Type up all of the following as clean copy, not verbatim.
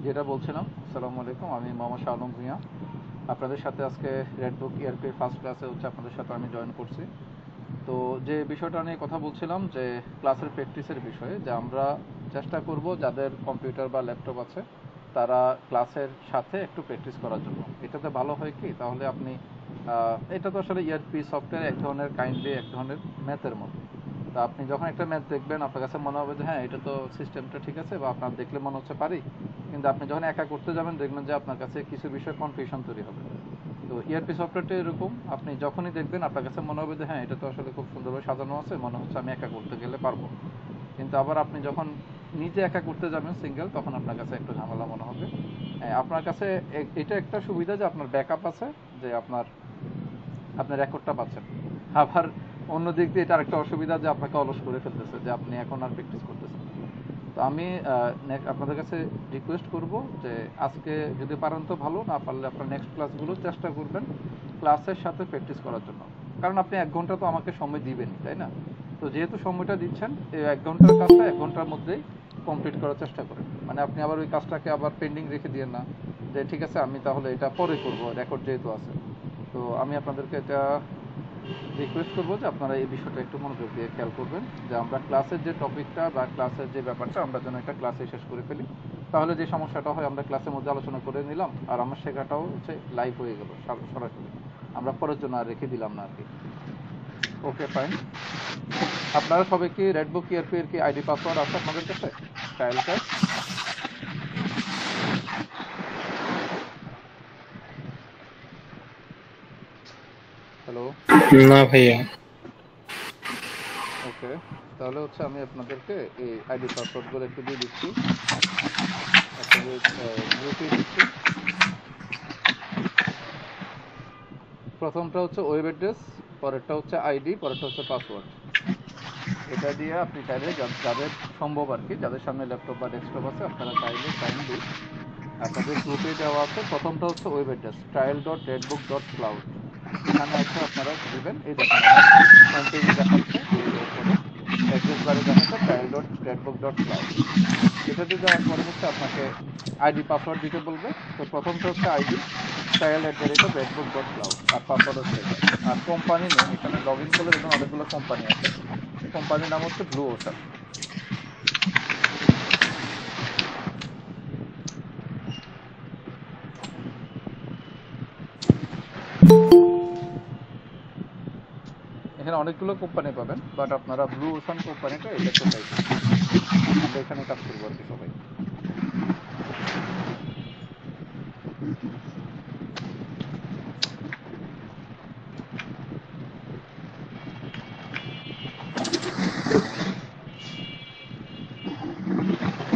যেটা বলছিলাম, আসসালামু আলাইকুম, আমি মোহাম্মদ শাহ আলম ভূঁইয়া। আপনাদের সাথে আজকে রেডবুক ইআরপি ফার্স্ট ক্লাসে আপনাদের সাথে আমি জয়েন করছি। তো যে বিষয়টা নিয়ে কথা বলছিলাম যে ক্লাসের প্র্যাকটিসের বিষয়ে, যে আমরা চেষ্টা করব যাদের কম্পিউটার বা ল্যাপটপ আছে তারা ক্লাসের সাথে একটু প্র্যাকটিস করার জন্য। এটাতে ভালো হয় কি, তাহলে আপনি এটা তো আসলে ইআরপি সফটওয়্যার এক ধরনের কাইন্ডলি এক ধরনের ম্যাথের মতো। তা আপনি যখন একটা ম্যাথ দেখবেন আপনার কাছে মনে হবে যে হ্যাঁ এটা তো সিস্টেমটা ঠিক আছে, বা আপনার দেখলে মনে হচ্ছে পারি, কিন্তু আপনি যখন একা করতে যাবেন দেখবেন যে আপনার কাছে কিছু বিষয়ে কনফিউশন তৈরি হবে। তো ইআরপি সফটওয়্যারটা এরকম, আপনি যখনই দেখবেন আপনার কাছে মনে হবে যে হ্যাঁ এটা তো আসলে খুব সুন্দরভাবে সাজানো আছে, মনে হচ্ছে আমি একা করতে গেলে পারবো, কিন্তু আবার আপনি যখন নিজে একা করতে যাবেন সিঙ্গেল, তখন আপনার কাছে একটু ঝামেলা মনে হবে। আপনার কাছে এটা একটা সুবিধা যে আপনার ব্যাকআপ আছে, যে আপনার রেকর্ডটা পাচ্ছেন। আবার অন্য দিক দিয়ে এটা আরেকটা অসুবিধা যে আপনাকে অলস করে ফেলতেছে, যে আপনি এখন আর প্র্যাকটিস করতেছেন। তো আমি আপনাদের কাছে রিকোয়েস্ট করব যে আজকে যদি পারেন তো ভালো, না পারলে আপনার নেক্সট ক্লাসগুলো চেষ্টা করবেন ক্লাসের সাথে প্র্যাকটিস করার জন্য। কারণ আপনি 1 ঘন্টা তো আমাকে সময় দিবেনই, তাই না? তো যেহেতু সময়টা দিচ্ছেন, এই 1 ঘন্টার কাজটা 1 ঘন্টার মধ্যেই কমপ্লিট করার চেষ্টা করেন। মানে আপনি আবার ওই কাজটাকে আবার পেন্ডিং রেখে দিয়েন না, যে ঠিক আছে আমি তাহলে এটা পরে করব, রেকর্ড যেহেতু আছে। তো আমি আপনাদেরকে এটা রিকোয়েস্ট করবো যে আপনারা এই বিষয়টা একটু মনোযোগ দিয়ে খেয়াল করবেন, যে আমরা ক্লাসের যে টপিকটা বা ক্লাসের যে ব্যাপারটা আমরা যেন একটা ক্লাসে শেষ করে ফেলি। তাহলে যে সমস্যাটা হয়, আমরা ক্লাসের মধ্যে আলোচনা করে নিলাম আর আমার শেখাটাও হচ্ছে লাইভ হয়ে গেল সরাসরি, আমরা পরের জন্য আর রেখে দিলাম না আর কি। ওকে, ফাইন। আপনারা সবাই কি রেডবুক ইআরপি এর কি আইডি পাসওয়ার্ড আছে আপনাদের কাছে? Trial class. হ্যালো। না ভাইয়া। ওকে, তাহলে হচ্ছে আমি আপনাদেরকে এই আইডি পাসওয়ার্ডগুলো একটু দিয়ে দিচ্ছি, আপনাদের গ্রুপে দিচ্ছি। প্রথমটা হচ্ছে ওয়েব অ্যাড্রেস, পরেরটা হচ্ছে আইডি, পরেরটা হচ্ছে পাসওয়ার্ড। এটা দিয়ে আপনি চাইলে যাদের সম্ভব আর কি, যাদের সামনে ল্যাপটপ বা ডেস্কটপ আছে, আপনারা চাইলে কাইন্ডলি আপনাদের গ্রুপে দেওয়া আছে। প্রথমটা হচ্ছে ওয়েব অ্যাড্রেস trial.redbook.cloud, এখানে হচ্ছে আপনারা দিবেন। এই দেখুন হোম পেজে দেখাচ্ছে, অ্যাড্রেস বারে দেখাচ্ছে trial.redbook.cloud। এটা দিয়ে দেওয়ার পরে হচ্ছে আপনাকে আইডি পাসওয়ার্ড দিতে বলবে। তো প্রথমটা হচ্ছে আইডি trial@redbook.cloud, আর পাসওয়ার্ড হচ্ছে এটা। আর কোম্পানি নেম, এখানে লগ ইন করলে দেখুন অনেকগুলো কোম্পানি আছে, কোম্পানির নাম হচ্ছে ব্লু ওশান। এখানে অনেকগুলো কোম্পানি পাবেন, বাট আপনারা ব্লু ওশান কোম্পানিটা এটা কোথায়, আমরা এখানে কাজ করবো আর কি সবাই।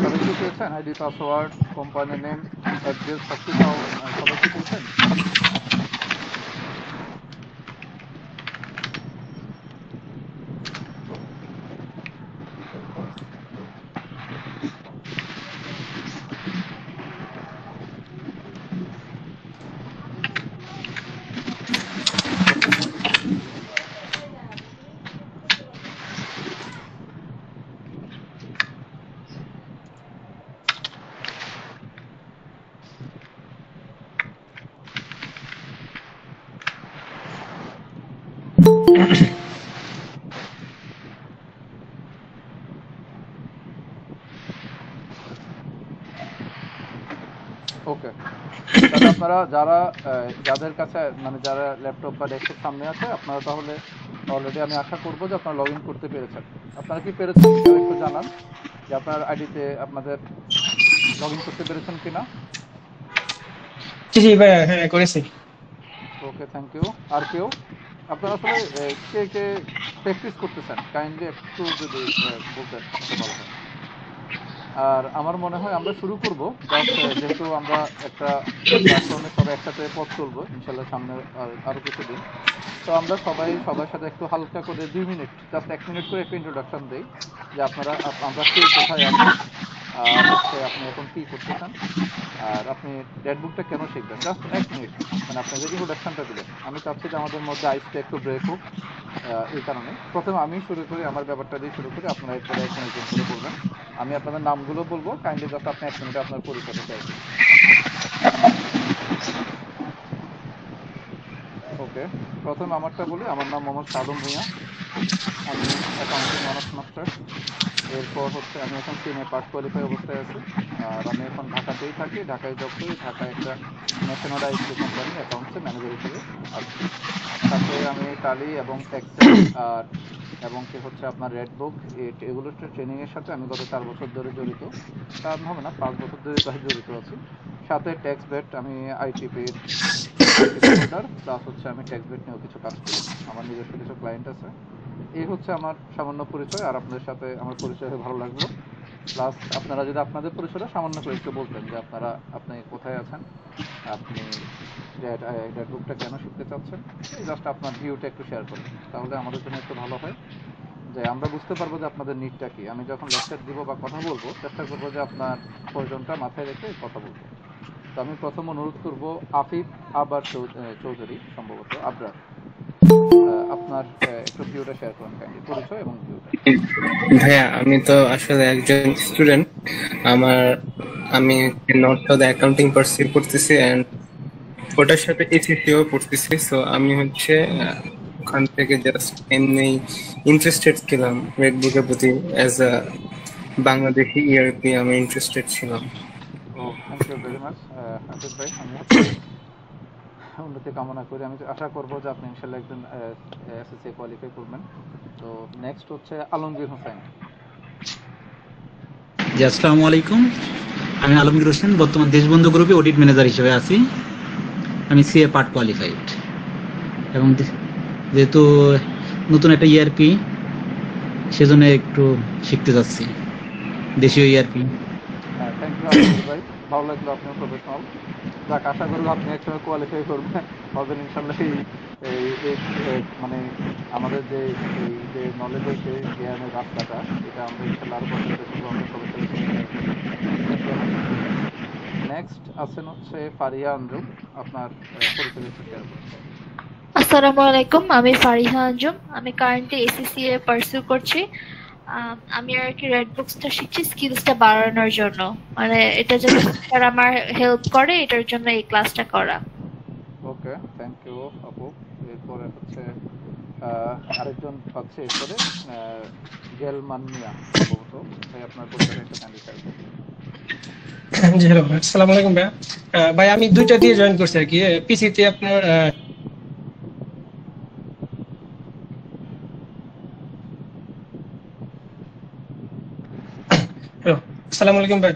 সবাই কি পেয়েছেন? ID, password, company name, address সব কিছু সবাই কি পেয়েছেন? ওকে, তাহলে আপনারা যাদের কাছে মানে যারা ল্যাপটপ বা ডেস্কটপ সামনে আছে, আপনারা তাহলে অলরেডি আমি আশা করবো যে আপনারা লগ ইন করতে পেরেছেন। আপনারা কি পেরেছেন কেউ একটু জানান যে আপনার আইডিতে আপনাদের লগ ইন করতে পেরেছেন কিনা? জি জি ভাইয়া, হ্যাঁ করেছি। ওকে, থ্যাংক ইউ। আর কেউ? আপনারা আসলে কে কে প্র্যাকটিস করতেছেন কাইন্ডলি একটু যদি বলতেন একটু ভালো হয়। আর আমার মনে হয় আমরা শুরু করব, জাস্ট যেহেতু আমরা একটা প্ল্যাটফর্মে সবাই একসাথে পথ চলবো ইনশাল্লাহ সামনে আরও কিছুদিন। তো আমরা সবার সাথে একটু হালকা করে 2 মিনিট, জাস্ট 1 মিনিট করে একটা ইন্ট্রোডাকশন দিই, যে আমরা কে কোথায় আছি, আর হচ্ছে আপনি এখন কি করতেছেন, আর আপনি রেড বুকটা কেন শিখবেন, জাস্ট 1 মিনিট। মানে আপনাকে ইন্ট্রোডাকশনটা দিলেন। আমি চাচ্ছি যে আমাদের মধ্যে আইসটা একটু ব্রেক হোক। এই কারণে প্রথমে আমি শুরু করি, আমার ব্যাপারটা দিয়ে শুরু করি, আপনারা এরপরে একজন একজন করে বলবেন। আমি আপনাদের নামগুলো বলবো, কাইন্ডলি জাস্ট আপনি 1 মিনিটে আপনার পরিচয়টা শেয়ার করুন। ওকে, প্রথমে আমারটা বলি। আমার নাম মোহাম্মদ শালম ভূঁইয়া, আমি অ্যাকাউন্টিং অনার্স মাস্টার। এরপর হচ্ছে আমি এখন সিএমএ পার্ট কোয়ালিফাই অবস্থায় আছি। আর আমি এখন ঢাকাতেই থাকি, ঢাকায় জব করি। ঢাকায় একটা ন্যাশনাল আইটি কোম্পানি অ্যাকাউন্টসে ম্যানেজার হিসেবে আছি। সাথে আমি টালি এবং এক্সেল আর এবং কি হচ্ছে আপনার রেড বুক এগুলোর ট্রেনিংয়ের সাথে আমি গত 4 বছর ধরে জড়িত। 4 হবে না, 5 বছর ধরে প্রায় জড়িত আছি। সাথে ট্যাক্স বেট, আমি আইটিপির হোল্ডার, প্লাস হচ্ছে আমি ট্যাক্স বেট নিয়েও কিছু কাজ করি। আমার নিজস্ব কিছু ক্লায়েন্ট আছে। এই হচ্ছে আমার সামান্য পরিচয়, আর আপনাদের সাথে আমার পরিচয় হয়ে ভালো লাগলো। প্লাস আপনারা যদি আপনাদের পরিচয়টা সামান্য করে একটু বলতেন যে আপনি কোথায় আছেন, আপনি রেড বুকটা কেন শিখতে চাচ্ছেন, এই জাস্ট আপনার ভিউটা একটু শেয়ার করবেন, তাহলে আমাদের জন্য একটু ভালো হয়, যে আমরা বুঝতে পারবো যে আপনাদের নিডটা কি। আমি যখন লেকচার দিব বা কথা বলবো, চেষ্টা করবো যে আপনার প্রয়োজনটা মাথায় রেখে কথা বলবো। তো আমি প্রথম অনুরোধ করব আফিফ আবার চৌধুরী, সম্ভবত আবরার, আপনার একটু ভিউটা শেয়ার করুন কাইন্ডলি, পরিচয় এবং ভিউটা। ভাইয়া, আমি তো আসলে একজন স্টুডেন্ট। আমার আমি নর্থ অ্যাকাউন্টিং পার্সিউ করতেছি এন্ড ওটার সাথে এসিসিও পড়তেছি। সো আমি হচ্ছে ওখান থেকে জাস্ট এমনি ইন্টারেস্টেড ছিলাম রেড বুকের প্রতি। অ্যাজ আ বাংলাদেশি ইআরপি আমি ইন্টারেস্টেড ছিলাম। ও, thank you very much Afif ভাই। আমি আপনার উন্নতি কামনা করি। আমি আশা করবো যে আপনি ইনশাল্লাহ একদিন এসএসসি কোয়ালিফাই করবেন। তো নেক্সট হচ্ছে আলমগীর হোসেন। জি, আসসালামু আলাইকুম। আমি আলমগীর হোসেন, বর্তমান দেশবন্ধু গ্রুপে অডিট ম্যানেজার হিসেবে আছি। আমি সিএ পার্ট কোয়ালিফাইড এবং যেহেতু নতুন একটা ইআরপি, সেজন্য একটু শিখতে যাচ্ছি দেশীয় ইআরপি। থ্যাংক ইউ আলমগীর ভাই, ভালো লাগলো, আপনিও প্রফেশনাল। যাক, আশা করবো আপনি একসময় কোয়ালিফাই করবেন, হবেন ইনশাল্লাহ। এই মানে আমাদের যে নলেজের যে জ্ঞানের রাস্তাটা, এটা আমরা ইনশাল্লাহ আরো প্রচারিত করবো, আমরা সবাই সাথে নেক্সট আছেন হচ্ছে ফারিয়া আঞ্জুম। আপনার পরিচয় একটু শেয়ার করুন। আসসালামু আলাইকুম, আমি ফারিহা আঞ্জুম। আমি কারেন্টলি এসিসিএ পার্সিউ করছি। আমি আর কি রেড বুকসটা শিখছি স্কিলসটা বাড়ানোর জন্য, মানে এটা যাতে স্যার আমার হেল্প করে, এটার জন্য এই ক্লাসটা করা। ওকে, থ্যাংক ইউ আপু। এরপরে হচ্ছে আরেকজন পাচ্ছে, এরপরে গেলমান মিয়া, সম্ভবত। ভাই আপনার পরিচয়টা একটু কাইন্ডলি শেয়ার করুন। জি, হ্যালো, আসসালামু আলাইকুম ভাইয়া। ভাই আমি দুইটা দিয়ে জয়েন করছি আর কি। পিসিতে আপনার হ্যালো, আসসালামু আলাইকুম ভাই।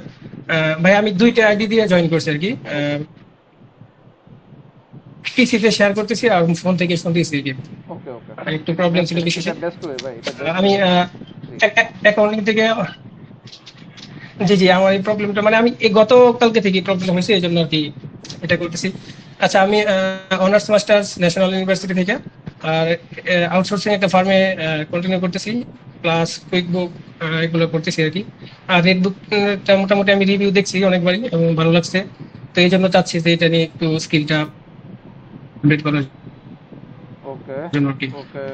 ভাই আমি দুইটা আইডি দিয়ে জয়েন করছি আর কি। পিসিতে শেয়ার করতেছি আর ফোন থেকে শুনতেছি আর কি। ওকে ওকে, একটু প্রবলেম ছিল বিশেষ। এটা বেস্ট ওয়ে ভাই, এটা আমি অ্যাকাউন্টিং থেকে, জি জি, আমার এই প্রবলেমটা মানে আমি এই গতকালকে থেকে প্রবলেম হয়েছে, এই জন্য আর কি এটা করতেছি। আচ্ছা, আমি অনার্স মাস্টার্স ন্যাশনাল ইউনিভার্সিটি থেকে, আর আউটসোর্সিং একটা ফার্মে কন্টিনিউ করতেছি, প্লাস কুইক বুক এগুলো করতেছি আর কি। আর রেড বুকটা মোটামুটি আমি রিভিউ দেখছি অনেকবারই এবং ভালো লাগছে। তো এই জন্য চাচ্ছি যে এটা নিয়ে একটু স্কিলটা আপডেট করার ওকে জন্য আর কি। ওকে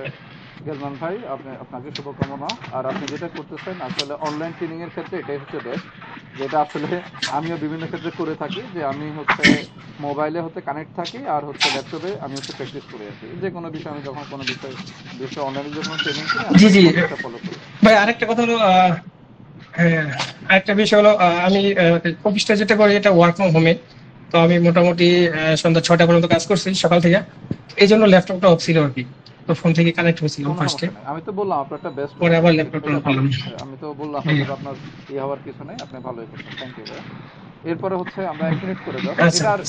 গেলমান ভাই, আপনাকে শুভকামনা। আর আপনি যেটা করতেছেন আসলে অনলাইন ট্রেনিং এর ক্ষেত্রে এটাই হচ্ছে বেস্ট, যেটা আসলে আমিও বিভিন্ন ক্ষেত্রে করে থাকি, যে আমি হচ্ছে মোবাইলে হচ্ছে কানেক্ট থাকি, আর হচ্ছে ল্যাপটপে আমি হচ্ছে প্র্যাকটিস করে আছি। যে কোনো বিষয় আমি যখন কোনো বিষয় অনলাইনে যখন ট্রেনিং করি, আমি জি জি ফলো করি। ভাই, আরেকটা কথা হলো, হ্যাঁ, আরেকটা বিষয় হলো, আমি অফিসটা যেটা করি এটা ওয়ার্ক ফ্রম হোমে। তো আমি মোটামুটি সন্ধ্যা 6টা পর্যন্ত কাজ করছি সকাল থেকে। এই জন্য ল্যাপটপটা অফ ছিল আর কি। তো ফোন থেকে কানেক্ট হয়েছিলাম কোনো ফার্স্টে, সমস্যা নেই, আমি তো বললাম আপনার একটা বেস্ট পরে আবার ল্যাপটপটা এটা অন ভালো। করলাম। আমি তো বললাম আপনার হওয়ার কিছু নেই, আপনি ভালোই করছেন। থ্যাংক ইউ ভাই। এরপরে হচ্ছে আমরা 1 মিনিট করে দাও, আচ্ছা, এটা আর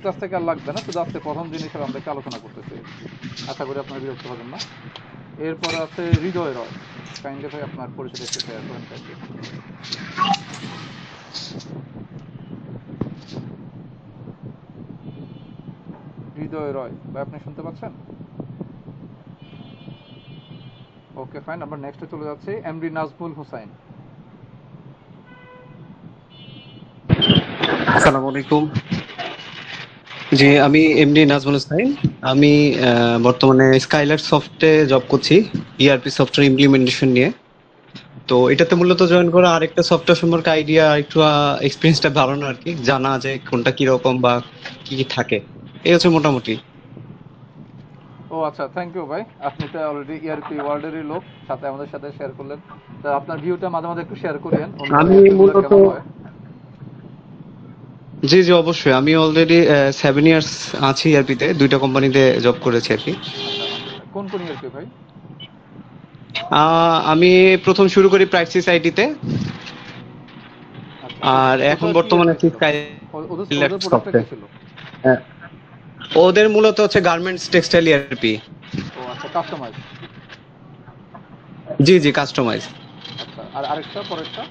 কাছ থেকে আর লাগবে না, শুধু আজকে প্রথম জিনিস আমরা একটু আলোচনা করতেছি, আশা করি আপনার বিরক্ত হবেন না। এরপরে আছে হৃদয় রয়। কাইন্ডলি ভাই আপনার পরিচয় একটু শেয়ার করেন কাইন্ডলি। হৃদয় রয় ভাই, আপনি শুনতে পাচ্ছেন? ওকে ফাইন, আমরা নেক্সটে চলে যাচ্ছি এমডি নাজমুল হোসাইন। আসসালামু আলাইকুম। জি, আমি এমডি নাজমুল হোসাইন। আমি বর্তমানে স্কাইলার সফটে জব করছি, ইআরপি সফটওয়্যার ইমপ্লিমেন্টেশন নিয়ে। তো এটাতে মূলত জয়েন করা আরেকটা সফটওয়্যার সম্পর্কে আইডিয়া, একটু এক্সপিরিয়েন্সটা বাড়ানো আর কি, জানা যে কোনটা কিরকম বা কি কি থাকে, এই হচ্ছে মোটামুটি। ও আচ্ছা, থ্যাংক ইউ ভাই। আপনি তো অলরেডি ইআরপি ওয়ার্ল্ডেরই লোক, সাথে আমাদের সাথে শেয়ার করলেন। তো আপনার ভিউটা মাঝে মাঝে একটু শেয়ার করেন, আমি মূলত জি জি অবশ্যই, আমি অলরেডি 7 ইয়ার্স আছি ইআরপিতে, দুইটা কোম্পানিতে জব করেছি আর কি। কোন কোন ইআরপি ভাই? আমি প্রথম শুরু করি প্রাইসিস আইটিতে, আর এখন বর্তমানে আছি স্কাইলার সফটে। ওদের মূলত হচ্ছে গার্মেন্টস টেক্সটাইল ইআরপি। ও আচ্ছা, কাস্টমাইজ। জি জি কাস্টমাইজ। আচ্ছা, আর আরেকটা পরেরটা?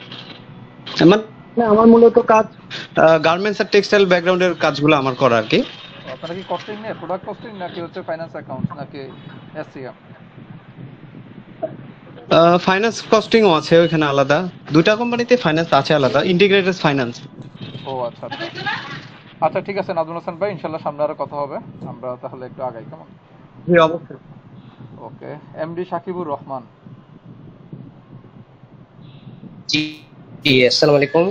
মানে আমার মূলত কাজ গার্মেন্টস আর টেক্সটাইল ব্যাকগ্রাউন্ডের কাজগুলো আমার করা আর কি। আপনারা কি কস্টিং নিয়ে, প্রোডাক্ট কস্টিং নাকি হচ্ছে ফাইন্যান্স অ্যাকাউন্টস নাকি এসসিএম? ফাইন্যান্স কস্টিংও আছে ওইখানে আলাদা, দুইটা কোম্পানিতে ফাইন্যান্স আছে আলাদা, ইন্টিগ্রেটেড ফাইন্যান্স। ও আচ্ছা আচ্ছা আচ্ছা, ঠিক আছে নাজমুল হাসান ভাই, ইনশাল্লাহ সামনে আরো কথা হবে। আমরা তাহলে একটু আগাই, কেমন? জি অবশ্যই। ওকে, এমডি শাকিবুর রহমান। জি আসসালামু আলাইকুম।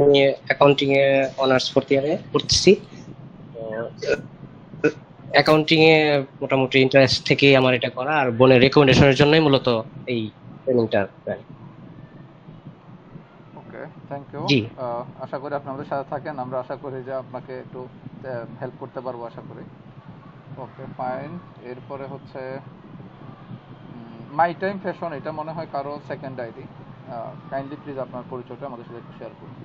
আমি অ্যাকাউন্টিং এ অনার্স ফোর্থ ইয়ারে পড়তেছি। অ্যাকাউন্টিং এ মোটামুটি ইন্টারেস্ট থেকে আমার এটা করা, আর বোনের রেকমেন্ডেশনের জন্যই মূলত এই ট্রেনিংটা। ওকে, থ্যাংক ইউ। জি। আশা করি আপনি আমাদের সাথে থাকেন, আমরা আশা করি যে আপনাকে একটু হেল্প করতে পারবো, আশা করি। Okay fine. এরপরে হচ্ছে মাই টাইম ফ্যাশন, এটা মনে হয় কারো সেকেন্ড আইডি। কাইন্ডলি প্লিজ আপনার পরিচয়টা আমাদের সাথে একটু শেয়ার করুন।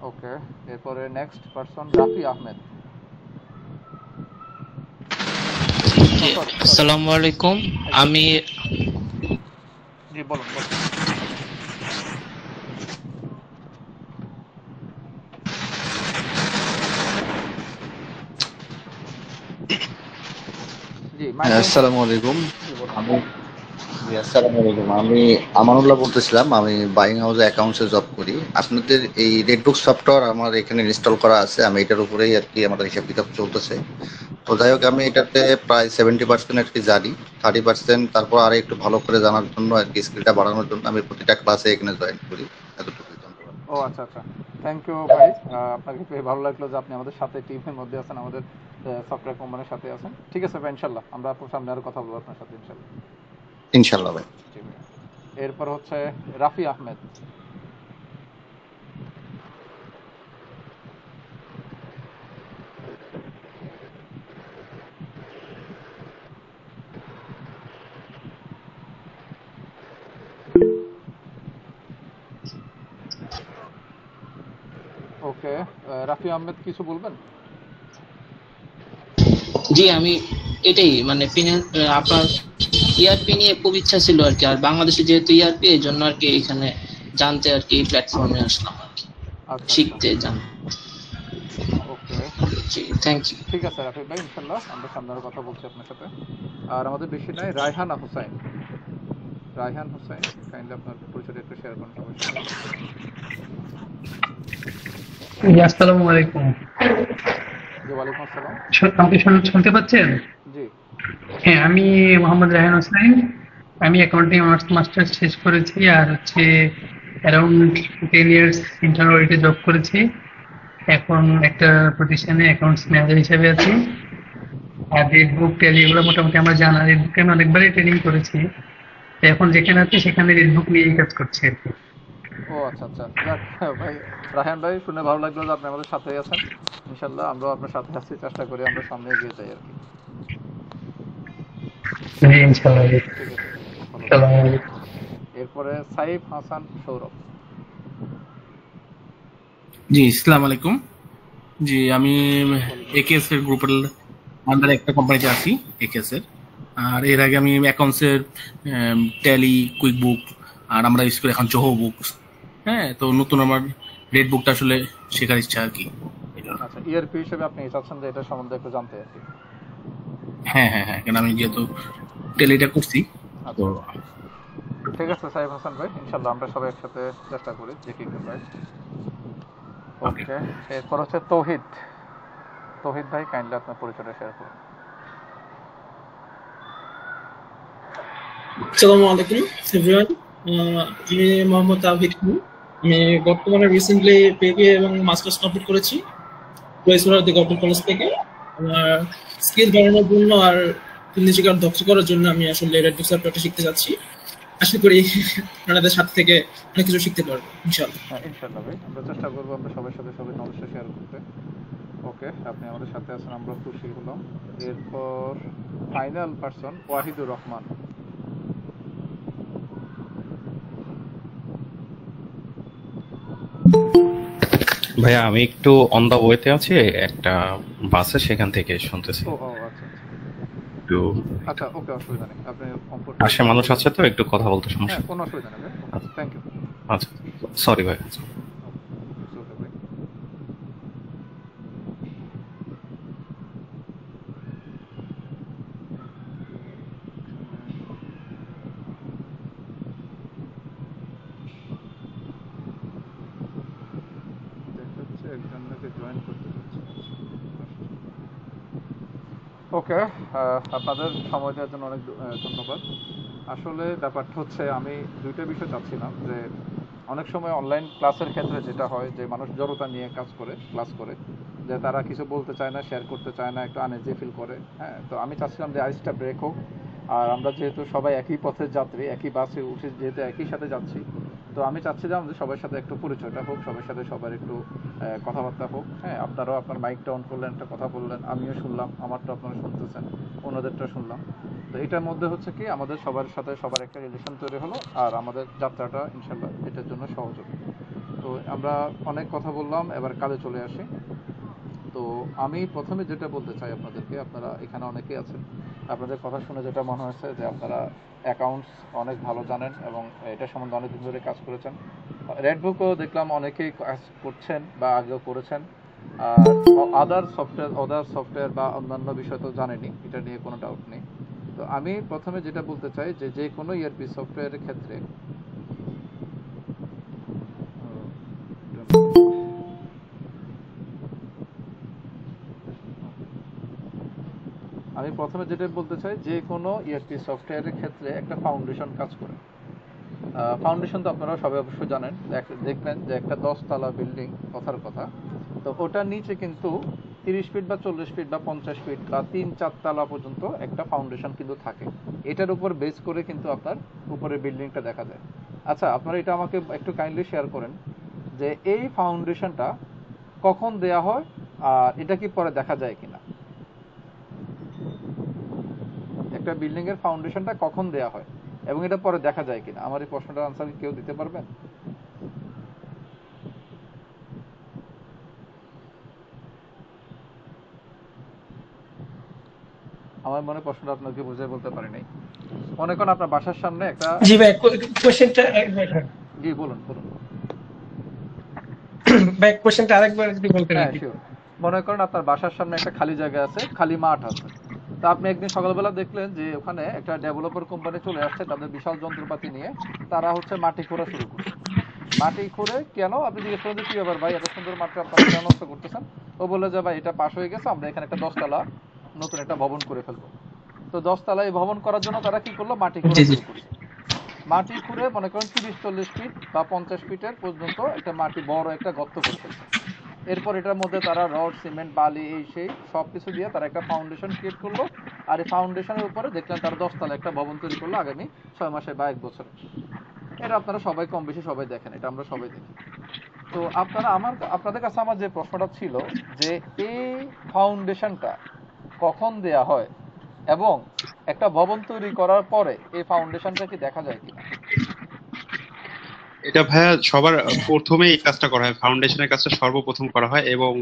ওকে, এরপরে নেক্সট পারসন রাফি আহমেদ। আসসালামু আলাইকুম। আমি জি বলুন বলুন। জি, আসসালামু আলাইকুম। আমি আমানুল্লাহ বলতেছিলাম, আমি বাইং হাউসে অ্যাকাউন্টসে জব করি। আপনাদের এই রেডবুক সফটওয়্যার আমার এখানে ইনস্টল করা আছে, আমি এটার উপরেই আর কি আমাদের হিসাব কিতাব চলতেছে। তো যাই হোক, আমি এটাতে প্রায় 70% আর কি জানি, 30% তারপর আর একটু ভালো করে জানার জন্য আর কি, স্কিলটা বাড়ানোর জন্য আমি প্রতিটা ক্লাসে এখানে জয়েন করি। এতটুকু। ও আচ্ছা আচ্ছা, থ্যাংক ইউ ভাই। আপনাকে পেয়ে ভালো লাগলো যে আপনি আমাদের সাথে টিমের মধ্যে আছেন, আমাদের সফটওয়্যার কোম্পানির সাথে আছেন। ঠিক আছে ভাই, ইনশাল্লাহ আমরা সামনে আরো কথা বলবো আপনার সাথে, ইনশাল্লাহ। ইনশাল্লাহ ভাই। এরপর হচ্ছে রাফি আহমেদ। ওকে, রাফি আহমেদ কিছু বলবেন? জি, আমি এটাই মানে আপনার ইআরপি নিয়ে খুব ইচ্ছা ছিল আর কি, আর বাংলাদেশে যেহেতু ইআরপি, এই জন্য আর কি এখানে জানতে আর কি প্ল্যাটফর্মে আসলাম আর কি, শিখতে জান। ওকে, জি থ্যাংক ইউ। ঠিক আছে রাফি ভাই, ইনশাল্লাহ আমরা সামনে আরো কথা বলছি আপনার সাথে। আর আমাদের বেশি নাই, রায়হান হোসেন। রায়হান হোসেন, কাইন্ডলি আপনার পরিচয়টা একটু শেয়ার করুন সবার সাথে। আসসালামু আলাইকুম। জি ওয়ালাইকুম আসসালাম। আমাকে শুনতে পাচ্ছেন? জি হ্যাঁ, আমি মোহাম্মদ রায়হান হোসেন। আমি অ্যাকাউন্টিং অনার্স মাস্টার্স শেষ করেছি, আর হচ্ছে অ্যারাউন্ড 10 ইয়ার্স ইন্টারনাল অডিটে জব করেছি। এখন একটা প্রতিষ্ঠানে অ্যাকাউন্টস ম্যানেজার হিসেবে আছি। আর রেড বুক, ট্যালি এগুলো মোটামুটি আমার জানা। রেড বুকে আমি অনেকবারই ট্রেনিং করেছি, তো এখন যেখানে আছি সেখানে রেড বুক নিয়েই কাজ করছি আর কি। ও আচ্ছা আচ্ছা, ভাই রায়হান ভাই, শুনে ভালো লাগলো যে আপনি আমাদের সাথেই আছেন। ইনশাল্লাহ আমরাও আপনার সাথে আছি, চেষ্টা করি আমরা সামনে এগিয়ে যাই আর কি। জি ইনশাআল্লাহ। আসসালামু আলাইকুম। এরপরে সাইফ হাসান সৌরভ। জি আসসালামু আলাইকুম। জি, আমি একেএস এর গ্রুপের আন্ডারে একটা কোম্পানিতে আছি, একেএস এর। আর এর আগে আমি অ্যাকাউন্টস এর ট্যালি, কুইক বুক, আর আমরা ইউজ করি এখন জোহো বুকস। হ্যাঁ, তো নতুন আমার রেড বুকটা আসলে শেখার ইচ্ছা আর কি। আচ্ছা, ইআরপি হিসেবে আপনি চাচ্ছেন যে এটা সম্বন্ধে একটু জানতে আর কি? হ্যাঁ হ্যাঁ হ্যাঁ, কারণ আমি যেহেতু ট্যালিটা করছি, তো ঠিক আছে সাহেব হাসান ভাই, ইনশাআল্লাহ আমরা সবাই একসাথে চেষ্টা করি যে কি করতে পারি। ওকে, এরপর হচ্ছে তৌহিদ। তৌহিদ ভাই কাইন্ডলি আপনার পরিচয়টা শেয়ার করুন। আসসালামু আলাইকুম এভরিওয়ান, আমি মোহাম্মদ তাওহিদ। আমি বর্তমানে রিসেন্টলি পিএইচডি এবং মাস্টার্স কমপ্লিট করেছি ওয়েস্টওয়ার্থ গভর্নমেন্ট কলেজ থেকে। আমার স্কিল বাড়ানোর জন্য আর নিজেকে আরো দক্ষ করার জন্য আমি আসলে রেডবুক সফটওয়্যারটা শিখতে যাচ্ছি। আশা করি আপনাদের সাথে থেকে অনেক কিছু শিখতে পারবো ইনশাআল্লাহ। হ্যাঁ ইনশাআল্লাহ ভাই, আমরা চেষ্টা করবো আমরা সবার সাথে সবাই নলেজটা শেয়ার করতে। ওকে, আপনি আমাদের সাথে আছেন, আমরা খুশি হলাম। এরপর ফাইনাল পারসন ওয়াহিদুর রহমান। ভাইয়া আমি একটু অন দা ওয়েতে আছি, একটা বাসে, সেখান থেকে শুনতেছি। ও আচ্ছা একটু আচ্ছা, ওকে অসুবিধা নেই, আপনি আশে মানুষ আছে তো একটু কথা বলতে সমস্যা। কোনো অসুবিধা নেই, থ্যাংক ইউ। আচ্ছা সরি ভাই। ওকে, আপনাদের সময় দেওয়ার জন্য অনেক ধন্যবাদ। আসলে ব্যাপারটা হচ্ছে আমি দুইটা বিষয় চাচ্ছিলাম, যে অনেক সময় অনলাইন ক্লাসের ক্ষেত্রে যেটা হয় যে মানুষ জড়তা নিয়ে ক্লাস করে, যে তারা কিছু বলতে চায় না, শেয়ার করতে চায় না, একটু আনইজি ফিল করে। হ্যাঁ, তো আমি চাচ্ছিলাম যে আইসটা ব্রেক হোক, আর আমরা যেহেতু সবাই একই পথের যাত্রী, একই বাসে উঠে যেহেতু একই সাথে যাচ্ছি, তো আমি চাচ্ছি যে আমাদের সবার সাথে একটু পরিচয়টা হোক, সবার সাথে সবার একটু কথাবার্তা হোক। হ্যাঁ, আপনারাও আপনার মাইকটা অন করলেন, একটা কথা বললেন, আমিও শুনলাম, আমারটা আপনারা শুনতেছেন, অন্যদেরটা শুনলাম। তো এটার মধ্যে হচ্ছে কি আমাদের সবার সাথে সবার একটা রিলেশন তৈরি হলো, আর আমাদের যাত্রাটা ইনশাল্লাহ এটার জন্য সহজ হবে। তো আমরা অনেক কথা বললাম, এবার কাজে চলে আসি। তো আমি প্রথমে যেটা বলতে চাই আপনাদেরকে, আপনারা এখানে অনেকেই আছেন, আপনাদের কথা শুনে যেটা মনে হয়েছে যে আপনারা অ্যাকাউন্টস অনেক ভালো জানেন এবং এটা সম্বন্ধে অনেকদিন ধরে কাজ করেছেন। রেডবুকও দেখলাম অনেকেই কাজ করছেন বা আগেও করেছেন, আর আদার সফটওয়্যার বা অন্যান্য বিষয় তো জানেনই, এটা নিয়ে কোনো ডাউট নেই। তো আমি প্রথমে যেটা বলতে চাই যে কোনো ইআরপি সফটওয়্যারের ক্ষেত্রে যে কোনো ইআরপি সফটওয়্যারের ক্ষেত্রে একটা ফাউন্ডেশন কাজ করে। ফাউন্ডেশন তো আপনারা সবাই অবশ্যই জানেন, দেখবেন যে একটা 10 তলা বিল্ডিং কথার কথা, তো ওটার নিচে কিন্তু 30 ফিট বা 40 ফিট বা 50 ফিট বা 3-4 তলা পর্যন্ত একটা ফাউন্ডেশন কিন্তু থাকে। এটার উপর বেস করে কিন্তু আপনার উপরের বিল্ডিংটা দেখা যায়। আচ্ছা, আপনারা এটা আমাকে একটু কাইন্ডলি শেয়ার করেন যে এই ফাউন্ডেশনটা কখন দেয়া হয় আর এটা কি পরে দেখা যায় কিনা। একটা বিল্ডিং এর ফাউন্ডেশনটা কখন দেয়া হয় এবং এটা পরে দেখা যায় কিনা, আমার এই প্রশ্নটার আনসার কেউ দিতে পারবেন? আমার মনে প্রশ্নটা আপনাকে বুঝিয়ে বলতে পারি নাই। মনে করেন আপনার বাসার সামনে একটা, জি ভাই কোশ্চেনটা, জি বলুন ভাই কোশ্চেনটা আরেকবার যদি বলতেন। হ্যাঁ শিওর। মনে করেন আপনার বাসার সামনে একটা খালি জায়গা আছে, খালি মাঠ আছে। তা আপনি একদিন সকালবেলা দেখলেন যে ওখানে একটা ডেভেলপার কোম্পানি চলে আসছে তাদের বিশাল যন্ত্রপাতি নিয়ে, তারা হচ্ছে মাটি খোঁড়া শুরু করছে। মাটি খুঁড়ে কেন, আপনি জিজ্ঞেস করেন যে কি ব্যাপার ভাই, এত সুন্দর মাটি আপনারা কেন নষ্ট করতেছেন? ও বলে যে ভাই এটা পাশ হয়ে গেছে, আমরা এখানে একটা 10 তলা নতুন একটা ভবন করে ফেলবো। তো 10 তলায় ভবন করার জন্য তারা কি করলো, মাটি খোঁড়া শুরু করছে। মাটি খুঁড়ে মনে করেন 30-40 ফিট বা 50 ফিটের পর্যন্ত একটা মাটি বড় একটা গর্ত করে ফেলছে। এরপর এটার মধ্যে তারা রড, সিমেন্ট, বালি, এই সেই সবকিছু দিয়ে তারা একটা ফাউন্ডেশন ক্রিয়েট করলো। আর এই ফাউন্ডেশনের উপরে দেখলেন তারা 10 তলা একটা ভবন তৈরি করলো আগামী 6 মাসে বা 1 বছরে। এটা আপনারা সবাই কম বেশি সবাই দেখেন, এটা আমরা সবাই দেখি। তো আপনাদের কাছে আমার যে প্রশ্নটা ছিল যে এই ফাউন্ডেশনটা কখন দেয়া হয় এবং একটা ভবন তৈরি করার পরে এই ফাউন্ডেশনটা কি দেখা যায় কিনা? এটা ভাইয়া সবার প্রথমে এই কাজটা করা হয়, ফাউন্ডেশনের কাজটা সর্বপ্রথম করা হয় এবং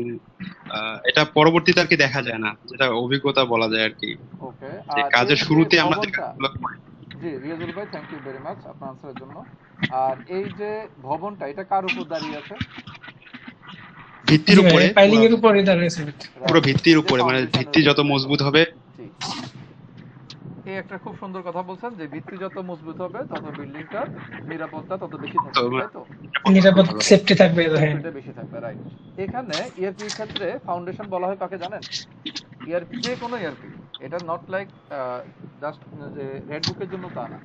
এটা পরবর্তীতে আর কি দেখা যায় না, যেটা অভিজ্ঞতা বলা যায় আর কি। ওকে, যে কাজের শুরুতে আমাদের জি রিয়াজুল ভাই, থ্যাংক ইউ ভেরি মাচ আপনার আনসারের জন্য। আর এই যে ভবনটা এটা কার উপর দাঁড়িয়ে আছে? ভিত্তির উপরে, পাইলিং এর উপরে দাঁড়িয়ে আছে, পুরো ভিত্তির উপরে, মানে ভিত্তি যত মজবুত হবে। এই একটা খুব সুন্দর কথা বলছেন যে ভিত্তি যত মজবুত হবে তত বিল্ডিংটার নিরাপত্তা তত বেশি থাকবে, তাই তো? নিরাপদ সেফটি থাকবে, হ্যাঁ সেফটিটা বেশি থাকবে, রাইট। এখানে ইআরপি ক্ষেত্রে ফাউন্ডেশন বলা হয় কাকে জানেন? ইআরপি, যে কোনো ইআরপি, এটা নট লাইক জাস্ট যে রেড বুকের জন্য তা না।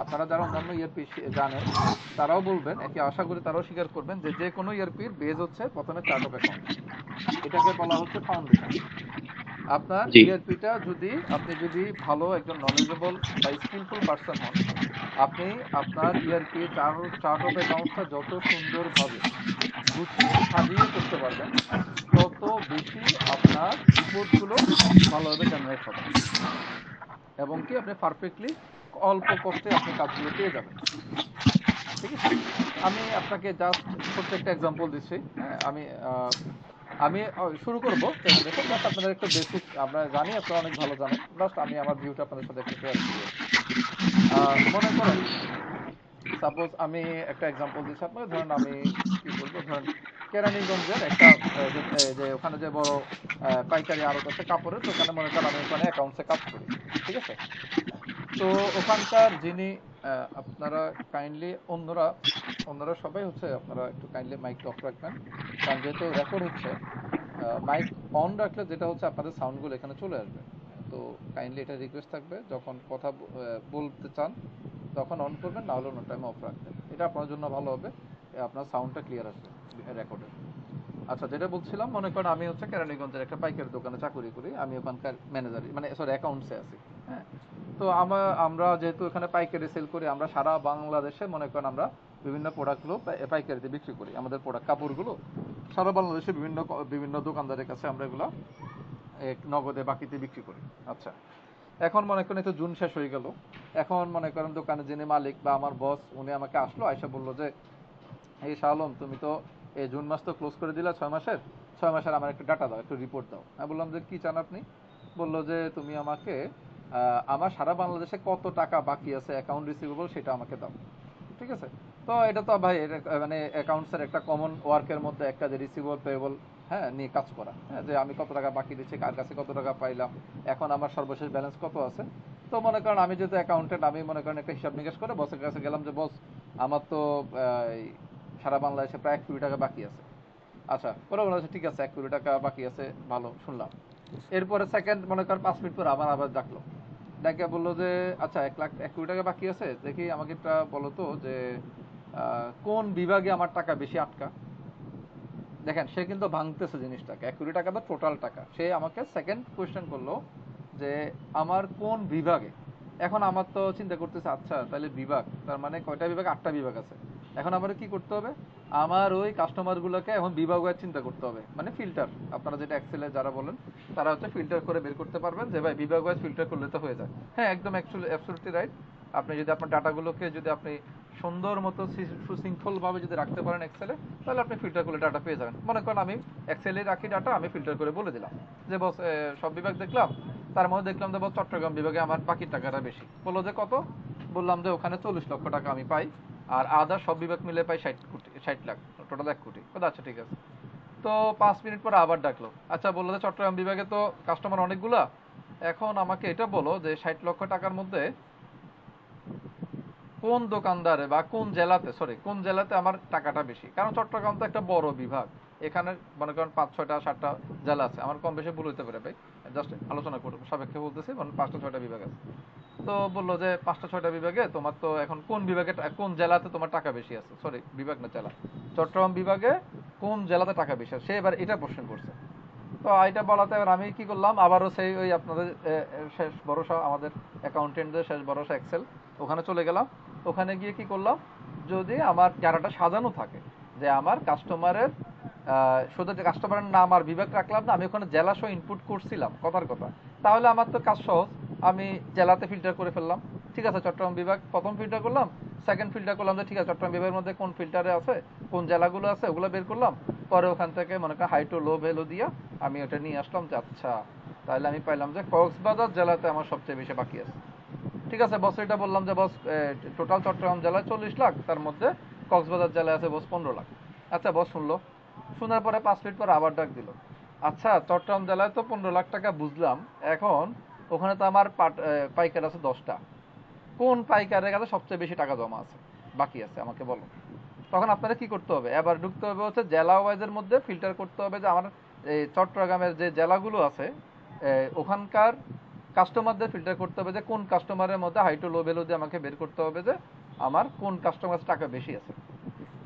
আপনারা যারা অন্যান্য ইআরপি জানেন তারাও বলবেন, একে আশা করি তারাও স্বীকার করবেন যে যে কোনো ইআরপির বেজ হচ্ছে প্রথমে চার্ট অফ অ্যাকাউন্ট, এটাকে বলা হচ্ছে ফাউন্ডেশন। আপনার ইআরপিটা যদি আপনি যদি ভালো একজন নলেজেবল বা স্কিলফুল পারসন হন, আপনি আপনার ইআরপি চার্ট অফ অ্যাকাউন্টটা যত সুন্দরভাবে গুছিয়ে সাজিয়ে করতে পারবেন তত বেশি আপনার রিপোর্টগুলো ভালোভাবে জেনারেট হবে এবং কি আপনি পারফেক্টলি অল্প কষ্টে আপনি কাজগুলো পেয়ে যাবেন। ঠিক আছে, আমি আপনাকে জাস্ট ছোট্ট একটা এক্সাম্পল দিচ্ছি। হ্যাঁ, আমি শুরু করবো দেখুন, জাস্ট আপনাদের একটা বেসিক, আমরা জানি আপনারা অনেক ভালো জানেন, জাস্ট আমি আমার ভিউটা আপনাদের সাথে একটু শেয়ার করি। মনে করেন সাপোজ আমি একটা এক্সাম্পল দিচ্ছি আপনাকে, ধরেন আমি কি বলবো, ধরেন কেরানীগঞ্জের একটা যে ওখানে যে বড় পাইকারি আড়ত আছে কাপড়ের, তো ওখানে মনে করেন আমি ওখানে অ্যাকাউন্টসে কাজ করি। ঠিক আছে, তো ওখানকার যিনি আপনারা কাইন্ডলি অন্যরা সবাই হচ্ছে আপনারা একটু কাইন্ডলি মাইকটা অফ রাখবেন, কারণ যেহেতু রেকর্ড হচ্ছে মাইক অন রাখলে যেটা হচ্ছে আপনাদের সাউন্ডগুলো এখানে চলে আসবে। তো কাইন্ডলি এটা রিকোয়েস্ট থাকবে যখন কথা বলতে চান তখন অন করবেন, না হলে অন্য টাইমে অফ রাখবেন, এটা আপনার জন্য ভালো হবে, আপনার সাউন্ডটা ক্লিয়ার আসবে রেকর্ডে। আচ্ছা, যেটা বলছিলাম, মনে করেন আমি হচ্ছে কেরানীগঞ্জের একটা পাইকারি দোকানে চাকরি করি, আমি ওখানকার ম্যানেজার মানে সরি অ্যাকাউন্টসে আছি। হ্যাঁ, তো আমরা যেহেতু এখানে পাইকারি সেল করি, আমরা সারা বাংলাদেশে মনে করেন আমরা বিভিন্ন প্রোডাক্টগুলো পাইকারিতে বিক্রি করি, আমাদের প্রোডাক্ট কাপড়গুলো সারা বাংলাদেশে বিভিন্ন দোকানদারের কাছে আমরা এগুলো নগদে বাকিতে বিক্রি করি। আচ্ছা, এখন মনে করেন তো জুন শেষ হয়ে গেল, এখন মনে করেন দোকানের যিনি মালিক বা আমার বস উনি আমাকে আসলো, আয়সা বললো যে এই শাহ আলম, তুমি তো এই জুন মাস তো ক্লোজ করে দিলা 6 মাসের আমার একটা ডাটা দাও, একটু রিপোর্ট দাও। আমি বললাম যে কি চান আপনি? বললো যে তুমি আমাকে আমার সারা বাংলাদেশে কত টাকা বাকি আছে অ্যাকাউন্ট রিসিভেবল সেটা আমাকে দাও। ঠিক আছে, তো এটা তো ভাই মানে অ্যাকাউন্টসের একটা কমন ওয়ার্কের মধ্যে একটা যে রিসিভেবল পেয়েবল হ্যাঁ নিয়ে কাজ করা, হ্যাঁ, যে আমি কত টাকা বাকি দিচ্ছি, কার কাছে কত টাকা পাইলাম, এখন আমার সর্বশেষ ব্যালেন্স কত আছে। তো মনে করেন আমি যেহেতু অ্যাকাউন্টেন্ট, আমি মনে করেন একটা হিসাব নিকাশ করে বসের কাছে গেলাম যে বস আমার তো সারা বাংলাদেশে প্রায় 1 কোটি টাকা বাকি আছে। আচ্ছা, পরে বলা হচ্ছে ঠিক আছে 1 কোটি টাকা বাকি আছে, ভালো শুনলাম। এরপরে সেকেন্ড মনে করেন 5 মিনিট পর আবার ডাকলো, ডাকে বললো যে আচ্ছা 1 কোটি টাকা বাকি আছে, দেখি আমাকে একটা বলো তো যে কোন বিভাগে আমার টাকা বেশি আটকা। দেখেন, সে কিন্তু ভাঙতেছে জিনিসটাকে, 1 কোটি টাকা বা টোটাল টাকা। সে আমাকে সেকেন্ড কোয়েশ্চেন করলো যে আমার কোন বিভাগে। এখন আমার তো চিন্তা করতেছে আচ্ছা তাহলে বিভাগ, তার মানে কয়টা বিভাগ? 8টা বিভাগ আছে। এখন আমার কি করতে হবে? আমার ওই কাস্টমারগুলোকে এখন বিভাগ ওয়াইজ চিন্তা করতে হবে, মানে ফিল্টার। আপনারা যেটা এক্সেলে যারা বলেন তারা হচ্ছে ফিল্টার করে বের করতে পারবেন যে ভাই বিভাগ ওয়াইজ ফিল্টার করলে তো হয়ে যায়। হ্যাঁ, একদম অ্যাবসলিউটলি রাইট। আপনি যদি আপনার ডাটাগুলোকে যদি আপনি সুন্দর মতো সুশৃঙ্খল ভাবে যদি রাখতে পারেন এক্সেলে, তাহলে আপনি ফিল্টার করে ডাটা পেয়ে যাবেন। মনে করেন আমি এক্সেলে রাখি ডাটা, আমি ফিল্টার করে বলে দিলাম যে বস সব বিভাগ দেখলাম, তার মধ্যে দেখলাম যে বস চট্টগ্রাম বিভাগে আমার বাকি টাকাটা বেশি। বললো যে কত? বললাম যে ওখানে 40 লক্ষ টাকা আমি পাই, আর আদার সব বিভাগ মিলে পাই 60 লাখ, টোটাল 1 কোটি। আচ্ছা ঠিক আছে। তো 5 মিনিট পর আবার ডাকলো, আচ্ছা বললো যে চট্টগ্রাম বিভাগে তো কাস্টমার অনেকগুলা, এখন আমাকে এটা বলো যে 60 লক্ষ টাকার মধ্যে কোন দোকানদারে বা কোন জেলাতে আমার টাকাটা বেশি। কারণ চট্টগ্রাম তো একটা বড় বিভাগ, এখানে মনে করেন 5, 6টা, 7টা জেলা আছে, আমার কম বেশি ভুল হইতে পারে ভাই, জাস্ট আলোচনা করব সাপেক্ষে বলতেছি, মানে 5টা 6টা বিভাগ আছে। তো বললো যে 5টা 6টা বিভাগে তোমার তো এখন কোন বিভাগে কোন জেলাতে তোমার টাকা বেশি আছে, সরি বিভাগ না জেলা, চট্টগ্রাম বিভাগে কোন জেলাতে টাকা বেশি আছে, সে এবার এটা প্রশ্ন করছে। তো এটা বলাতে এবার আমি কি করলাম, আবারও সেই ওই আপনাদের শেষ ভরসা, আমাদের অ্যাকাউন্টেন্টদের শেষ ভরসা এক্সেল, ওখানে চলে গেলাম। ওখানে গিয়ে কি করলাম, যদি আমার ডাটাটা সাজানো থাকে যে আমার কাস্টমারের শুধু কাস্টমারের নাম আর বিভাগ রাখলাম না, আমি ওখানে জেলা সহ ইনপুট করছিলাম কথার কথা, তাহলে আমার তো কাজ সহজ, আমি জেলাতে ফিল্টার করে ফেললাম। ঠিক আছে, চট্টগ্রাম বিভাগ প্রথম ফিল্টার করলাম, সেকেন্ড ফিল্টার করলাম যে ঠিক আছে চট্টগ্রাম বিভাগের মধ্যে কোন ফিল্টারে আছে, কোন জেলাগুলো আছে ওগুলো বের করলাম। পরে ওখান থেকে মনে করেন হাই টু লো ভ্যালু দিয়া আমি ওটা নিয়ে আসলাম যে আচ্ছা তাহলে আমি পাইলাম যে কক্সবাজার জেলাতে আমার সবচেয়ে বেশি বাকি আছে। ঠিক আছে বস, এটা বললাম যে বস টোটাল চট্টগ্রাম জেলায় 40 লাখ, তার মধ্যে কক্সবাজার জেলায় আছে বস 15 লাখ। আচ্ছা বস শুনলো, শোনার পরে 5 মিনিট পর আবার ডাক দিল, আচ্ছা চট্টগ্রাম জেলায় তো 15 লাখ টাকা বুঝলাম, এখন ওখানে তো আমার পাইকার আছে 10টা, কোন পাইকারের কাছে সবচেয়ে বেশি টাকা জমা আছে বাকি আছে আমাকে বলো। তখন আপনারা কি করতে হবে, এবার ঢুকতে হবে হচ্ছে জেলা ওয়াইজের মধ্যে ফিল্টার করতে হবে যে আমার এই চট্টগ্রামের যে জেলাগুলো আছে ওখানকার কাস্টমারদের ফিল্টার করতে হবে যে কোন কাস্টমারের মধ্যে হাই টু লো ভ্যালু দিয়ে আমাকে বের করতে হবে যে আমার কোন কাস্টমার টাকা বেশি আছে।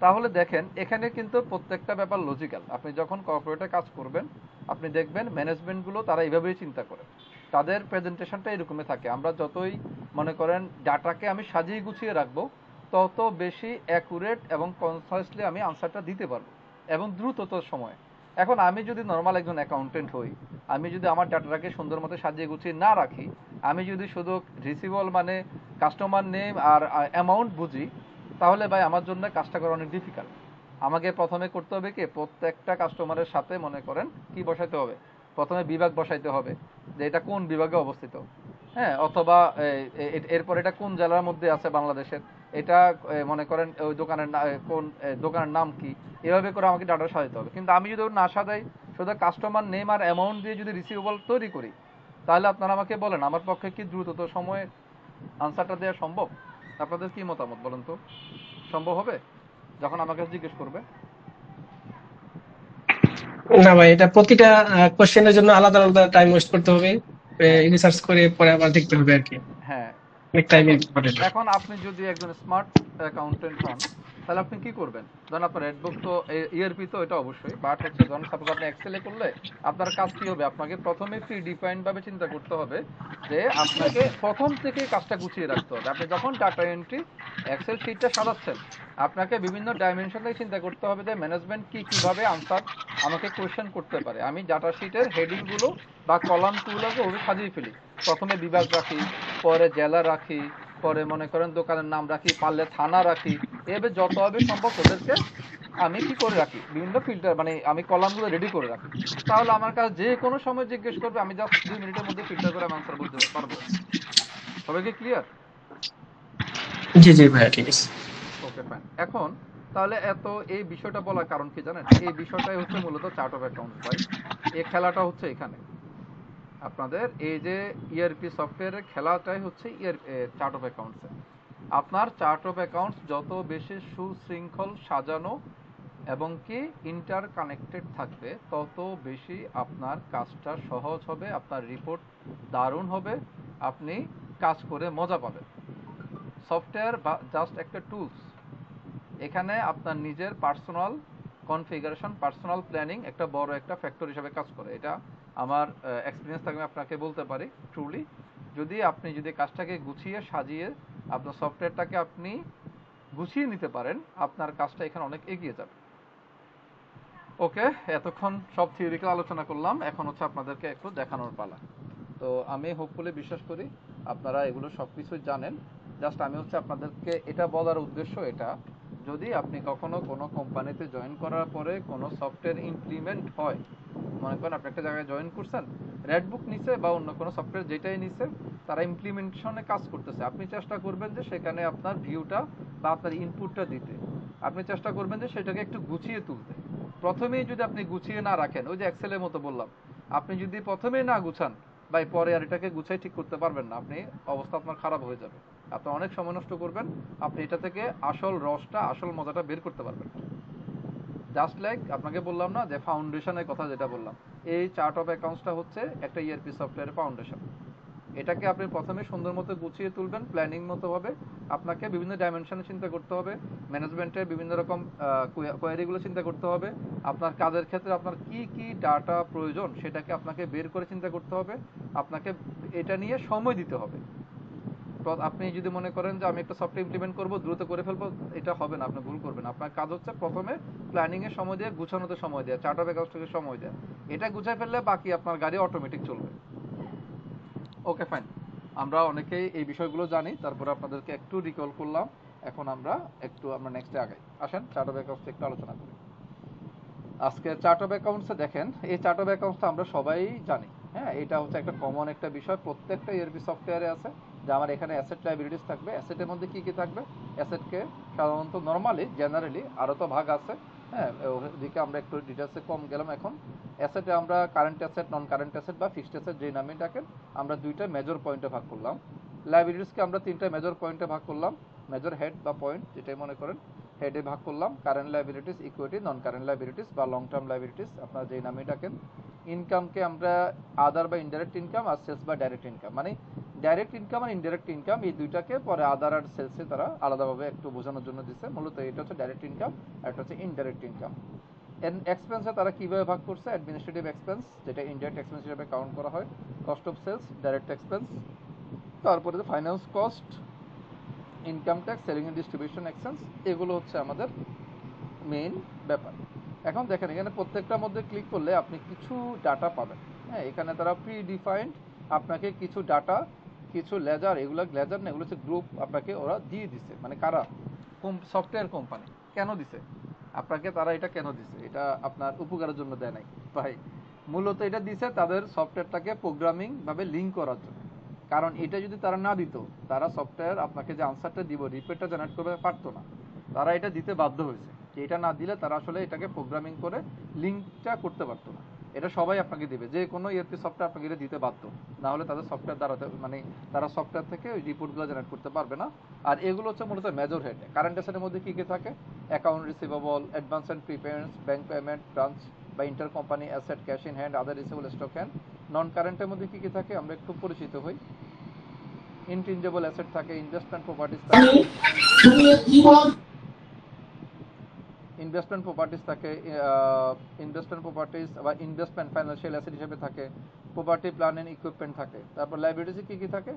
তাহলে দেখেন এখানে কিন্তু প্রত্যেকটা ব্যাপার লজিক্যাল। আপনি যখন কর্পোরেটে কাজ করবেন আপনি দেখবেন ম্যানেজমেন্টগুলো তারা এইভাবেই চিন্তা করে, তাদের প্রেজেন্টেশনটা এরকমই থাকে। আমরা যতই মনে করেন ডাটাকে আমি সাজিয়ে গুছিয়ে রাখবো তত বেশি অ্যাকুরেট এবং কনসাইসলি আমি আনসারটা দিতে পারবো এবং দ্রুততর সময়ে। এখন আমি যদি নর্মাল একজন অ্যাকাউন্টেন্ট হই, আমি যদি আমার ডাটাটাকে সুন্দর মতো সাজিয়ে গুছিয়ে না রাখি, আমি যদি শুধু রিসিভেবল মানে কাস্টমার নেম আর অ্যামাউন্ট বুঝি, তাহলে ভাই আমার জন্য কাজটা করা অনেক ডিফিকাল্ট। আমাকে প্রথমে করতে হবে কি প্রত্যেকটা কাস্টমারের সাথে মনে করেন কি বসাইতে হবে, প্রথমে বিভাগ বসাইতে হবে যে এটা কোন বিভাগে অবস্থিত, হ্যাঁ, অথবা এরপর এটা কোন জেলার মধ্যে আছে বাংলাদেশের, এটা মনে করেন ওই দোকানের কোন দোকানের নাম কি, এভাবে করে আমাকে ডাটা সাজাতে হবে। কিন্তু আমি যদি না সাজাই শুধু কাস্টমার নেম আর অ্যামাউন্ট দিয়ে যদি রিসিভেবল তৈরি করি, তাহলে আপনারা আমাকে বলেন আমার পক্ষে কি দ্রুততর সময়ে আনসারটা দেওয়া সম্ভব? আপনাদের কি মতামত বলেন তো, সম্ভব হবে যখন আমাকে জিজ্ঞেস করবে? না ভাই, এটা প্রতিটা কোশ্চেনের জন্য আলাদা আলাদা টাইম ওয়েস্ট করতে হবে, রিসার্চ করে পরে আবার দেখতে হবে আর কি। হ্যাঁ, অনেক টাইম। এখন আপনি যদি একজন স্মার্ট অ্যাকাউন্টেন্ট হন তাহলে আপনি কি করবেন? ধরেন আপনার রেডবুক তো ইআরপি তো এটা অবশ্যই, বাট হচ্ছে ধরেন সাপোজ আপনি এক্সেলে করলে আপনার কাজ কি হবে, আপনাকে প্রথমে প্রি ডিফাইন্ড ভাবে চিন্তা করতে হবে যে আপনাকে প্রথম থেকে কাজটা গুছিয়ে রাখতে হবে। আপনি যখন ডাটা এন্ট্রি এক্সেল শিটটা সাজাচ্ছেন আপনাকে বিভিন্ন ডাইমেনশন থেকে চিন্তা করতে হবে যে ম্যানেজমেন্ট কিভাবে আনসার আমাকে কোয়েশ্চেন করতে পারে। আমি ডাটা শিটের হেডিংগুলো বা কলামগুলোকে ওভাবে সাজিয়ে ফেলি, প্রথমে বিভাগ রাখি, পরে জেলা রাখি, পরে মনে করেন দোকানের নাম রাখি, পারলে থানা রাখি, এভাবে যত হবে সম্ভব ওদেরকে আমি কি করে রাখি বিভিন্ন ফিল্টার মানে আমি কলামগুলো রেডি করে রাখি। তাহলে আমার কাছে যে কোনো সময় জিজ্ঞেস করবে আমি জাস্ট 2 মিনিটের মধ্যে ফিল্টার করে আমি আনসার বলতে পারবো। সবাই কি ক্লিয়ার? জি জি ভাই, ঠিক আছে। Okay fine. এখন তাহলে এত এই বিষয়টা বলার কারণ কি জানেন? এই বিষয়টাই হচ্ছে মূলত চার্ট অফ অ্যাকাউন্টস ভাই। এই খেলাটা হচ্ছে এখানে আপনাদের এই যে ইআরপি সফটওয়্যারের খেলাটাই হচ্ছে চার্ট অফ অ্যাকাউন্টস। আপনার চার্ট অফ অ্যাকাউন্টস যত বেশি সুশৃঙ্খল সাজানো এবং কি ইন্টার কানেক্টেড থাকবে তত বেশি আপনার কাজটা সহজ হবে, আপনার রিপোর্ট দারুণ হবে, আপনি কাজ করে মজা পাবেন। সফটওয়্যার জাস্ট একটা টুলস, এখানে আপনার নিজের পার্সোনাল কনফিগারেশন পার্সোনাল প্ল্যানিং একটা বড় একটা ফ্যাক্টর হিসেবে কাজ করে। এটা আমার এক্সপিরিয়েন্স থেকে আপনাকে বলতে পারি ট্রুলি। আপনি যদি কাজটাকে গুছিয়ে সাজিয়ে আপনার সফটওয়্যারটাকে আপনি গুছিয়ে নিতে পারেন আপনার কাজটা এখানে অনেক এগিয়ে যাবে। ওকে, এতক্ষণ সব থিওরিক্যাল আলোচনা করলাম, এখন হচ্ছে আপনাদেরকে একটু দেখানোর পালা। তো আমি হোপফুলি বিশ্বাস করি আপনারা এগুলো সব কিছুই জানেন। জাস্ট আমি হচ্ছে আপনাদেরকে এটা বলার উদ্দেশ্য এটা, যদি আপনি কখনো কোনো কোম্পানিতে জয়েন করার পরে কোনো সফটওয়্যার ইমপ্লিমেন্ট হয়, মনে করেন আপনি একটা জায়গায় জয়েন করছেন, রেডবুক নিছে বা অন্য কোনো সফটওয়্যার যেটাই নিছে তারা ইমপ্লিমেন্টেশনে কাজ করতেছে, আপনি চেষ্টা করবেন যে সেখানে আপনার ভিউটা বা আপনার ইনপুটটা দিতে, আপনি চেষ্টা করবেন যে সেটাকে একটু গুছিয়ে তুলতে। প্রথমেই যদি আপনি গুছিয়ে না রাখেন, ওই যে এক্সেলের মতো বললাম, আপনি যদি প্রথমেই না গুছান ভাই পরে আর এটাকে গুছাই ঠিক করতে পারবেন না, আপনি অবস্থা আপনার খারাপ হয়ে যাবে, আপনি অনেক সময় নষ্ট করবেন, আপনি এটা থেকে আসল রসটা আসল মজাটা বের করতে পারবেন। জাস্ট লাইক আপনাকে বললাম না যে ফাউন্ডেশনের কথা যেটা বললাম, এই চার্ট অফ অ্যাকাউন্টসটা হচ্ছে একটা ইআরপি সফটওয়্যারের ফাউন্ডেশন। এটাকে আপনি প্রথমে সুন্দর মতো গুছিয়ে তুলবেন, প্ল্যানিং মতো হবে, আপনাকে বিভিন্ন ডাইমেনশনে চিন্তা করতে হবে, ম্যানেজমেন্টের বিভিন্ন রকম কোয়ারিগুলো চিন্তা করতে হবে, আপনার কাজের ক্ষেত্রে আপনার কি কি ডাটা প্রয়োজন সেটাকে আপনাকে বের করে চিন্তা করতে হবে, আপনাকে এটা নিয়ে সময় দিতে হবে। আপনি যদি মনে করেন যে আমি একটা সফটওয়্যার ইমপ্লিমেন্ট করব দ্রুত করে ফেলবো, এটা হবে না, আপনি ভুল করবেন। আপনার কাজ হচ্ছে প্রথমে প্ল্যানিং এর সময় দিয়ে, গুছানোতে সময় দেওয়া, চার্ট অফ অ্যাকাউন্টসকে সময় দেওয়া, এটা গুছাই ফেললে বাকি আপনার গাড়ি অটোমেটিক চলবে। ওকে ফাইন, আমরা অনেকেই এই বিষয়গুলো জানি, তারপরে আপনাদেরকে একটু রিকল করলাম। এখন আমরা নেক্সটে আগাই, আসেন চার্ট অফ অ্যাকাউন্টস একটু আলোচনা করি। আজকে চার্ট অফ অ্যাকাউন্টসে দেখেন, এই চার্ট অফ অ্যাকাউন্টসটা আমরা সবাই জানি, হ্যাঁ, এটা হচ্ছে একটা কমন একটা বিষয়, প্রত্যেকটা ইআরপি সফটওয়্যারে আছে যে আমার এখানে অ্যাসেট লায়াবিলিটিস থাকবে। অ্যাসেটের মধ্যে কি কি থাকবে? অ্যাসেটকে সাধারণত নরমালি জেনারেলি আরও তো ভাগ আছে, হ্যাঁ, ওদিকে আমরা একটু ডিটেলসে কম গেলাম। এখন অ্যাসেটে আমরা কারেন্ট অ্যাসেট, নন কারেন্ট অ্যাসেট বা ফিক্সড অ্যাসেট যেই নামে ডাকেন, আমরা দুইটা মেজর পয়েন্টে ভাগ করলাম। লাইবিলিটিসকে আমরা তিনটা মেজর পয়েন্টে ভাগ করলাম, মেজর হেড বা পয়েন্ট যেটাই মনে করেন, হেডে ভাগ করলাম। কারেন্ট লাইবিলিটিস, ইকুইটি, নন কারেন্ট লাইবিলিটিস বা লং টার্ম লাইবিলিটিস আপনারা যেই নামে ডাকেন। ইনকামকে আমরা আদার বা ইনডাইরেক্ট ইনকাম, আর সেলস বা ডাইরেক্ট ইনকাম, মানে ডাইরেক্ট ইনকাম আর ইনডাইরেক্ট ইনকাম এই দুইটাকে পরে আদার আর সেলসে তারা আলাদাভাবে একটু বোঝানোর জন্য দিচ্ছে। মূলত এটা হচ্ছে ডাইরেক্ট ইনকাম, একটা হচ্ছে ইনডাইরেক্ট ইনকাম। এক্সপেন্সে তারা কিভাবে ভাগ করছে, অ্যাডমিনিস্ট্রেটিভ এক্সপেন্স যেটা ইনডাইরেক্ট এক্সপেন্স হিসেবে কাউন্ট করা হয়, cost of sales direct expense, তারপরে finance cost, income tax, selling and distribution expense, এগুলো হচ্ছে আমাদের মেইন ব্যাপার। এখন দেখেন এখানে প্রত্যেকটার মধ্যে ক্লিক করলে আপনি কিছু ডাটা পাবেন। হ্যাঁ, এখানে তারা প্রি ডিফাইন্ড আপনাকে কিছু ডাটা, কিছু লেজার, এগুলো লেজার না, এগুলো হচ্ছে গ্রুপ আপনাকে ওরা দিয়ে দিছে। মানে কারা? Software company. কেন দিছে আপনাকে? তারা এটা কেন দিছে? এটা আপনার উপকারের জন্য দেয় নাই ভাই, মূলত এটা দিছে তাদের সফটওয়্যারটাকে প্রোগ্রামিং ভাবে লিঙ্ক করার জন্য। কারণ এটা যদি তারা না দিত, তারা সফটওয়্যার আপনাকে যে আনসারটা দিব, রিপোর্টটা জেনারেট করতে পারতো না। তারা এটা দিতে বাধ্য হয়েছে, যে এটা না দিলে তারা আসলে এটাকে প্রোগ্রামিং করে লিঙ্কটা করতে পারতো না। এটা সবাই আপনাকে দিবে, যে কোনো ইআরপি সফটওয়্যার আপনাকে এটা দিতে বাধ্য, না হলে তাদের সফটওয়্যার দ্বারা মানে তারা সফটওয়্যার থেকে ওই রিপোর্টগুলো জেনারেট করতে পারবে না। আর এগুলো হচ্ছে মূলত মেজর হেড। কারেন্ট অ্যাসেটের মধ্যে কী কী থাকে? Account receivable, advance and prepayments, bank payment, branch বা inter company asset, cash in hand, other receivable, stock hand. Non কারেন্টের মধ্যে কী কী থাকে আমরা একটু পরিচিত হই। ইনটেনজিবল অ্যাসেট থাকে, ইনভেস্টমেন্ট প্রপার্টিজ থাকে, ইনভেস্টমেন্ট প্রপার্টিজ বা ইনভেস্টমেন্ট ফাইন্যান্সিয়াল অ্যাসেট হিসেবে থাকে, প্রপার্টি, প্ল্যান এন্ড ইকুইপমেন্ট থাকে। তারপর লাইবিলিটিসে কী কী থাকে?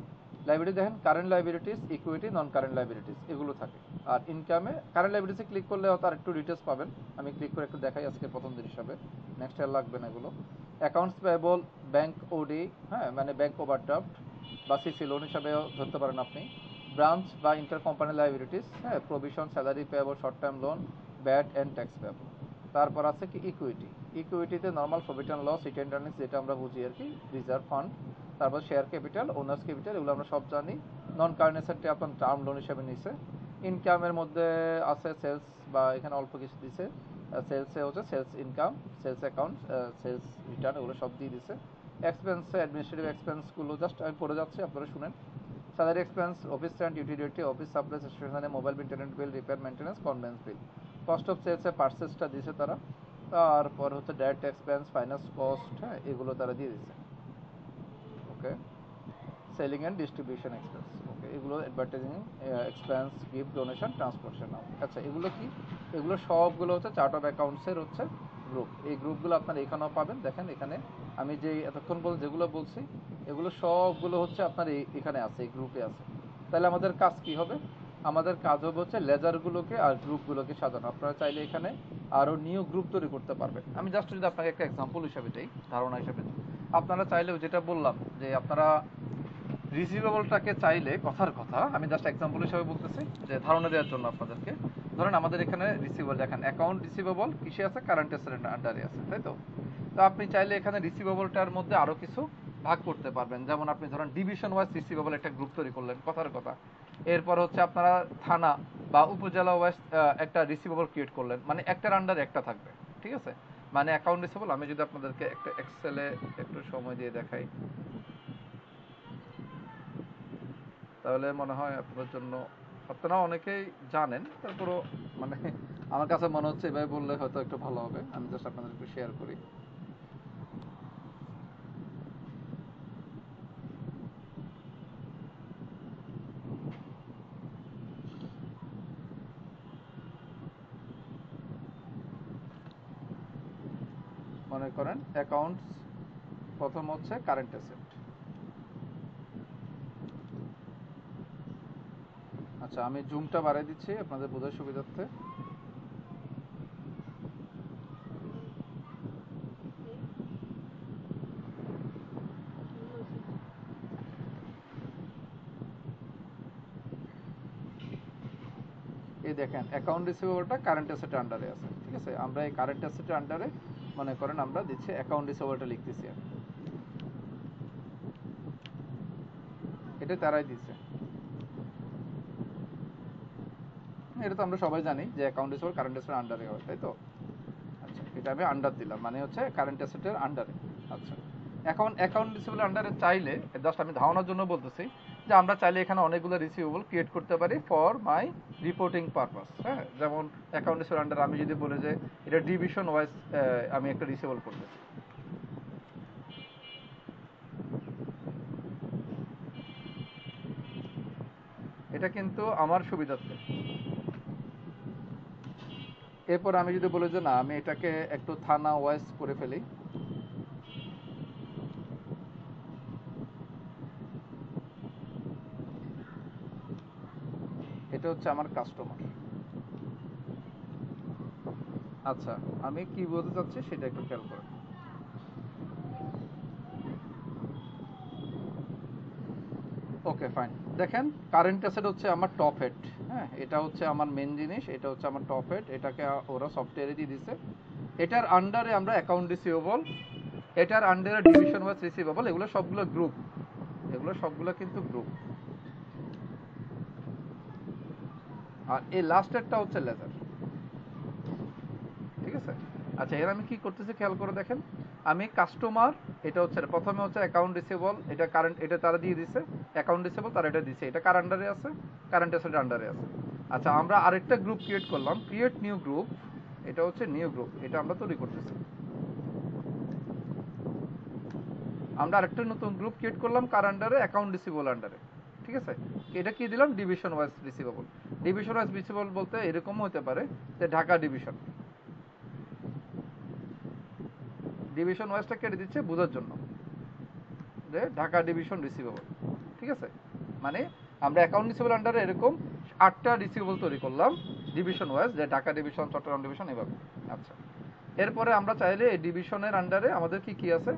লাইবিলিটি দেখেন কারেন্ট লাইবিলিটিস, ইকুইটি, নন কারেন্ট লাইবিলিটিস, এগুলো থাকে। আর ইনকামে কারেন্ট লাইবিলিটিসে ক্লিক করলে তার একটু ডিটেলস পাবেন। আমি ক্লিক করে একটু দেখাই আজকে প্রথম দিন হিসাবে, নেক্সট আর লাগবে না এগুলো। অ্যাকাউন্টস পেয়েবল, ব্যাংক ওডি, হ্যাঁ মানে ব্যাংক ওভারড্রাফট বা সিসি লোন হিসাবেও ধরতে পারেন আপনি। ব্রাঞ্চ বা ইন্টার কোম্পানি লাইবিলিটিস, হ্যাঁ provision, salary payable, short term loan, VAT and tax payable. তারপর আছে কি ইকুইটি। ইকুইটিতে normal profit and loss, retained earnings যেটা আমরা বুঝি আর কি, রিজার্ভ ফান্ড, তারপর শেয়ার ক্যাপিটাল, ওনার্স ক্যাপিটাল, এগুলো আমরা সব জানি। নন কারেন্ট অ্যাসেটটি আপনার টার্ম লোন হিসেবে নিছে। ইনকামের মধ্যে আছে সেলস, বা এখানে অল্প কিছু দিছে, সেলসে হচ্ছে sales income, sales account, sales return, এগুলো সব দিয়ে দিছে। এক্সপেন্সে অ্যাডমিনিস্ট্রেটিভ এক্সপেন্সগুলো জাস্ট আমি পড়ে যাচ্ছি, আপনারা শুনেন। Salary expense, office rent, utility, office supply, stationery, mobile bill, internet bill, repair, maintenance, conveyance bill. Cost of সেলসে পার্সেসটা দিয়েছে তারা। তারপর হচ্ছে ডাইরেক্ট এক্সপেন্স, ফাইন্যান্স কস্ট, হ্যাঁ এগুলো তারা দিয়ে দিচ্ছে। ওকে, সেলিং অ্যান্ড ডিস্ট্রিবিউশন এক্সপেন্স, ওকে এগুলো advertising expense, gift, donation, transportation. আচ্ছা এগুলো কি? এগুলো সবগুলো হচ্ছে চার্ট অফ অ্যাকাউন্টসের হচ্ছে গ্রুপ। এই গ্রুপগুলো আপনারা এখানেও পাবেন। দেখেন এখানে আমি যে এতক্ষণ যেগুলো বলছি, এগুলো সবগুলো হচ্ছে আপনার এখানে আছে, এই গ্রুপে আছে। তাহলে আমাদের কাজ কি হবে? আমাদের কাজ হবে হচ্ছে লেজারগুলোকে আর গ্রুপগুলোকে সাজানো। আপনারা চাইলে এখানে আরও নিউ গ্রুপ তৈরি করতে পারবেন। আমি জাস্ট যদি আপনাকে একটা এক্সাম্পল হিসাবে দিই, ধারণা হিসাবে, আপনারা চাইলেও যেটা বললাম যে আপনারা রিসিভেবলটাকে চাইলে, কথার কথা আমি জাস্ট এক্সাম্পল হিসাবে বলতেছি যে ধারণা দেওয়ার জন্য আপনাদেরকে। ধরেন আমাদের এখানে রিসিভেবল দেখেন, অ্যাকাউন্ট রিসিভেবল কিসে আছে? কারেন্ট অ্যাসেটের আন্ডারে আছে, তাই তো? তো আপনি চাইলে এখানে রিসিভেবলটার মধ্যে আরও কিছু ভাগ করতে পারবেন। যেমন আপনি ধরেন ডিভিশন ওয়াইজ রিসিভেবল একটা গ্রুপ তৈরি করলেন, কথার কথা। এরপর হচ্ছে আপনারা থানা বা উপজেলা ওয়াইজ একটা রিসিভেবল ক্রিয়েট করলেন, মানে একটার আন্ডারে একটা থাকবে, ঠিক আছে? মানে অ্যাকাউন্ট রিসিভেবল, আমি যদি আপনাদেরকে একটা এক্সেলে একটু সময় দিয়ে দেখাই, তাহলে মনে হয় আপনাদের জন্য, আপনারা অনেকেই জানেন, তারপরও মানে আমার কাছে মনে হচ্ছে এভাবে বললে হয়তো একটু ভালো হবে। আমি জাস্ট আপনাদের একটু শেয়ার করি। মনে করেন অ্যাকাউন্টস, প্রথম হচ্ছে কারেন্ট অ্যাসেট। আচ্ছা আমি জুমটা বাড়িয়ে দিচ্ছি আপনাদের বোঝার সুবিধার্থে। এই দেখেন অ্যাকাউন্ট রিসিভেবলটা কারেন্ট অ্যাসেটের আন্ডারে আছে, ঠিক আছে? আমরা এই কারেন্ট অ্যাসেটের আন্ডারে মনে করেন আমরা দিচ্ছি অ্যাকাউন্ট রিসিভেবলটা লিখতেছি, এটা তারাই দিচ্ছে। এটা তো আমরা সবাই জানি যে অ্যাকাউন্ট রিসিভেবল কারেন্ট অ্যাসেটের আন্ডারে হয়, তাই তো? এটা আমি আন্ডার দিলাম, মানে হচ্ছে কারেন্ট অ্যাসেটের আন্ডারে। আচ্ছা, এখন অ্যাকাউন্ট রিসিভেবল আন্ডারে চাইলে, জাস্ট আমি ধারণার জন্য বলতেছি যে আমরা চাইলে এখানে অনেকগুলো রিসিভেবল ক্রিয়েট করতে পারি ফর মাই রিপোর্টিং পারপাস। হ্যাঁ, যেমন অ্যাকাউন্ট রিসিভেবল আন্ডারে আমি যদি বলি যে এটা ডিভিশন ওয়াইজ আমি একটা রিসিভেবল করতেছি, এটা কিন্তু আমার সুবিধার্থে। এরপর আমি যদি বলি যে না, আমি এটাকে একটু থানা ওয়াইজ করে ফেলি, এটা হচ্ছে আমার কাস্টমার। আচ্ছা, আমি কি বলতে চাচ্ছি সেটা একটু খেয়াল করেন। ওকে ফাইন, দেখেন কারেন্ট অ্যাসেট হচ্ছে আমার টপ হেড। হ্যাঁ, এটা হচ্ছে আমার মেন জিনিস, এটা হচ্ছে আমার টপ হেড, এটাকে ওরা সফটওয়্যারে দিয়ে দিছে। এটার আন্ডারে আমরা অ্যাকাউন্ট রিসিভেবল, এটার আন্ডারে ডিভিশন ওয়াইজ রিসিভেবল, এগুলো সবগুলো গ্রুপ, এগুলো সবগুলো কিন্তু গ্রুপ। আর এই লাস্টেরটা হচ্ছে লেজার, ঠিক আছে? আচ্ছা, এর আমি কি করতেছি খেয়াল করে দেখেন, আমি কাস্টমার, এটা হচ্ছে প্রথমে হচ্ছে অ্যাকাউন্ট রিসিভেবল, এটা কারেন্ট, এটা তারা দিয়ে দিছে, অ্যাকাউন্ট রিসিভেবল তারা এটা দিছে, এটা কার আন্ডারে আছে? কারেন্ট অ্যাসেট আন্ডারে আছে। আচ্ছা, আমরা আরেকটা গ্রুপ ক্রিয়েট করলাম, ক্রিয়েট নিউ গ্রুপ, এটা হচ্ছে নিউ গ্রুপ, এটা আমরা তৈরি করতেছি। আমরা আরেকটা নতুন গ্রুপ ক্রিয়েট করলাম কার আন্ডারে? অ্যাকাউন্ট রিসিভেবল আন্ডারে, ঠিক আছে? এটা কি দিলাম? Division wise receivable. Division wise receivable বলতে এরকমও হতে পারে যে ঢাকা ডিভিশন, ডিভিশন ওয়াইজটা কেটে দিচ্ছে বোঝার জন্য যে ঢাকা ডিভিশন রিসিভেবল, ঠিক আছে? মানে আমরা অ্যাকাউন্ট রিসিভেবল আন্ডারে এরকম 8টা রিসিভেবল তৈরি করলাম ডিভিশন ওয়াইজ, যে ঢাকা ডিভিশন, চট্টগ্রাম ডিভিশন, এভাবে। আচ্ছা, এরপরে আমরা চাইলে এই ডিভিশনের আন্ডারে আমাদের কি কি আছে,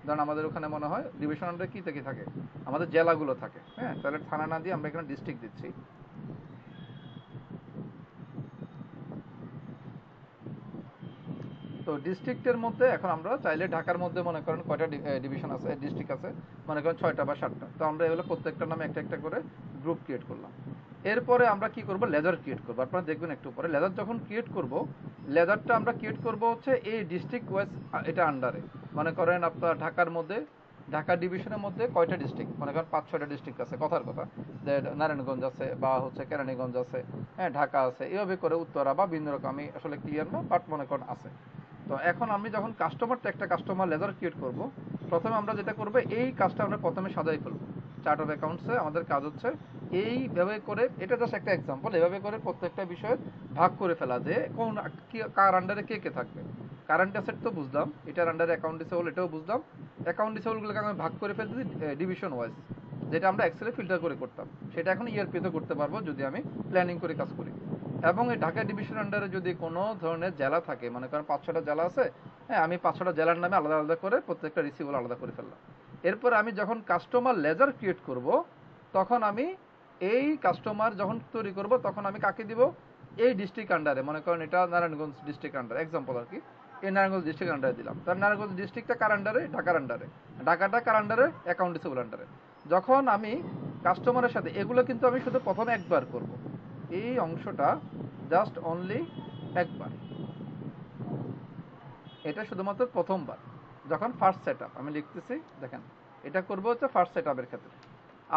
ধরুন আমাদের ওখানে মনে হয় ডিভিশন আন্ডারে কি থেকে থাকে, আমাদের জেলাগুলো থাকে। হ্যাঁ, তাহলে থানা না দিয়ে আমরা এখানে ডিস্ট্রিক্ট দিচ্ছি। তো ডিস্ট্রিক্টের মধ্যে এখন আমরা চাইলে ঢাকার মধ্যে মনে করেন কয়টা ডিভিশন আছে, ডিস্ট্রিক্ট আছে, মনে করেন 6টা বা 7টা। তো আমরা এগুলো প্রত্যেকটার নামে একটা একটা করে গ্রুপ ক্রিয়েট করলাম। এরপরে আমরা কি করব? লেজার ক্রিয়েট করবো। আপনারা দেখবেন একটু পরে লেজার যখন ক্রিয়েট করব, লেজারটা আমরা ক্রিয়েট করব হচ্ছে এই ডিস্ট্রিক্ট ওয়াইজ, এটা আন্ডারে। মনে করেন আপনার ঢাকার মধ্যে, ঢাকা ডিভিশনের মধ্যে কয়টা ডিস্ট্রিক্ট, মনে করেন 5-6টা ডিস্ট্রিক্ট আছে, কথার কথা, যে নারায়ণগঞ্জ আছে বা হচ্ছে কেরানীগঞ্জ আছে, হ্যাঁ ঢাকা আছে, এইভাবে করে উত্তরা বা বিভিন্ন রকম, আমি আসলে ক্লিয়ার না, বাট মনে করেন আছে। তো এখন আমি যখন কাস্টমারটা, একটা কাস্টমার লেজার ক্রিয়েট করব, প্রথমে আমরা যেটা করব, এই কাজটা আমরা প্রথমে সাজাই ফেলবো। চার্ট অফ অ্যাকাউন্টসে আমাদের কাজ হচ্ছে এইভাবে করে, এটা জাস্ট একটা এক্সাম্পল, এভাবে করে প্রত্যেকটা বিষয়ে ভাগ করে ফেলা, যে কোন কার আন্ডারে কে কে থাকবে। কারেন্ট অ্যাসেট তো বুঝলাম, এটার আন্ডারে অ্যাকাউন্ট রিসিভেবল, এটাও বুঝলাম। অ্যাকাউন্ট রিসিভেবলগুলোকে আমি ভাগ করে ফেলতেছি ডিভিশন ওয়াইজ, যেটা আমরা এক্সেলে ফিল্টার করে করতাম, সেটা এখন ইআরপিতে করতে পারবো যদি আমি প্ল্যানিং করে কাজ করি। এবং এই ঢাকা ডিভিশন আন্ডারে যদি কোনো ধরনের জেলা থাকে, মনে করেন 5-6টা জেলা আছে, হ্যাঁ আমি 5-6টা জেলার নামে আলাদা আলাদা করে প্রত্যেকটা রিসিভেবল আলাদা করে ফেললাম। এরপর আমি যখন কাস্টমার লেজার ক্রিয়েট করব, তখন আমি এই কাস্টমার যখন তৈরি করব, তখন আমি কাকে দিব? এই ডিস্ট্রিক্ট আন্ডারে, মনে করেন এটা নারায়ণগঞ্জ ডিস্ট্রিক্ট আন্ডারে, এক্সাম্পল আর কি, এই নারায়ণগঞ্জ ডিস্ট্রিক্ট আন্ডারে দিলাম। তার নারায়ণগঞ্জ ডিস্ট্রিক্টটা কার আন্ডারে? ঢাকার আন্ডারে, ঢাকাটা কার আন্ডারে? অ্যাকাউন্ট রিসিভেবল আন্ডারে। যখন আমি কাস্টমারের সাথে, এগুলো কিন্তু আমি শুধু প্রথমে একবার করব, এই অংশটা জাস্ট অনলি একবার, এটা শুধুমাত্র প্রথমবার, যখন ফার্স্ট সেট আপ আমি লিখতেছি, দেখেন এটা করবো হচ্ছে ফার্স্ট সেট আপের ক্ষেত্রে।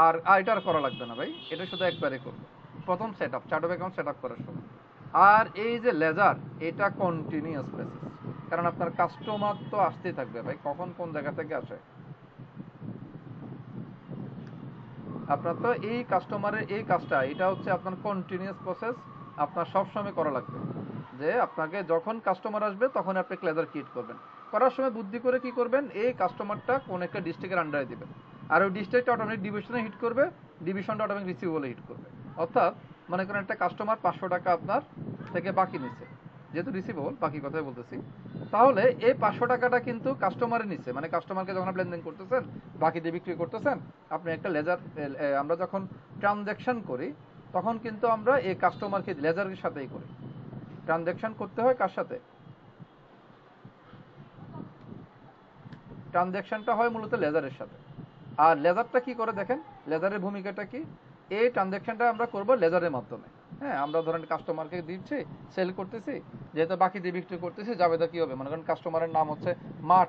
আর এটা আর করা লাগবে না ভাই, এটা শুধু একবারে করবো, প্রথম set up, chart of account set up করার সময়। আর এই যে লেজার, এটা কন্টিনিউয়াস বেসিস, কারণ আপনার কাস্টমার তো আসতেই থাকবে ভাই, কখন কোন জায়গা থেকে আসে। আপনার তো এই কাস্টমারের এই কাজটা, এটা হচ্ছে আপনার কন্টিনিউয়াস প্রসেস, আপনার সব সময় করা লাগবে। যে আপনাকে যখন কাস্টমার আসবে তখন আপনি লেজার ক্রিয়েট করবেন, করার সময় বুদ্ধি করে কি করবেন, এই কাস্টমারটা কোন একটা ডিস্ট্রিক্টের আন্ডারে দিবেন, আর ওই ডিস্ট্রিক্টটা অটোমেটিক ডিভিশনে হিট করবে, ডিভিশনটা অটোমেটিক রিসিভেবলে হিট করবে। অর্থাৎ মনে করেন একটা কাস্টমার 500 টাকা আপনার থেকে বাকি নিচ্ছে, যেহেতু রিসিভেবল, বাকি কথাই বলতেছি, তাহলে এই 500 টাকাটা কিন্তু কাস্টমারে নিচ্ছে, মানে কাস্টমারকে যখন আপনি লেনদেন করতেছেন, বাকি দিয়ে বিক্রি করতেছেন, আপনি একটা লেজার, আমরা যখন ট্রানজ্যাকশন করি তখন কিন্তু আমরা এই কাস্টমারকে লেজারের সাথেই করি। ট্রানজ্যাকশন করতে হয় কার সাথে? ট্রানজ্যাকশনটা হয় মূলত লেজারের সাথে। আর লেজারটা কি করে দেখেন, লেজারের ভূমিকাটা কি, এই ট্রানজ্যাকশনটা আমরা করব লেজারের মাধ্যমে। হ্যাঁ, আমরা ধরেন কাস্টমারকে দিচ্ছি, সেল করতেছি, যেহেতু বাকি দিয়ে বিক্রি করতেছি, জাবেদা কি হবে মনে করেন কাস্টমারের নাম হচ্ছে মা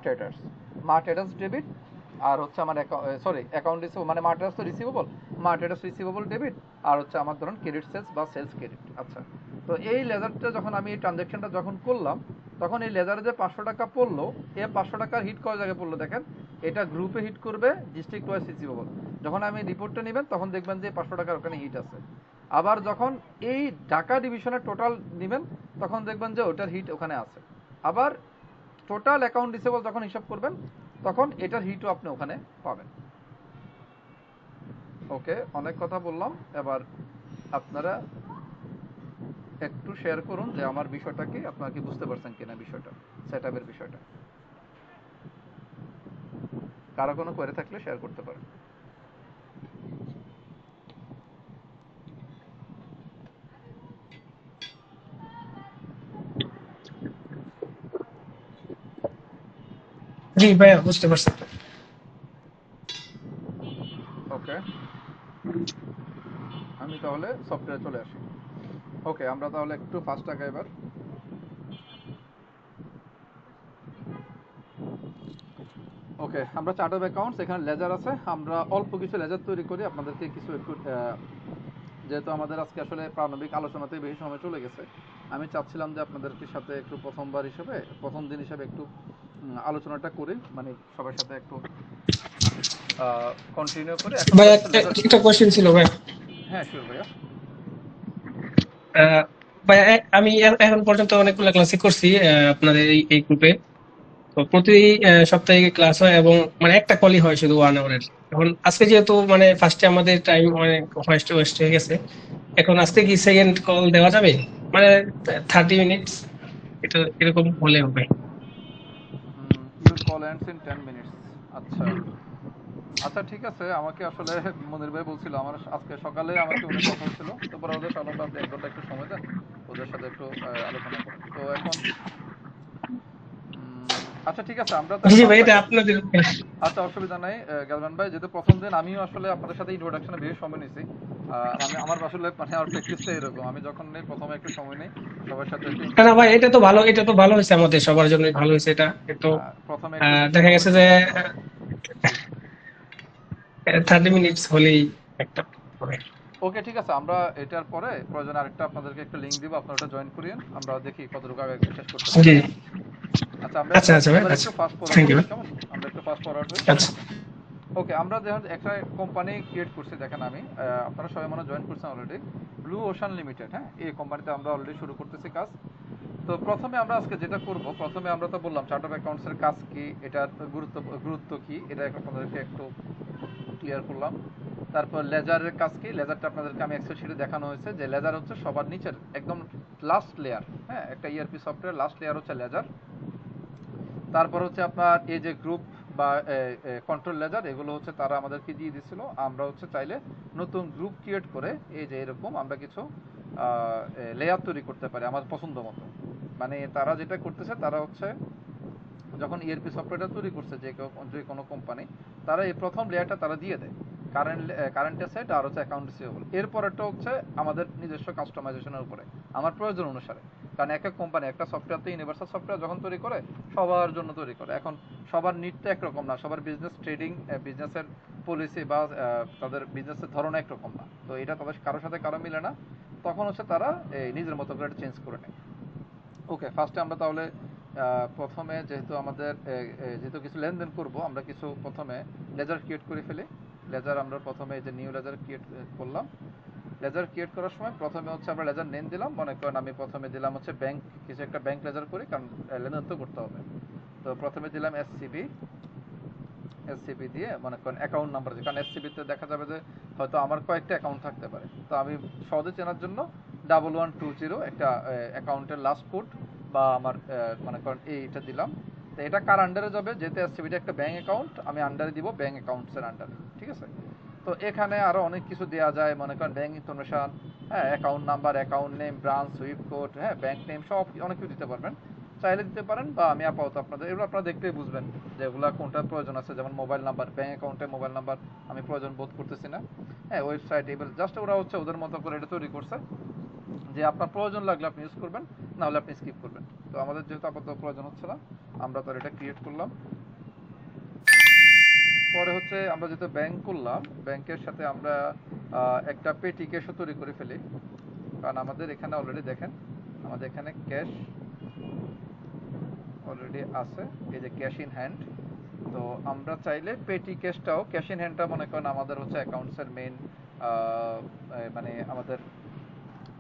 ট্রেডার্স ডেবিট, আর হচ্ছে আমার অ্যাকাউন্ট রিসিভেবল মানে মা ট্রেডার্স তো রিসিভেবল, মা ট্রেডার্স রিসিভেবল ডেবিট, আর হচ্ছে আমার ধরুন ক্রেডিট সেলস বা সেলস ক্রেডিট। আচ্ছা, তো এই লেজারটা যখন আমি এই ট্রানজ্যাকশনটা যখন করলাম, তখন এই লেজারে যে 500 টাকা পড়লো, এই 500 টাকার হিট কয় জায়গায় পড়লো দেখেন, এটা গ্রুপে হিট করবে ডিস্ট্রিক্ট ওয়াইজ রিসিভেবল। যখন আমি রিপোর্টটা নেবেন তখন দেখবেন যে 500 টাকার ওখানে হিট আছে। আবার যখন এই ঢাকা ডিভিশনের টোটাল নেবেন তখন দেখবেন যে ওটার হিট ওখানে আছে। আবার টোটাল অ্যাকাউন্ট রিসিভেবল যখন হিসাব করবেন তখন এটার হিটও আপনি ওখানে পাবেন। ওকে, অনেক কথা বললাম, এবার আপনারা একটু শেয়ার করুন যে আমার বিষয়টা কি, আপনারা কি বুঝতে পারছেন কিনা বিষয়টা, সেটআপের বিষয়টা। কারো কোনো কোয়েরি থাকলে শেয়ার করতে পারেন। জি ভাইয়া বুঝতে পারছি। ওকে, আমি তাহলে সফটওয়্যারে চলে আসি। ওকে, আমরা তাহলে একটু ফাস্ট আগে এবার। ওকে, আমরা চার্ট অফ অ্যাকাউন্টস, এখানে লেজার আছে, আমরা অল্প কিছু লেজার তৈরি করি আপনাদেরকে কিছু একটু, যেহেতু আমাদের আজকে আসলে প্রারম্ভিক আলোচনাতে বেশি সময় চলে গেছে, আমি চাচ্ছিলাম যে আপনাদেরকে সাথে একটু প্রথম দিন হিসেবে একটু আলোচনাটা করি, মানে সবার সাথে একটু কন্টিনিউ করে। ভাই একটা কোশ্চেন ছিল ভাই। হ্যাঁ শিওর ভাইয়া। ভাই আমি এখন পর্যন্ত অনেকগুলো ক্লাসে করছি আপনাদের এই গ্রুপে, তো প্রতি সপ্তাহে ক্লাস হয় এবং মানে একটা কলই হয় শুধু 1 আওয়ারের। এখন আজকে যেহেতু মানে ফার্স্টে আমাদের টাইম অনেক ওয়েস্ট হয়ে গেছে, এখন আজকে কি সেকেন্ড কল দেওয়া যাবে মানে 30 মিনিটস এটা এরকম হলে হবে? Your call ends in 10 minutes. আচ্ছা আচ্ছা ঠিক আছে, আমাকে আসলে মনির ভাই বলছিল আমার আজকে সকালে আমাকে ওদের কথা হচ্ছিল, তারপর ওদের সাথে আপনি 1 ঘন্টা একটু সময় দেন, ওদের সাথে একটু আলোচনা করেন। তো এখন আচ্ছা ঠিক আছে, আমরা জি ভাই এটা আপনাদের। আচ্ছা অসুবিধা নাই গালমান ভাই, যেহেতু প্রথম দিন আমিও আসলে আপনাদের সাথে ইন্ট্রোডাকশনে বেশি সময় নিয়েছি, আমি আমার আসলে মানে আমার প্র্যাকটিসটা এরকম, আমি যখন নেই প্রথমে একটু সময় নেই সবার সাথে একটু। না ভাই এটা তো ভালো হয়েছে, আমাদের সবার জন্যই ভালো হয়েছে এটা। তো প্রথমে দেখা গেছে যে 30 মিনিটস হলেই একটা হবে। ওকে ঠিক আছে, আমরা এটার পরে প্রয়োজন আরেকটা আপনাদেরকে একটা লিংক দিব, আপনারা ওটা জয়েন করিয়েন, আমরা দেখি কতটুকু আগে শেষ করতে পারি। জি আচ্ছা আচ্ছা ভাই, একটু ফাস্ট থ্যাংক ইউ। আমরা একটু ফাস্ট ফরওয়ার্ড হই। আচ্ছা ওকে, আমরা যখন একটা কোম্পানি ক্রিয়েট করছি, দেখেন আমি আপনারা সবাই মনে জয়েন করছেন অলরেডি, ব্লু ওশান লিমিটেড। হ্যাঁ, এই কোম্পানিতে আমরা অলরেডি শুরু করতেছি কাজ। তো প্রথমে আমরা আজকে যেটা করব, প্রথমে আমরা তো বললাম চার্ট অফ অ্যাকাউন্টস এর কাজ কি, এটার গুরুত্ব কি, এটা আপনাদেরকে একটু ক্লিয়ার করলাম। তারপর লেজারের কাজ কি, লেজারটা আপনাদেরকে আমি এক্সেল শিটে দেখানো হয়েছে যে লেজার হচ্ছে সবার নিচের একদম লাস্ট লেয়ার। হ্যাঁ, একটা ইআরপি সফটওয়্যার লাস্ট লেয়ার হচ্ছে লেজার। তারপর হচ্ছে আপনার এই যে গ্রুপ বা কন্ট্রোল লেজার, এগুলো হচ্ছে তারা আমাদেরকে দিয়ে দিছিল, আমরা হচ্ছে চাইলে নতুন গ্রুপ ক্রিয়েট করে এই যে এরকম আমরা কিছু লেয়ার তৈরি করতে পারি আমার পছন্দ মতো। মানে তারা যেটা করতেছে, তারা হচ্ছে যখন ইআরপি সফটওয়্যারটা তৈরি করছে যে কোনো কোম্পানি, তারা এই প্রথম লেয়ারটা তারা দিয়ে দেয় কারেন্ট অ্যাসেট আর হচ্ছে অ্যাকাউন্ট রিসিভেবল। এরপরেরটা হচ্ছে আমাদের নিজস্ব কাস্টমাইজেশনের উপরে আমার প্রয়োজন অনুসারে, কারণ এক এক কোম্পানি একটা সফটওয়্যার তো ইউনিভার্সাল সফটওয়্যার যখন তৈরি করে সবার জন্য তৈরি করে। এখন সবার নিডটা একরকম না, সবার বিজনেস ট্রেডিং বিজনেসের পলিসি বা তাদের বিজনেসের ধরন একরকম না, তো এটা তাদের কারোর সাথে কারো মিলে না, তখন হচ্ছে তারা নিজের মতো করে চেঞ্জ করে নেয়। ওকে, ফার্স্টে আমরা তাহলে প্রথমে যেহেতু কিছু লেনদেন করব, আমরা কিছু প্রথমে লেজার ক্রিয়েট করে ফেলি। লেজার আমরা প্রথমে যে নিউ লেজার ক্রিয়েট করলাম, লেজার ক্রিয়েট করার সময় প্রথমে হচ্ছে আমরা লেজার নেম দিলাম, মনে করেন আমি প্রথমে দিলাম হচ্ছে ব্যাংক, কিছু একটা ব্যাংক লেজার করি কারণ লেনদেন তো করতে হবে। তো প্রথমে দিলাম এসসিবি দিয়ে মনে করেন অ্যাকাউন্ট নাম্বার, কারণ এসসিবিতে দেখা যাবে যে হয়তো আমার কয়েকটা অ্যাকাউন্ট থাকতে পারে, তো আমি সহজে চেনার জন্য 1120 একটা অ্যাকাউন্টের লাস্ট কোড বা আমার মনে করেন এইটা দিলাম। তো এটা কার আন্ডারে যাবে, যেহেতু এসসিবিটা একটা ব্যাংক অ্যাকাউন্ট, আমি আন্ডারে দিব ব্যাংক অ্যাকাউন্টসের আন্ডারে। ঠিক আছে, তো এখানে আরো অনেক কিছু দেওয়া যায়, মনে করেন ব্যাংক ইনফরমেশন, হ্যাঁ, account number, account name, branch, Swift code, হ্যাঁ, ব্যাংক নেম, সব অনেক কিছু দিতে পারবেন, চাইলে দিতে পারেন, বা আমি আপাতত আপনাদের এগুলো আপনারা দেখতেই বুঝবেন যে এগুলো কোনটার প্রয়োজন আছে। যেমন মোবাইল নাম্বার, ব্যাংক অ্যাকাউন্টে মোবাইল নাম্বার আমি প্রয়োজন বোধ করতেছি না। হ্যাঁ, ওয়েবসাইট এবার জাস্ট ওরা হচ্ছে ওদের মতো করে এটা তৈরি করছে, যে আপনার প্রয়োজন লাগলে আপনি ইউজ করবেন, না হলে আপনি স্কিপ করবেন। তো আমাদের যেহেতু আপাতত প্রয়োজন হচ্ছে না, আমরা তো এটা ক্রিয়েট করলাম। পরে হচ্ছে আমরা যেহেতু ব্যাংক করলাম, ব্যাংকের সাথে আমরা একটা পেটি ক্যাশও তৈরি করে ফেলি, কারণ আমাদের এখানে অলরেডি দেখেন আমাদের এখানে ক্যাশ অলরেডি আছে, এই যে ক্যাশ ইন হ্যান্ড। তো আমরা চাইলে পেটি ক্যাশটাও, ক্যাশ ইন হ্যান্ডটা মনে করেন আমাদের হচ্ছে অ্যাকাউন্টসের মেইন, মানে আমাদের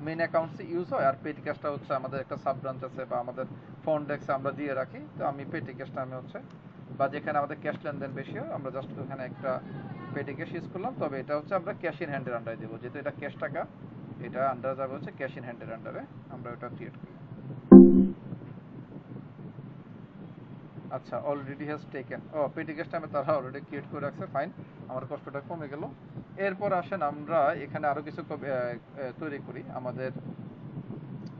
মেইন অ্যাকাউন্টসে ইউজ হয়, আর পেটি ক্যাশটা হচ্ছে আমাদের একটা সাব ব্রাঞ্চ আছে বা আমাদের ফোন ডেস্কে আমরা দিয়ে রাখি। তো আমি পেটি ক্যাশটা আমি হচ্ছে, বা যেখানে আমাদের ক্যাশ লেনদেন বেশি হয় আমরা জাস্ট ওখানে একটা পেটি ক্যাশ ইউজ করলাম। তবে এটা হচ্ছে আমরা ক্যাশ ইন হ্যান্ডের আন্ডারে দেবো, যেহেতু এটা ক্যাশ টাকা, এটা আন্ডারে যাবে হচ্ছে ক্যাশ ইন হ্যান্ডের আন্ডারে, আমরা ওটা ক্রিয়েট করি। আচ্ছা, অলরেডি হ্যাজ টেকেন, ও পেটি ক্যাশটা আমি তারা অলরেডি ক্রিয়েট করে রাখছে, ফাইন, আমার কষ্টটা কমে গেল। এরপর আসেন আমরা এখানে আরো কিছু তৈরি করি। আমাদের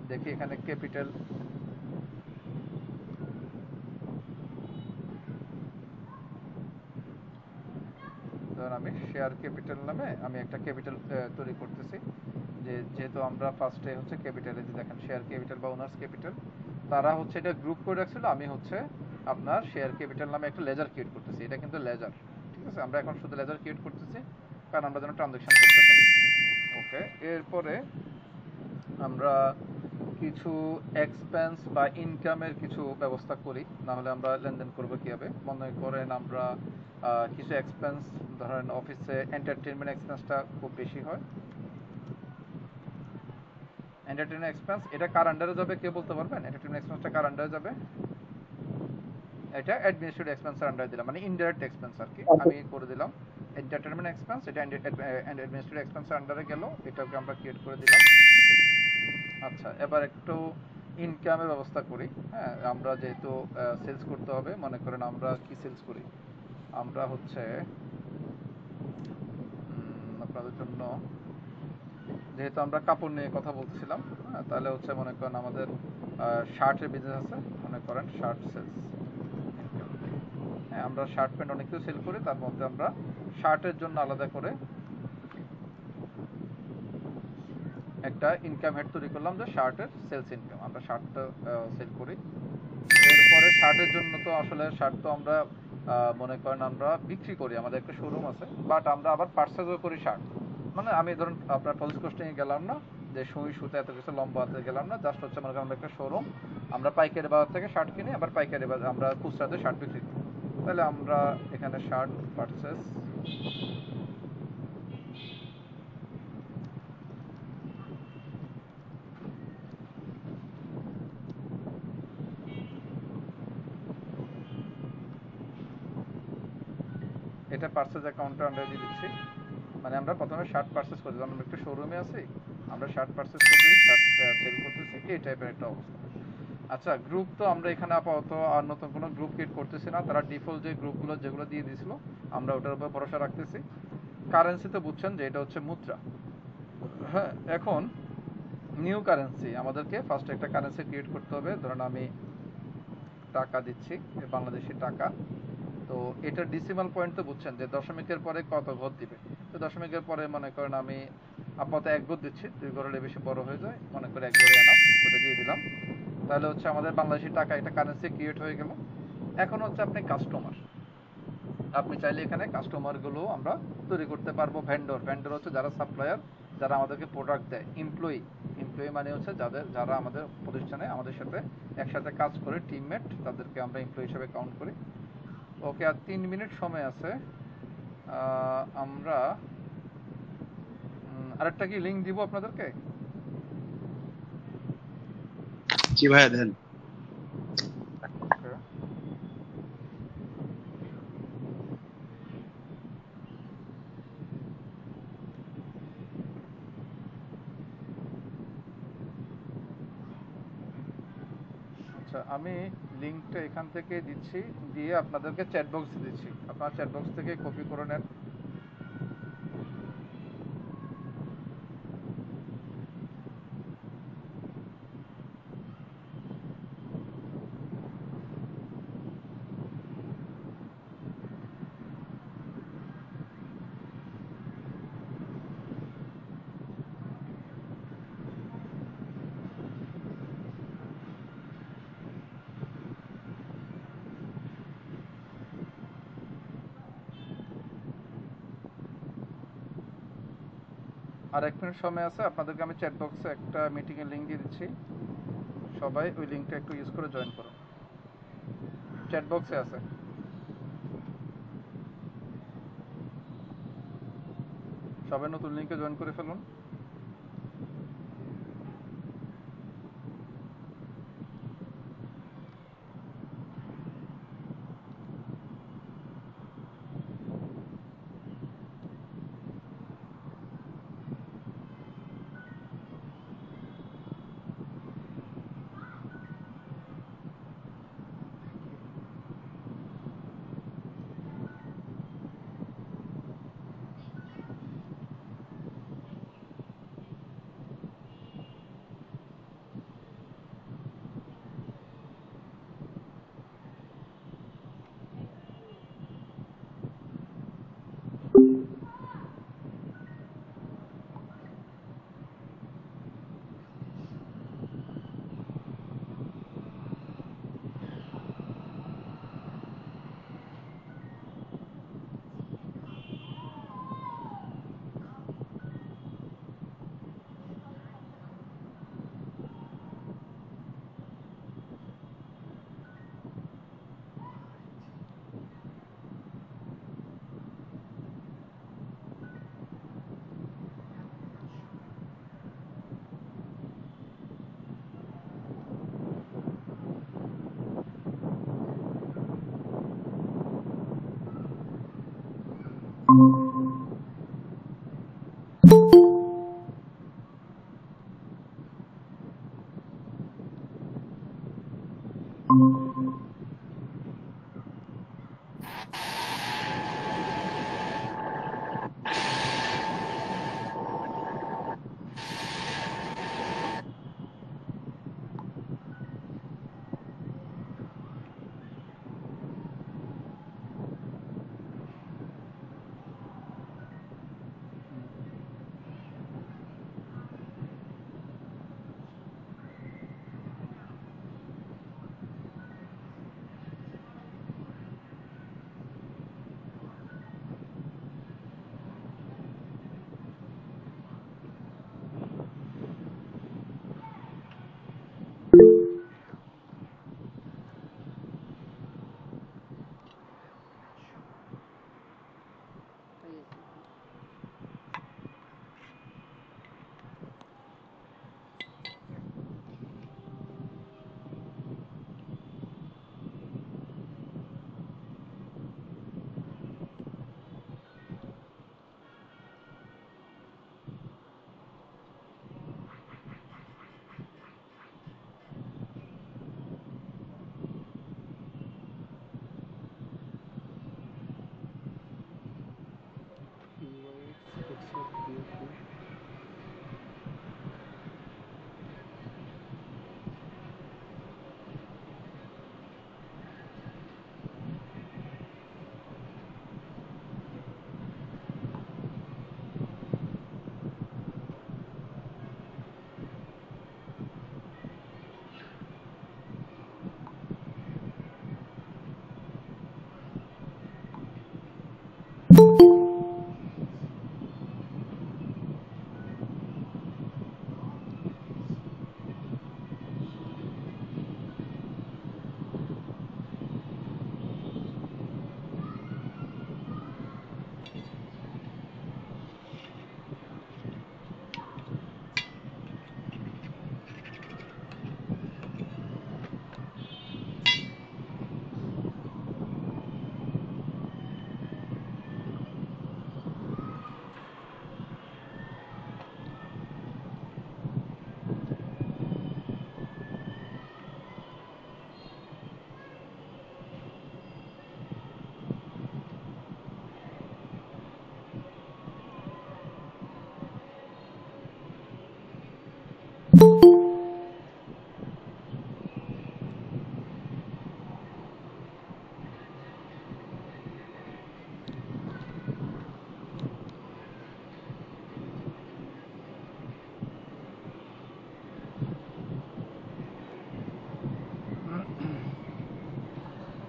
দেখি এখানে ক্যাপিটাল, ধরুন আমি শেয়ার ক্যাপিটাল নামে আমি একটা ক্যাপিটাল তৈরি করতেছি। যেহেতু আমরা ফার্স্টে হচ্ছে ক্যাপিটালে যে দেখেন শেয়ার ক্যাপিটাল বা ওনার্স ক্যাপিটাল, তারা হচ্ছে এটা গ্রুপ করে রাখছিল, আমি হচ্ছে আপনার শেয়ার ক্যাপিটাল নামে একটা লেজার ক্রিয়েট করতেছি। এটা কিন্তু লেজার, ঠিক আছে, আমরা এখন শুধু লেজার ক্রিয়েট করতেছি কারণ আমরা যেন ট্রানজাকশন করতে পারি। ওকে, এরপরে আমরা কিছু এক্সপেন্স বা ইনকামের কিছু ব্যবস্থা করি, না হলে আমরা লেনদেন করবো কিভাবে। মনে করেন আমরা কিছু এক্সপেন্স, ধরেন অফিসে এন্টারটেনমেন্ট এক্সপেন্সটা খুব বেশি হয়। এন্টারটেনমেন্ট এক্সপেন্স এটা কার আন্ডারে যাবে, কে বলতে পারবেন? এন্টারটেনমেন্ট এক্সপেন্সটা কার আন্ডারে যাবে? এটা অ্যাডমিনিস্ট্রেটিভ এক্সপেন্সের আন্ডারে দিলাম, মানে ইনডাইরেক্ট এক্সপেন্স আর কি, আমি করে দিলাম এন্টারটেনমেন্ট এক্সপেন্স, এটা অ্যাডমিনিস্ট্রেটিভ এক্সপেন্সের আন্ডারে গেল, এটাকে আমরা ক্রিয়েট করে দিলাম। আচ্ছা, এবার একটু ইনকামের ব্যবস্থা করি। হ্যাঁ, আমরা যেহেতু সেলস করতে হবে, মনে করেন আমরা কি সেলস করি, আমরা হচ্ছে আপনাদের জন্য, যেহেতু আমরা কাপড় নিয়ে কথা বলতেছিলাম, হ্যাঁ, তাহলে হচ্ছে মনে করেন আমাদের শার্টের বিজনেস আছে, মনে করেন শার্ট সেলস। হ্যাঁ, আমরা শার্ট প্যান্ট অনেক কিছু সেল করি, তার মধ্যে আমরা শার্টের জন্য আলাদা করে একটা ইনকাম হেড তৈরি করলাম, যে শার্টের সেলস ইনকাম, আমরা শার্টটা সেল করি। এরপরে শার্টের জন্য তো আসলে শার্ট তো আমরা মনে করেন আমরা বিক্রি করি, আমাদের একটা শোরুম আছে, বাট আমরা আবার পার্সেসও করি শার্ট। মানে আমি ধরুন আপনার পলিশ কোস্টিংয়ে গেলাম না, যে সুই সুতা এত কিছু লম্বা হাতে গেলাম না, জাস্ট হচ্ছে মনে করেন আমরা একটা শোরুম, আমরা পাইকারি বাজার থেকে শার্ট কিনি, আবার পাইকারি বাজার আমরা খুচরাতে শার্ট বিক্রি করি। তাহলে আমরা এখানে শার্ট পার্সেস, এটা পার্সেস অ্যাকাউন্টে আমরা দিয়ে দিচ্ছি। মানে আমরা প্রথমে শার্ট পার্সেস করি, আমরা একটু শোরুমে আছি, আমরা শার্ট পার্সেস করতেছি, শার্ট সেল করতেছি, এই টাইপের একটা অবস্থা। আচ্ছা, গ্রুপ তো আমরা এখানে আপাতত আর নতুন কোনো গ্রুপ ক্রিয়েট করতেছি না, তারা ডিফল্ট যে গ্রুপগুলো যেগুলো দিয়ে দিয়েছিল আমরা ওটার উপর ভরসা রাখতেছি। কারেন্সি তো বুঝছেন যে এটা হচ্ছে মুদ্রা। হ্যাঁ, এখন নিউ কারেন্সি, আমাদেরকে ফার্স্ট একটা কারেন্সি ক্রিয়েট করতে হবে। ধরুন আমি টাকা দিচ্ছি, বাংলাদেশি টাকা। তো এটার ডিসিমাল পয়েন্ট তো বুঝছেন যে দশমিকের পরে কত ঘর দিবে। তো দশমিকের পরে মনে করেন আমি আপাতত 1 ঘর দিচ্ছি, 2 ঘর হলে বেশি বড় হয়ে যায়, মনে করে 1 ঘরে এনাফ, ওটা দিয়ে দিলাম। তাহলে হচ্ছে আমাদের বাংলাদেশি টাকা একটা কারেন্সি ক্রিয়েট হয়ে গেল। এখন হচ্ছে আপনি কাস্টমার, আপনি চাইলে এখানে কাস্টমারগুলো আমরা তৈরি করতে পারবো। ভেন্ডর হচ্ছে যারা সাপ্লায়ার, যারা আমাদেরকে প্রোডাক্ট দেয়। এমপ্লয়ি মানে হচ্ছে যারা আমাদের প্রতিষ্ঠানে আমাদের সাথে একসাথে কাজ করে, টিমমেট, তাদেরকে আমরা এমপ্লয়ি হিসেবে কাউন্ট করি। ওকে, আর 3 মিনিট সময় আছে। আমরা আরেকটা কি লিংক দিব আপনাদেরকে? জি ভাইয়া দেন। আচ্ছা, আমি লিংকটা এখান থেকে দিচ্ছি, দিয়ে আপনাদেরকে চ্যাট বক্সে দিচ্ছি, আপনারা চ্যাট বক্স থেকে কপি করে নেন। আর 1 মিনিট সময় আছে, আপনাদেরকে আমি চ্যাট বক্সে একটা মিটিংয়ের লিঙ্ক দিয়ে দিচ্ছি, সবাই ওই লিঙ্কটা একটু ইউজ করে জয়েন করুন। চ্যাট বক্সে আছে। সবাই নতুন লিঙ্কে জয়েন করে ফেলুন।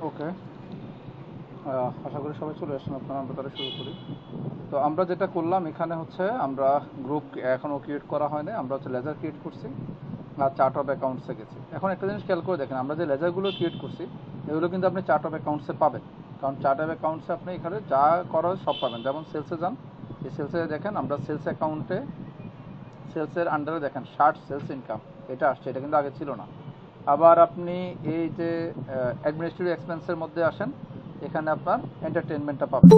ওকে, আশা করি সবাই চলে আসছেন আপনারা, আমরা তাহলে শুরু করি। তো আমরা যেটা করলাম এখানে হচ্ছে আমরা গ্রুপ এখনো ক্রিয়েট করা হয়নি, আমরা হচ্ছে লেজার ক্রিয়েট করছি আর চার্ট অফ অ্যাকাউন্টসে গেছি। এখন একটা জিনিস খেয়াল করে দেখেন, আমরা যে লেজারগুলো ক্রিয়েট করছি এগুলো কিন্তু আপনি চার্ট অফ অ্যাকাউন্টসে পাবেন, কারণ চার্ট অফ অ্যাকাউন্টসে আপনি এখানে যা করা হয় সব পাবেন। যেমন সেলসে যান, এই সেলসে দেখেন আমরা সেলস অ্যাকাউন্টে সেলসের আন্ডারে দেখেন শার্ট সেলস ইনকাম এটা আসছে, এটা কিন্তু আগে ছিল না। আবার আপনি এই যে অ্যাডমিনিস্ট্রেটিভ এক্সপেন্সের মধ্যে আসেন, এখানে আপনার এন্টারটেনমেন্টটা পাবেন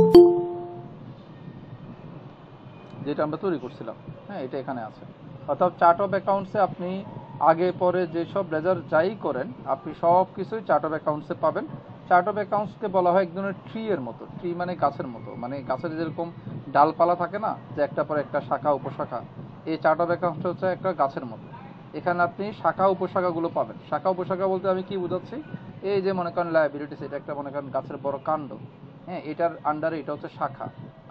যেটা আমরা তৈরি করছিলাম, হ্যাঁ এটা এখানে আছে। অর্থাৎ চার্ট অফ অ্যাকাউন্টসে আপনি আগে পরে যেসব লেজার যাই করেন আপনি সব কিছুই চার্ট অফ অ্যাকাউন্টসে পাবেন। চার্ট অফ অ্যাকাউন্টসকে বলা হয় এক ধরনের ট্রি এর মতো, ট্রি মানে গাছের মতো, মানে গাছের যেরকম ডালপালা থাকে না যে একটা পরে একটা শাখা উপশাখা, এই চার্ট অফ অ্যাকাউন্টস হচ্ছে একটা গাছের মতো। এখানে আপনি শাখা উপশাখাগুলো পাবেন। শাখা উপশাখা বলতে আমি কি বোঝাচ্ছি, এই যে মনে করেন লায়াবিলিটিস, এটা একটা মনে করেন গাছের বড় কাণ্ড, হ্যাঁ এটার আন্ডারে এটা হচ্ছে শাখা,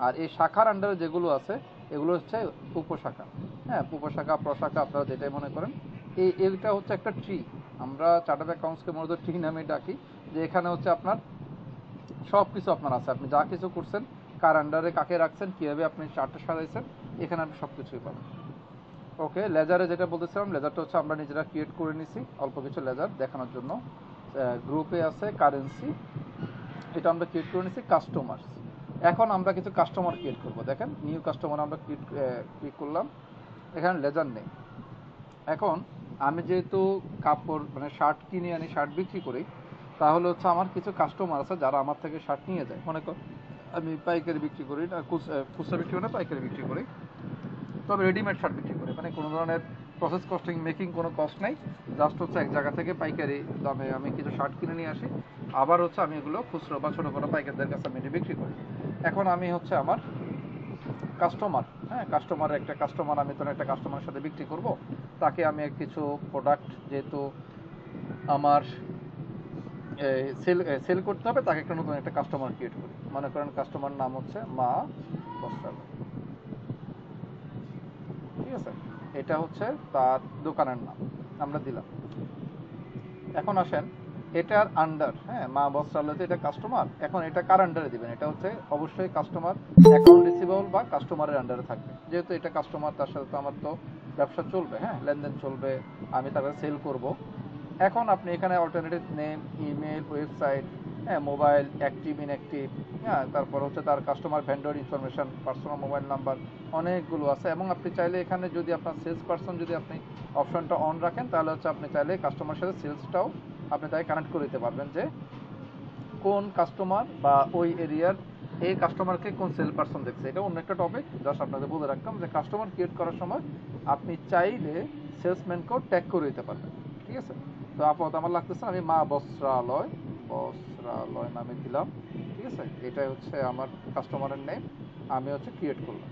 আর এই শাখার আন্ডারে যেগুলো আছে এগুলো হচ্ছে উপশাখা, হ্যাঁ উপশাখা প্রশাখা আপনারা যেটাই মনে করেন। এইটা হচ্ছে একটা ট্রি, আমরা চার্ট অফ অ্যাকাউন্টসকে মূলত ট্রি নামে ডাকি, যে এখানে হচ্ছে আপনার সব কিছু আপনার আছে, আপনি যা কিছু করছেন, কার আন্ডারে কাকে রাখছেন, কীভাবে আপনি চার্টটা সাজাইছেন, এখানে আপনি সব কিছুই পাবেন। ওকে, লেজারে যেটা বলতেছিলাম, লেজারটা হচ্ছে আমরা নিজেরা ক্রিয়েট করে নিছি অল্প কিছু লেজার দেখানোর জন্য। গ্রুপে আছে কারেন্সি, এটা আমরা ক্রিয়েট করে নিছি। কাস্টমার, এখন আমরা কিছু কাস্টমার ক্রিয়েট করব। দেখেন নিউ কাস্টমার আমরা ক্লিক করলাম, এখানে লেজার নেই। এখন আমি যেহেতু কাপড় মানে শার্ট কিনে আনি, শার্ট বিক্রি করি, তাহলে হচ্ছে আমার কিছু কাস্টমার আছে যারা আমার থেকে শার্ট নিয়ে যায়। মনে কর আমি পাইকারি বিক্রি করি না, খুচরা বিক্রি করি না, পাইকারি বিক্রি করি, তবে রেডিমেড শার্ট বিক্রি করি, মানে কোনো ধরনের প্রসেস কস্টিং মেকিং কোনো কস্ট নাই, জাস্ট হচ্ছে এক জায়গা থেকে পাইকারি দামে আমি কিছু শার্ট কিনে নিয়ে আসি, আবার হচ্ছে আমি এগুলো খুচরো বা ছোটো কোনো পাইকারদের কাছে আমি বিক্রি করি। এখন আমি হচ্ছে আমার কাস্টমার, হ্যাঁ কাস্টমার একটা কাস্টমার, আমি তো একটা কাস্টমারের সাথে বিক্রি করব, তাকে আমি কিছু প্রোডাক্ট যেহেতু আমার সেল করতে হবে, তাকে একটা নতুন একটা কাস্টমার ক্রিয়েট করি। মনে করেন কাস্টমার নাম হচ্ছে মা বস্ত্রালয়, ঠিক আছে, এটা হচ্ছে তার দোকানের নাম আমরা দিলাম। এখন আসেন এটার আন্ডার, হ্যাঁ মা বস্ত্রালয়তে এটা কাস্টমার, এখন এটা কার আন্ডারে দিবেন, এটা হচ্ছে অবশ্যই কাস্টমার অ্যাকাউন্ট রিসিভেবল বা কাস্টমারের আন্ডারে থাকবে, যেহেতু এটা কাস্টমার, তার সাথে তো আমার তো ব্যবসা চলবে, হ্যাঁ লেনদেন চলবে, আমি তাকে সেল করব। এখন আপনি এখানে অল্টারনেটিভ নেম, ইমেল, ওয়েবসাইট, হ্যাঁ মোবাইল, অ্যাক্টিভ ইনঅ্যাক্টিভ, হ্যাঁ তারপর হচ্ছে তার customer vendor information, personal mobile number, অনেকগুলো আছে। এবং আপনি চাইলে এখানে যদি আপনার সেলস পার্সন যদি আপনি অপশনটা অন রাখেন, তাহলে হচ্ছে আপনি চাইলে কাস্টমার সাথে সেলসটাও আপনি তাকে কানেক্ট করে দিতে পারবেন, যে কোন কাস্টমার বা ওই এরিয়ার এই কাস্টমারকে কোন সেল পার্সন দেখছে। এটা অন্য একটা টপিক, জাস্ট আপনাদের বলে রাখতাম যে কাস্টমার ক্রিয়েট করার সময় আপনি চাইলে সেলসম্যানকেও ট্যাগ করে দিতে পারবেন, ঠিক আছে। তো আপাতত আমার লাগতেছে আমি মা বস্ত্রালয় নামে দিলাম, ঠিক আছে, এটাই হচ্ছে আমার কাস্টমারের নেম, আমি হচ্ছে ক্রিয়েট করলাম।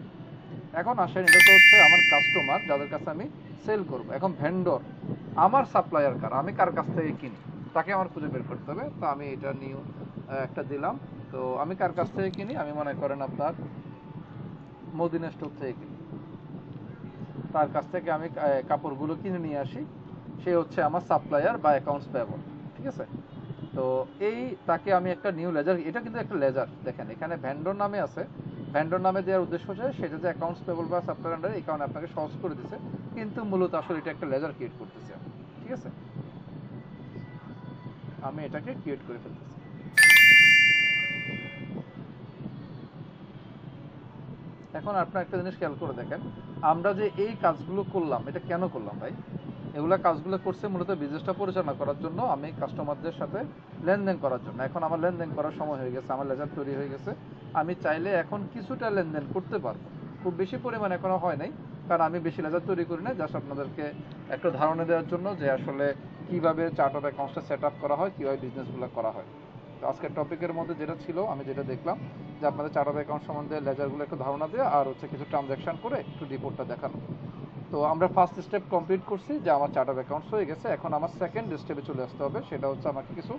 এখন আসেন এটা তো হচ্ছে আমার কাস্টমার যাদের কাছে আমি সেল করব। এখন ভেন্ডর আমার সাপ্লায়ার কার, আমি কার কাছ থেকে কিনি, তাকে আমার খুঁজে বের করতে হবে। তো আমি এটা নিউ একটা দিলাম। তো আমি কার কাছ থেকে কিনি, আমি মনে করেন আপনার মদিনা স্টোর থেকে কিনি, তার কাছ থেকে আমি কাপড়গুলো কিনে নিয়ে আসি, সে হচ্ছে আমার সাপ্লায়ার বা অ্যাকাউন্টস পেয়েবল, ঠিক আছে। তো এই তাকে আমি একটা নিউ লেজার, এটা কিন্তু একটা লেজার, দেখেন এখানে ভেন্ডর নামে আছে, ভেন্ডর নামে দেওয়ার উদ্দেশ্য হচ্ছে সেটা যে অ্যাকাউন্টস পেয়েবল বা সাপ্লায়ার আন্ডারে, এই কারণে আপনাকে সহজ করে দিচ্ছে, কিন্তু মূলত আসলে এটা একটা লেজার ক্রিয়েট করতেছি আমি, ঠিক আছে, আমি এটাকে ক্রিয়েট করে ফেলতেছি। এখন আপনার একটা জিনিস খেয়াল করে দেখেন, আমরা যে এই কাজগুলো করলাম এটা কেন করলাম ভাই, এগুলা কাজগুলো করছে মূলত বিজনেসটা পরিচালনা করার জন্য, আমি কাস্টমারদের সাথে লেনদেন করার জন্য। এখন আমার লেনদেন করার সময় হয়ে গেছে, আমার লেজার তৈরি হয়ে গেছে, আমি চাইলে এখন কিছুটা লেনদেন করতে পারবো, খুব বেশি পরিমাণ এখনো হয় নাই, কারণ আমি বেশি লেজার তৈরি করি না, জাস্ট আপনাদেরকে একটা ধারণা দেওয়ার জন্য যে আসলে কিভাবে চার্ট অফ অ্যাকাউন্টসটা সেট আপ করা হয়, কীভাবে বিজনেসগুলো করা হয়। তো আজকের টপিকের মধ্যে যেটা ছিল, আমি যেটা দেখলাম যে আপনাদের চার্ট অফ অ্যাকাউন্ট সম্বন্ধে লেজারগুলো একটু ধারণা দেওয়া, আর হচ্ছে কিছু ট্রানজ্যাকশন করে একটু রিপোর্টটা দেখানো। তো আমরা ফার্স্ট স্টেপ কমপ্লিট করছি, যে আমার চার্ট অফ অ্যাকাউন্টস হয়ে গেছে। এখন আমার সেকেন্ড স্টেপে চলে আসতে হবে, সেটা হচ্ছে আমাকে কিছু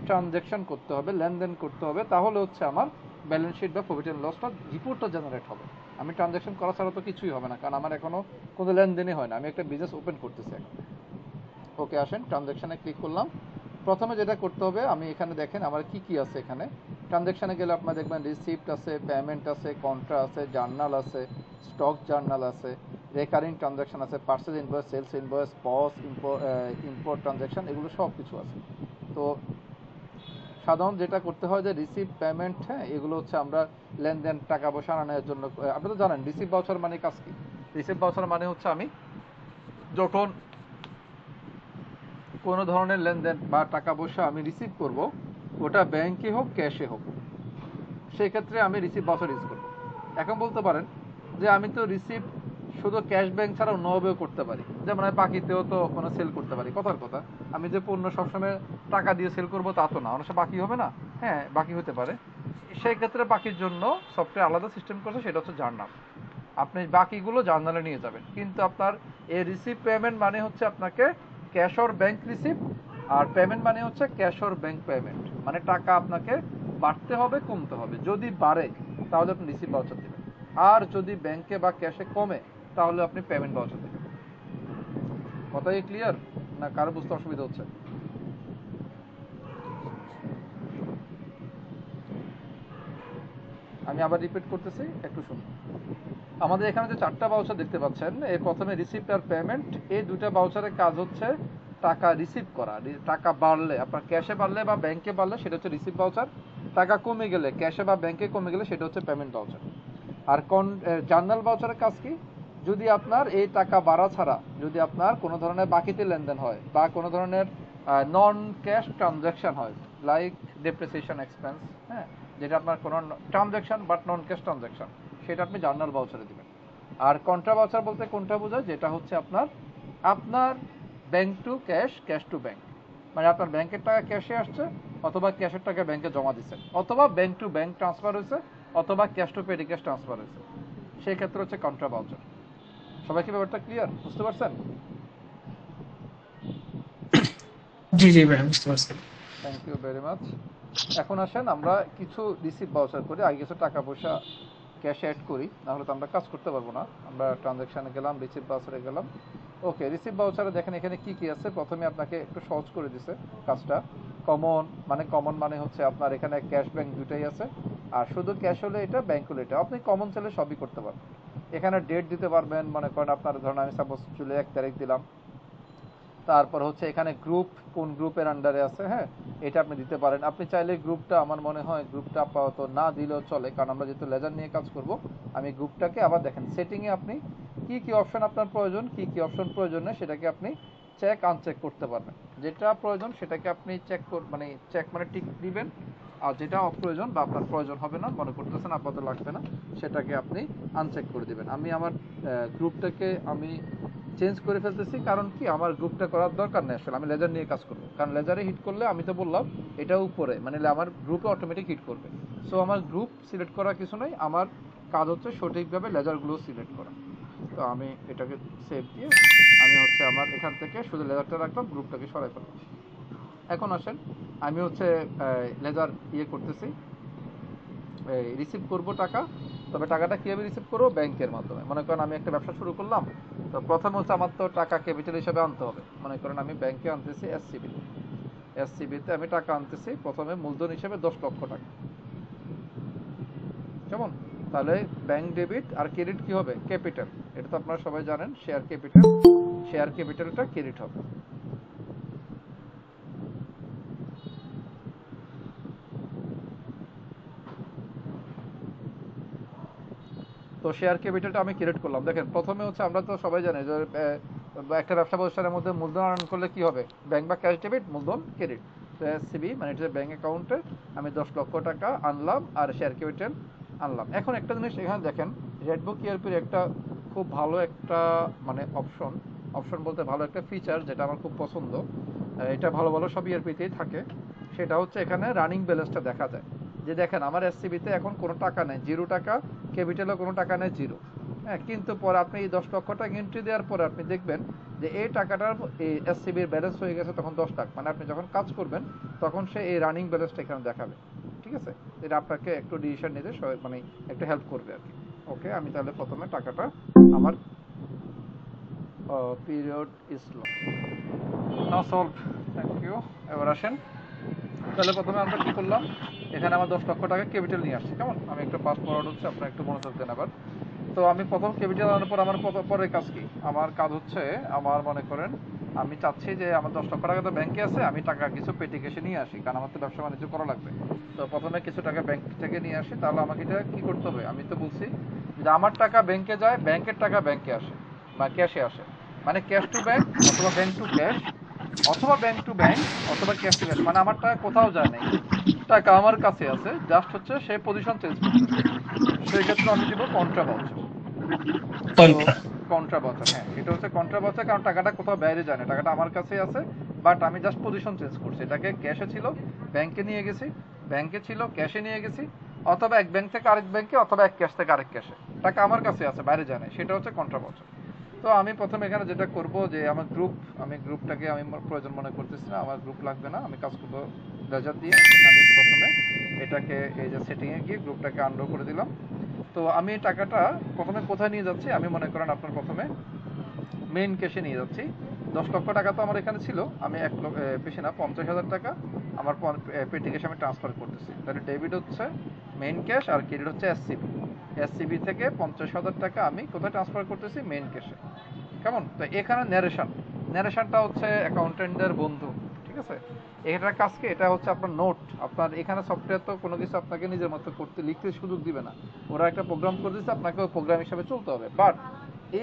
ট্রানজ্যাকশন করতে হবে, লেনদেন করতে হবে, তাহলে হচ্ছে আমার ব্যালেন্স শিট বা প্রফিট অ্যান্ড লসটা রিপোর্টটা জেনারেট হবে। আমি ট্রানজ্যাকশন করা ছাড়া তো কিছুই হবে না, কারণ আমার এখনো কোনো লেনদেনই হয় না, আমি একটা বিজনেস ওপেন করতেছি এখন। ওকে, আসেন ট্রানজ্যাকশনে ক্লিক করলাম। প্রথমে যেটা করতে হবে, আমি এখানে দেখেন আমার কি কি আছে, এখানে ট্রানজ্যাকশানে গেলে আপনার দেখবেন রিসিপ্ট আছে, পেমেন্ট আছে, কন্ট্রা আছে, জার্নাল আছে, স্টক জার্নাল আছে, রেকারিং ট্রানজ্যাকশন আছে, পার্সেস ইনভয়েস, সেলস ইনভয়েস, পস, ইম্পোর্ট ট্রানজ্যাকশন, এগুলো সব কিছু আছে। তো সাধারণত যেটা করতে হয় যে রিসিপ্ট, পেমেন্ট, হ্যাঁ, এগুলো হচ্ছে আমরা লেনদেন, টাকা পয়সা আনানোর জন্য। আপনি তো জানেন রিসিপ্ট ভাউচার মানে কাজ কি? রিসিপ্ট ভাউচার মানে হচ্ছে আমি যখন কোনো ধরনের লেনদেন বা টাকা পয়সা আমি রিসিভ করব, ওটা ব্যাংকে হোক ক্যাশে হোক, সেই ক্ষেত্রে আমি রিসিপ্ট ভাউচার ইউজ করব। এখন বলতে পারেন যে আমি তো রিসিপ্ট শুধু ক্যাশ ব্যাংক ছাড়া অন্যভাবেও করতে পারি, যেমন আমি বাকিতেও তো কোনো সেল করতে পারি। কথার কথা, আমি যে পণ্য সবসময় টাকা দিয়ে সেল করবো তা তো না, অনেক সময় বাকি হবে না, হ্যাঁ বাকি হতে পারে। সেই ক্ষেত্রে বাকির জন্য সফটওয়্যার আলাদা সিস্টেম করছে, সেটা হচ্ছে জার্নাল। আপনি বাকিগুলো জার্নালে নিয়ে যাবেন, কিন্তু আপনার এই রিসিপ্ট পেমেন্ট মানে হচ্ছে আপনাকে ক্যাশ অর ব্যাংক রিসিপ্ট, আর পেমেন্ট মানে হচ্ছে ক্যাশ অর ব্যাংক পেমেন্ট, মানে টাকা আপনাকে বাড়তে হবে কমতে হবে। যদি বাড়ে তাহলে আপনি রিসিপ্ট ভাউচার দেবেন, আর যদি ব্যাংকে বা ক্যাশে কমে তাহলে আপনি পেমেন্ট ভাউচার দেবেন। কথাই ক্লিয়ার না? কারো বুঝতে অসুবিধা হচ্ছে? আমি আবার রিপিট করতেছি, একটু শুনুন। আমাদের এখানে যে 4টা ভাউচার দেখতে পাচ্ছেন, এই প্রথমে রিসিপ্ট আর পেমেন্ট, এই দুটা ভাউচারের কাজ হচ্ছে টাকা রিসিভ করা। টাকা বাড়লে, আপনার ক্যাশে বাড়লে বা ব্যাংকে বাড়লে সেটা হচ্ছে রিসিপ্ট ভাউচার, টাকা কমে গেলে ক্যাশে বা ব্যাংকে কমে গেলে সেটা হচ্ছে পেমেন্ট ভাউচার। আর জার্নাল ভাউচারের কাজ কি? যদি আপনার এই টাকা বাড়া ছাড়া যদি আপনার কোনো ধরনের বাকিতে লেনদেন হয় বা কোনো ধরনের নন ক্যাশ ট্রানজ্যাকশন হয়, লাইক ডেপ্রিসিয়েশন এক্সপেন্স, হ্যাঁ, যেটা আপনার কোনো transaction but non cash transaction, সেটা আপনি জার্নাল ভাউচারে দিবেন। আর কন্ট্রা ভাউচার বলতে কোনটা বোঝায়? যেটা হচ্ছে আপনার bank to cash, cash to bank, মানে আপনার ব্যাংকের টাকা ক্যাশে আসছে, অথবা ক্যাশের টাকা ব্যাংকে জমা দিচ্ছেন, অথবা ব্যাংক টু ব্যাংক ট্রান্সফার হয়েছে, অথবা ক্যাশ টু পেডি ক্যাশ ট্রান্সফার হয়েছে, সেই ক্ষেত্রে হচ্ছে কন্ট্রা ভাউচার। সবাইকে ব্যাপারটা ক্লিয়ার? বুঝতে পারছেন? জি জি ভাই, বুঝতে পারছি। Thank you very much. এখন আসেন আমরা কিছু রিসিপ্ট ভাউচার করি, আগে কিছু টাকা পয়সা ক্যাশে অ্যাড করি, নাহলে তো আমরা কাজ করতে পারবো না। আমরা ট্রানজ্যাকশানে গেলাম, রিসিপ্ট ভাউচারে গেলাম। ওকে, রিসিপ্ট ভাউচারে দেখেন এখানে কি কি আছে। প্রথমে আপনাকে একটু সহজ করে দিছে কাজটা। কমন মানে হচ্ছে আপনার এখানে ক্যাশ ব্যাংক দুটাই আছে, আর শুধু ক্যাশ হলে এটা, ব্যাংক হলে এটা। আপনি কমন চাইলে সবই করতে পারবেন। এখানে ডেট দিতে পারবেন, মনে করেন আপনার ধরুন আমি সাপোজ জুলাই 1 তারিখ দিলাম। তারপর হচ্ছে এখানে গ্রুপ, কোন গ্রুপের আন্ডারে আছে, হ্যাঁ, এটা আপনি দিতে পারেন। আপনি চাইলে গ্রুপটা, আমার মনে হয় গ্রুপটা আপাতত না দিলেও চলে, কারণ আমরা যেহেতু লেজার নিয়ে কাজ করব। আমি গ্রুপটাকে আবার দেখেন সেটিংয়ে আপনি কি কি অপশন আপনার প্রয়োজন, কি কি অপশন প্রয়োজন নেই, সেটাকে আপনি চেক আনচেক করতে পারবেন। যেটা প্রয়োজন সেটাকে আপনি চেক মানে টিক দিবেন, আর যেটা অপ্রয়োজন বা আপনার প্রয়োজন হবে না, মনে করতেছেন আপাতত লাগবে না, সেটাকে আপনি আনচেক করে দিবেন। আমি আমার গ্রুপটাকে আমি চেঞ্জ করে ফেলতেছি, কারণ কি আমার গ্রুপটা করার দরকার নেই আসলে, আমি লেজার নিয়ে কাজ করবো। কারণ লেজারে হিট করলে, আমি তো বললাম এটা উপরে, মানে আমার গ্রুপে অটোমেটিক হিট করবে। সো আমার গ্রুপ সিলেক্ট করা কিছু নয়, আমার কাজ হচ্ছে সঠিকভাবে লেজারগুলো সিলেক্ট করা। তো আমি এটাকে সেভ দিয়ে আমি হচ্ছে আমার এখান থেকে শুধু লেজারটা রাখলাম, গ্রুপটাকে সরাই ফেললাম। এখন আসেন আমি হচ্ছে লেজার করতেছি, রিসিভ করব টাকা। তবে টাকাটা কীভাবে রিসিভ করবো? ব্যাংকের মাধ্যমে। মনে করেন আমি একটা ব্যবসা শুরু করলাম, তো প্রথমে হচ্ছে আমার তো টাকা ক্যাপিটাল হিসাবে আনতে হবে। মনে করেন আমি ব্যাংকে আনতেছি এসসিবিতে আমি টাকা আনতেছি, প্রথমে মূলধন হিসেবে 10 লক্ষ টাকা, কেমন? তাহলে ব্যাংক ডেবিট আর ক্রেডিট কি হবে? ক্যাপিটাল। এটা তো আপনারা সবাই জানেন, শেয়ার ক্যাপিটালটা ক্রেডিট হবে। তো শেয়ার ক্যাপিটালটা আমি ক্রিয়েট করলাম। দেখেন প্রথমে হচ্ছে আমরা তো সবাই জানি যে একটা ব্যবসা প্রতিষ্ঠানের মধ্যে মূলধন আনয়ন করলে কি হবে? ব্যাংক বা ক্যাশ ডেবিট, মূলধন ক্রেডিট। তো এসসিবি মানে এটা ব্যাংক অ্যাকাউন্টে আমি 10 লক্ষ টাকা আনলাম আর শেয়ার ক্যাপিটাল আনলাম। এখন একটা জিনিস এখানে দেখেন, রেডবুক ইআরপির একটা খুব ভালো একটা মানে অপশন বলতে ভালো একটা ফিচার যেটা আমার খুব পছন্দ, এটা ভালো ভালো সব ইআরপিতেই থাকে। সেটা হচ্ছে এখানে রানিং ব্যালেন্সটা দেখা যায়। যে দেখেন আমার এসসিবিতে এখন কোনো টাকা নেই, 0 টাকা, ক্যাপিটালে কোনো টাকা নেই, 0। হ্যাঁ, কিন্তু পরে আপনি এই 10 লক্ষ টাকা এন্ট্রি দেওয়ার পরে আপনি দেখবেন যে এই টাকাটার এই এসসিবির ব্যালেন্স হয়ে গেছে তখন 10 লাখ। মানে আপনি যখন কাজ করবেন তখন সে এই রানিং ব্যালেন্সটা এখানে দেখাবে। ঠিক আছে, এটা আপনাকে একটু ডিসিশন নিতে মানে একটু হেল্প করবে আর কি। ওকে, আমি তাহলে প্রথমে টাকাটা আমার পিরিয়ড ইসলাম না সলভ, থ্যাংক ইউ। এবার আসেন, তাহলে প্রথমে আমরা কি করলাম? এখানে আমার 10 লক্ষ টাকা ক্যাপিটাল নিয়ে আসছি। কেমন, আমি একটা পাস ফরওয়ার্ড হচ্ছে, আপনার একটু মনোযোগ দেন আবার। তো আমি প্রথম ক্যাপিটাল আনার পর আমার পরের কাজ কি? আমার কাজ হচ্ছে, আমার মনে করেন আমি চাচ্ছি যে আমার 10 লক্ষ টাকা তো ব্যাংকে আছে, আমি টাকা কিছু পেটি ক্যাশে নিয়ে আসি, কারণ আমার তো ব্যবসা বাণিজ্য করা লাগবে। তো প্রথমে কিছু টাকা ব্যাংক থেকে নিয়ে আসি। তাহলে আমাকে এটা কি করতে হবে? আমি তো বলছি যে আমার টাকা ব্যাংকে যায়, ব্যাংকের টাকা ব্যাংকে আসে বা ক্যাশে আসে, মানে ক্যাশ টু ব্যাংক অথবা ব্যাংক টু ক্যাশ অথবা ব্যাংক টু ব্যাংক অথবা ক্যাশ টু ক্যাশ, মানে আমার টাকা কোথাও যায় নাই, টাকা আমার কাছে আছে, জাস্ট হচ্ছে সে পজিশন চেঞ্জ করতেছে। সেই ক্ষেত্রে আমি দিব কন্ট্রা ভাউচার। কন্ট্রা ভাউচার, হ্যাঁ, এটা হচ্ছে কন্ট্রা ভাউচার, কারণ টাকাটা কোথাও বাইরে যায় না, টাকাটা আমার কাছেই আছে, বাট আমি জাস্ট পজিশন চেঞ্জ করছি। এটাকে ক্যাশে ছিল ব্যাংকে নিয়ে গেছি, ব্যাংকে ছিল ক্যাশে নিয়ে গেছি, অথবা এক ব্যাংক থেকে আরেক ব্যাংকে, অথবা এক ক্যাশ থেকে আরেক ক্যাশে, টাকা আমার কাছে আছে, বাইরে যায় না, সেটা হচ্ছে কন্ট্রা ভাউচার। তো আমি প্রথমে এখানে যেটা করব যে আমার গ্রুপটাকে আমি প্রয়োজন মনে করতেছি না, আমার গ্রুপ লাগবে না, আমি কাজ করবো লেজার দিয়ে। আমি প্রথমে এটাকে এই যে সেটিংয়ে গিয়ে গ্রুপটাকে আনডো করে দিলাম। তো আমি টাকাটা প্রথমে কোথায় নিয়ে যাচ্ছি? আমি মনে করেন আপনার প্রথমে মেইন ক্যাশে নিয়ে যাচ্ছি। 10 লক্ষ টাকা তো আমার এখানে ছিল, আমি 1 লক্ষ বেশি না 50,000 টাকা আমার পেটি ক্যাশে আমি ট্রান্সফার করতেছি। তাহলে ডেবিট হচ্ছে মেইন ক্যাশ আর ক্রেডিট হচ্ছে এসসিবি থেকে 50,000 টাকা আমি কোথায় ট্রান্সফার করতেছি? মেইন ক্যাশে। কেমন? তো এখানে ন্যারেশনটা হচ্ছে অ্যাকাউন্টেন্টদের বন্ধু, ঠিক আছে? এটার কাজকে, এটা হচ্ছে আপনার নোট। আপনার এখানে সফটওয়্যার তো কোনো কিছু আপনাকে নিজের মতো করতে, লিখতে সুযোগ দিবে না, ওরা একটা প্রোগ্রাম করে দিচ্ছে, আপনাকে ওই প্রোগ্রাম হিসাবে চলতে হবে। বাট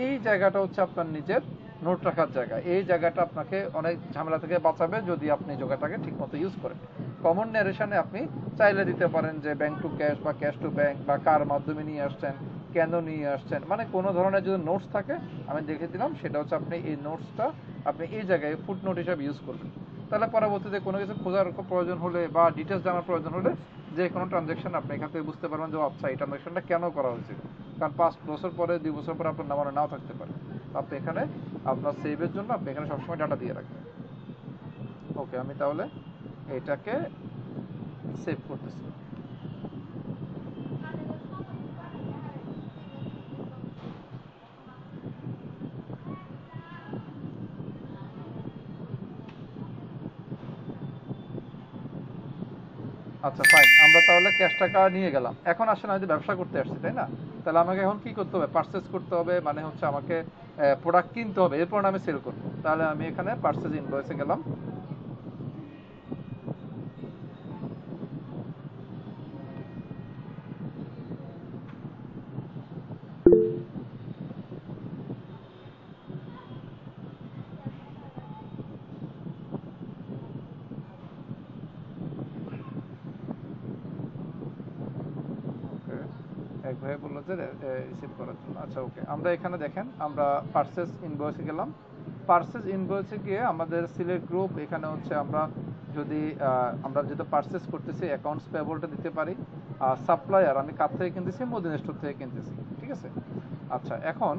এই জায়গাটা হচ্ছে আপনার নিজের নোট রাখার জায়গা। এই জায়গাটা আপনাকে অনেক ঝামেলা থেকে বাঁচাবে যদি আপনি জায়গাটাকে ঠিক মতো ইউজ করেন। কমন ন্যারেশনে আপনি চাইলে দিতে পারেন যে ব্যাংক টু ক্যাশ বা ক্যাশ টু ব্যাংক, বা কার মাধ্যমে নিয়ে আসছেন, কেন নিয়ে আসছেন, মানে কোনো ধরনের যদি নোটস থাকে আমি দেখে দিলাম, সেটা হচ্ছে আপনি এই নোটসটা আপনি এই জায়গায় ফুটনোট হিসাবে ইউজ করবেন। তাহলে পরবর্তীতে কোনো কিছু খোঁজার প্রয়োজন হলে বা ডিটেলস জানার প্রয়োজন হলে যে কোনো ট্রানজ্যাকশন আপনি এখান থেকে বুঝতে পারবেন যে আচ্ছা এই ট্রানজ্যাকশনটা কেন করা হয়েছে, কারণ 5 বছর পরে 2 বছর পরে আপনার নামানো নাও থাকতে পারে। আপনি এখানে আপনার সেভের জন্য আপনি এখানে সবসময় ডাটা দিয়ে রাখবেন। ওকে, আমি তাহলে এটাকে সেভ করতেছি। আচ্ছা ফাইন, আমরা তাহলে ক্যাশ টাকা নিয়ে গেলাম। এখন আসেন আমি ব্যবসা করতে আসছি, তাই না? তাহলে আমাকে এখন কি করতে হবে? পারচেজ করতে হবে, মানে হচ্ছে আমাকে প্রোডাক্ট কিনতে হবে, এরপর আমি সেল করবো। তাহলে আমি এখানে পারচেজ ইনভয়েসে গেলাম। এক ভাই বললো যে রিসিভ করার জন্য। আচ্ছা ওকে, আমরা এখানে দেখেন আমরা পারচেজ ইনভয়েসে গেলাম। পারচেজ ইনভয়েসে গিয়ে আমাদের সিলেক্ট গ্রুপ, এখানে হচ্ছে আমরা যদি আমরা যেটা পারচেজ করতেছি অ্যাকাউন্টস পেয়েবলটা দিতে পারি। আর সাপ্লায়ার আমি কার থেকে কিনতেছি? মদিনা স্টোর থেকে কিনতেছি, ঠিক আছে? আচ্ছা এখন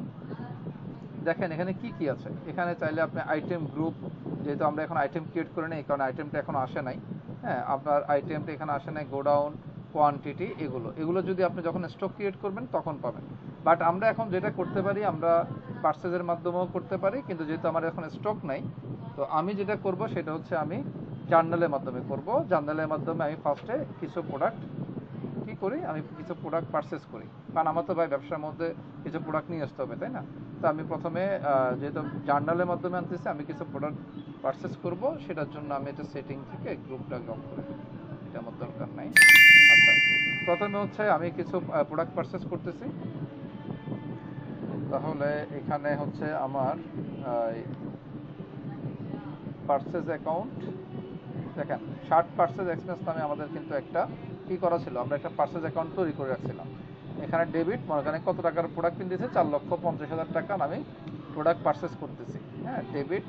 দেখেন এখানে কি কি আছে। এখানে চাইলে আপনি আইটেম গ্রুপ, যেহেতু আমরা এখন আইটেম ক্রিয়েট করে নেই কারণ আইটেমটা এখনো আসে নাই, হ্যাঁ আপনার আইটেমটা এখানে আসে নাই, গোডাউন, কোয়ান্টিটি, এগুলো যদি আপনি যখন স্টক ক্রিয়েট করবেন তখন পাবেন। বাট আমরা এখন যেটা করতে পারি, আমরা পারচেজের মাধ্যমেও করতে পারি, কিন্তু যেহেতু আমার এখন স্টক নাই, তো আমি যেটা করব সেটা হচ্ছে আমি জার্নালের মাধ্যমে করব। জার্নালের মাধ্যমে আমি ফার্স্টে কিছু প্রোডাক্ট কি করি, আমি কিছু প্রোডাক্ট পারচেজ করি, কারণ আমার তো ভাই ব্যবসার মধ্যে কিছু প্রোডাক্ট নিয়ে আসতে হবে, তাই না? তো আমি প্রথমে যেহেতু জার্নালের মাধ্যমে আনতেছি, আমি কিছু প্রোডাক্ট পারচেজ করব, সেটার জন্য আমি এটা সেটিং থেকে গ্রুপটা লক করে দেবো, এটা আমার দরকার নাই। আচ্ছা প্রথমে হচ্ছে আমি কিছু প্রোডাক্ট পারচেজ করতেছি। তাহলে এখানে হচ্ছে আমার পারচেজ অ্যাকাউন্ট, দেখেন শার্ট পারচেজ এক্সপেন্স নামে আমাদের কিন্তু একটা কি করা ছিল, আমরা একটা পারচেজ অ্যাকাউন্ট তৈরি করে রাখছিলাম। এখানে ডেবিট, মনে করেন কত টাকার প্রোডাক্ট কিনতেছে, 4,50,000 টাকা আমি প্রোডাক্ট পারচেজ করতেছি, হ্যাঁ ডেবিট।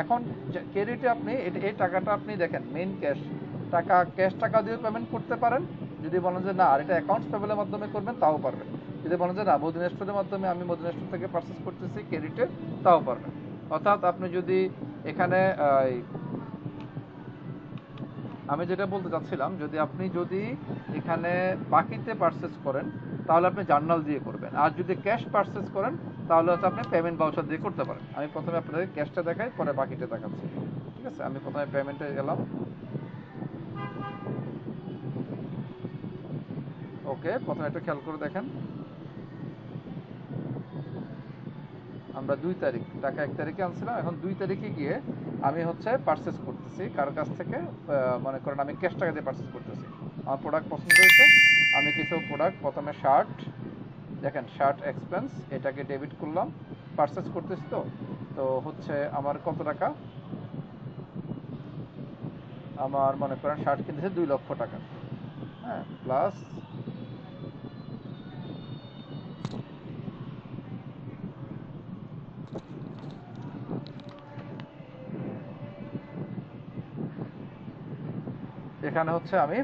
এখন ক্রেডিটে আপনি এই টাকাটা আপনি দেখেন মেইন ক্যাশ টাকা দিয়ে পেমেন্ট করতে পারেন, যদি বলেন যে না আর এটা অ্যাকাউন্টস পেবলের মাধ্যমে করবেন তাও পারবেন, যদি বলেন যে না মদিনা স্টোরের মাধ্যমে আমি মদিনা স্টোর থেকে পারচেজ করতেছি ক্রেডিটে, তাও পারবেন। অর্থাৎ আপনি যদি এখানে আমি যেটা বলতে চাচ্ছিলাম, যদি এখানে বাকিতে পারচেজ করেন তাহলে আপনি জার্নাল দিয়ে করবেন, আর যদি ক্যাশ পারচেজ করেন তাহলে হচ্ছে আপনি পেমেন্ট ভাউচার দিয়ে করতে পারেন। আমি প্রথমে আপনাদের ক্যাশটা দেখাই, পরে বাকিটা দেখাচ্ছি, ঠিক আছে? আমি প্রথমে পেমেন্টে গেলাম। ওকে, প্রথমে একটা খেয়াল করে দেখেন, আমরা 2 তারিখ টাকা 1 তারিখে আনছিলাম, এখন 2 তারিখে গিয়ে আমি হচ্ছে পারচেজ করতেছি কারোর কাছ থেকে, মনে করেন আমি ক্যাশ টাকা দিয়ে পারচেজ করতেছি, আমার প্রোডাক্ট পছন্দ হয়েছে, আমি কিছু প্রোডাক্ট প্রথমে শার্ট, দেখেন শার্ট এক্সপেন্স, এটাকে ডেবিট করলাম, পারচেজ করতেছি, তো হচ্ছে আমার কত টাকা, আমার মনে করেন শার্ট কিনতেছে 2 লক্ষ টাকা, হ্যাঁ, প্লাস এখানে হচ্ছে আমি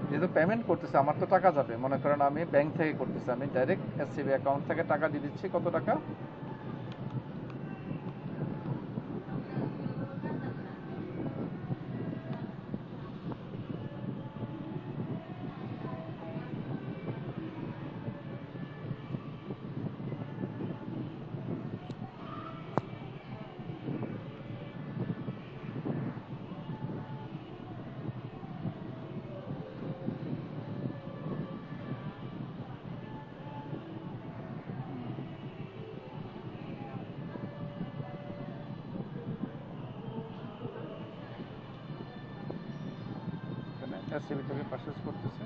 যেহেতু পেমেন্ট করতেছি, আমার তো টাকা যাবে, মনে করেন আমি ব্যাংক থেকে করতেছি, আমি ডাইরেক্ট এসসিবি অ্যাকাউন্ট থেকে টাকা দিয়ে দিচ্ছি, কত টাকা, এসসিবি থেকে পারচেজ করতেছি,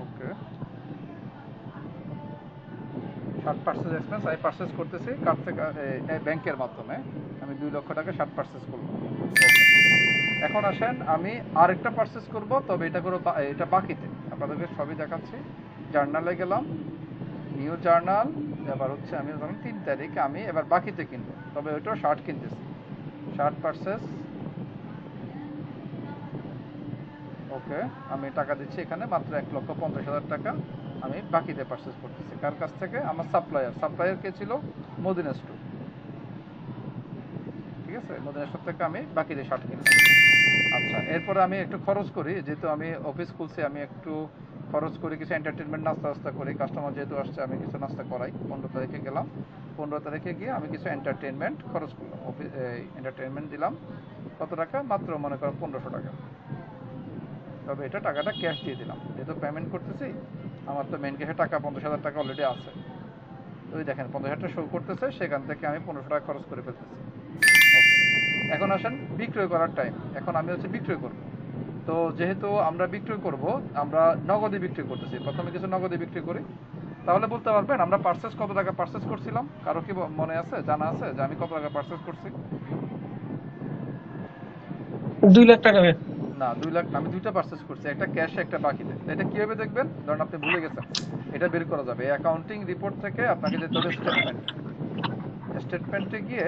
ওকে, শার্ট পারচেজ এক্সপেন্স আমি পারচেজ করতেছি কার থেকে, ব্যাংকের মাধ্যমে আমি 2 লক্ষ টাকা শার্ট পারচেজ করব। এখন আসেন আমি আরেকটা পারচেজ করব, তবে এটা বাকিতে, আপনাদেরকে সবই দেখাচ্ছি। জার্নালে গেলাম, নিউ জার্নাল, এবার হচ্ছে আমি ধরুন 3 তারিখ আমি এবার বাকিতে কিনবো, তবে ওইটাও শার্ট কিনতেছি, শার্ট পারচেজ, ওকে, আমি টাকা দিচ্ছি এখানে মাত্র 1,50,000 টাকা আমি বাকিতে পারচেজ করতেছি, কার কাছ থেকে, আমার সাপ্লায়ার কে ছিল, মদিনা স্টোর, ঠিক আছে, মদিনা স্টোর থেকে আমি বাকিতে শার্ট কিনলাম। আচ্ছা, এরপরে আমি একটু খরচ করি, যেহেতু আমি অফিস খুলছি, আমি একটু খরচ করি, কিছু এন্টারটেনমেন্ট নাস্তা করি, কাস্টমার যেহেতু আসছে আমি কিছু নাস্তা করাই। 15 তারিখে গেলাম, 15 তারিখে গিয়ে আমি কিছু এন্টারটেনমেন্ট খরচ করলাম, এন্টারটেনমেন্ট দিলাম কত টাকা, মাত্র মনে করো 1500 টাকা, তবে এটা টাকাটা ক্যাশ দিয়ে দিলাম, যেহেতু পেমেন্ট করতেছি, আমার তো মেন ক্যাশে টাকা 50,000 টাকা অলরেডি আছে, ওই দেখেন 50,000 টাকা শো করতেছে, সেখান থেকে আমি 1500 টাকা খরচ করে ফেলতেছি। এখন আসেন বিক্রয় করার টাইম, এখন আমি হচ্ছে বিক্রয় করব, তো যেহেতু আমরা বিক্রয় করব, আমরা নগদে বিক্রি করতেছি, প্রথমে কিছু নগদে বিক্রি করি, তাহলে বলতে পারবেন আমরা পারচেজ কত টাকা পারচেজ করছিলাম, কারো কি মনে আছে, জানা আছে যে আমি কত টাকা পারচেজ করছি? 2 লাখ টাকা। না, 2 লাখ না, আমি 2টা পারচেজ করছি, একটা ক্যাশে একটা বাকিতে। এটা কিভাবে দেখবেন, ধরুন আপনি ভুলে গেছেন, এটা বের করা যাবে অ্যাকাউন্টিং রিপোর্ট থেকে, আপনাকে যেতে হবে স্টেটমেন্টে গিয়ে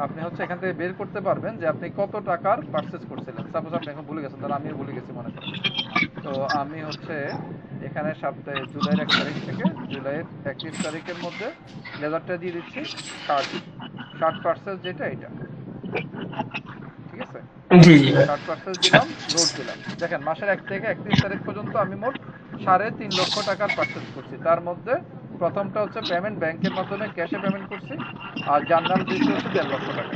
আপনি হচ্ছে এখান থেকে বের করতে পারবেন যে আপনি কত টাকার পারচেজ করছিলেন। সাপোজ আপনি এখন ভুলে গেছেন, তাহলে আমিও ভুলে গেছি মনে করেন, তো আমি হচ্ছে এখানে জুলাইয়ের 1 তারিখ থেকে জুলাইয়ের 31 তারিখের মধ্যে লেজারটা দিয়ে দিচ্ছি, শার্ট পারচেজ যেটা, এটা ঠিক আছে, শার্ট পারচেজ দিলাম, রোড দিলাম, দেখেন মাসের 1 থেকে 31 তারিখ পর্যন্ত আমি মোট 3.5 লক্ষ টাকার পারচেজ করছি, তার মধ্যে প্রথমটা হচ্ছে পেমেন্ট ব্যাংকের মাধ্যমে ক্যাশে পেমেন্ট করছি, আর জার্নাল দিচ্ছি হচ্ছে 1.5 লক্ষ টাকা,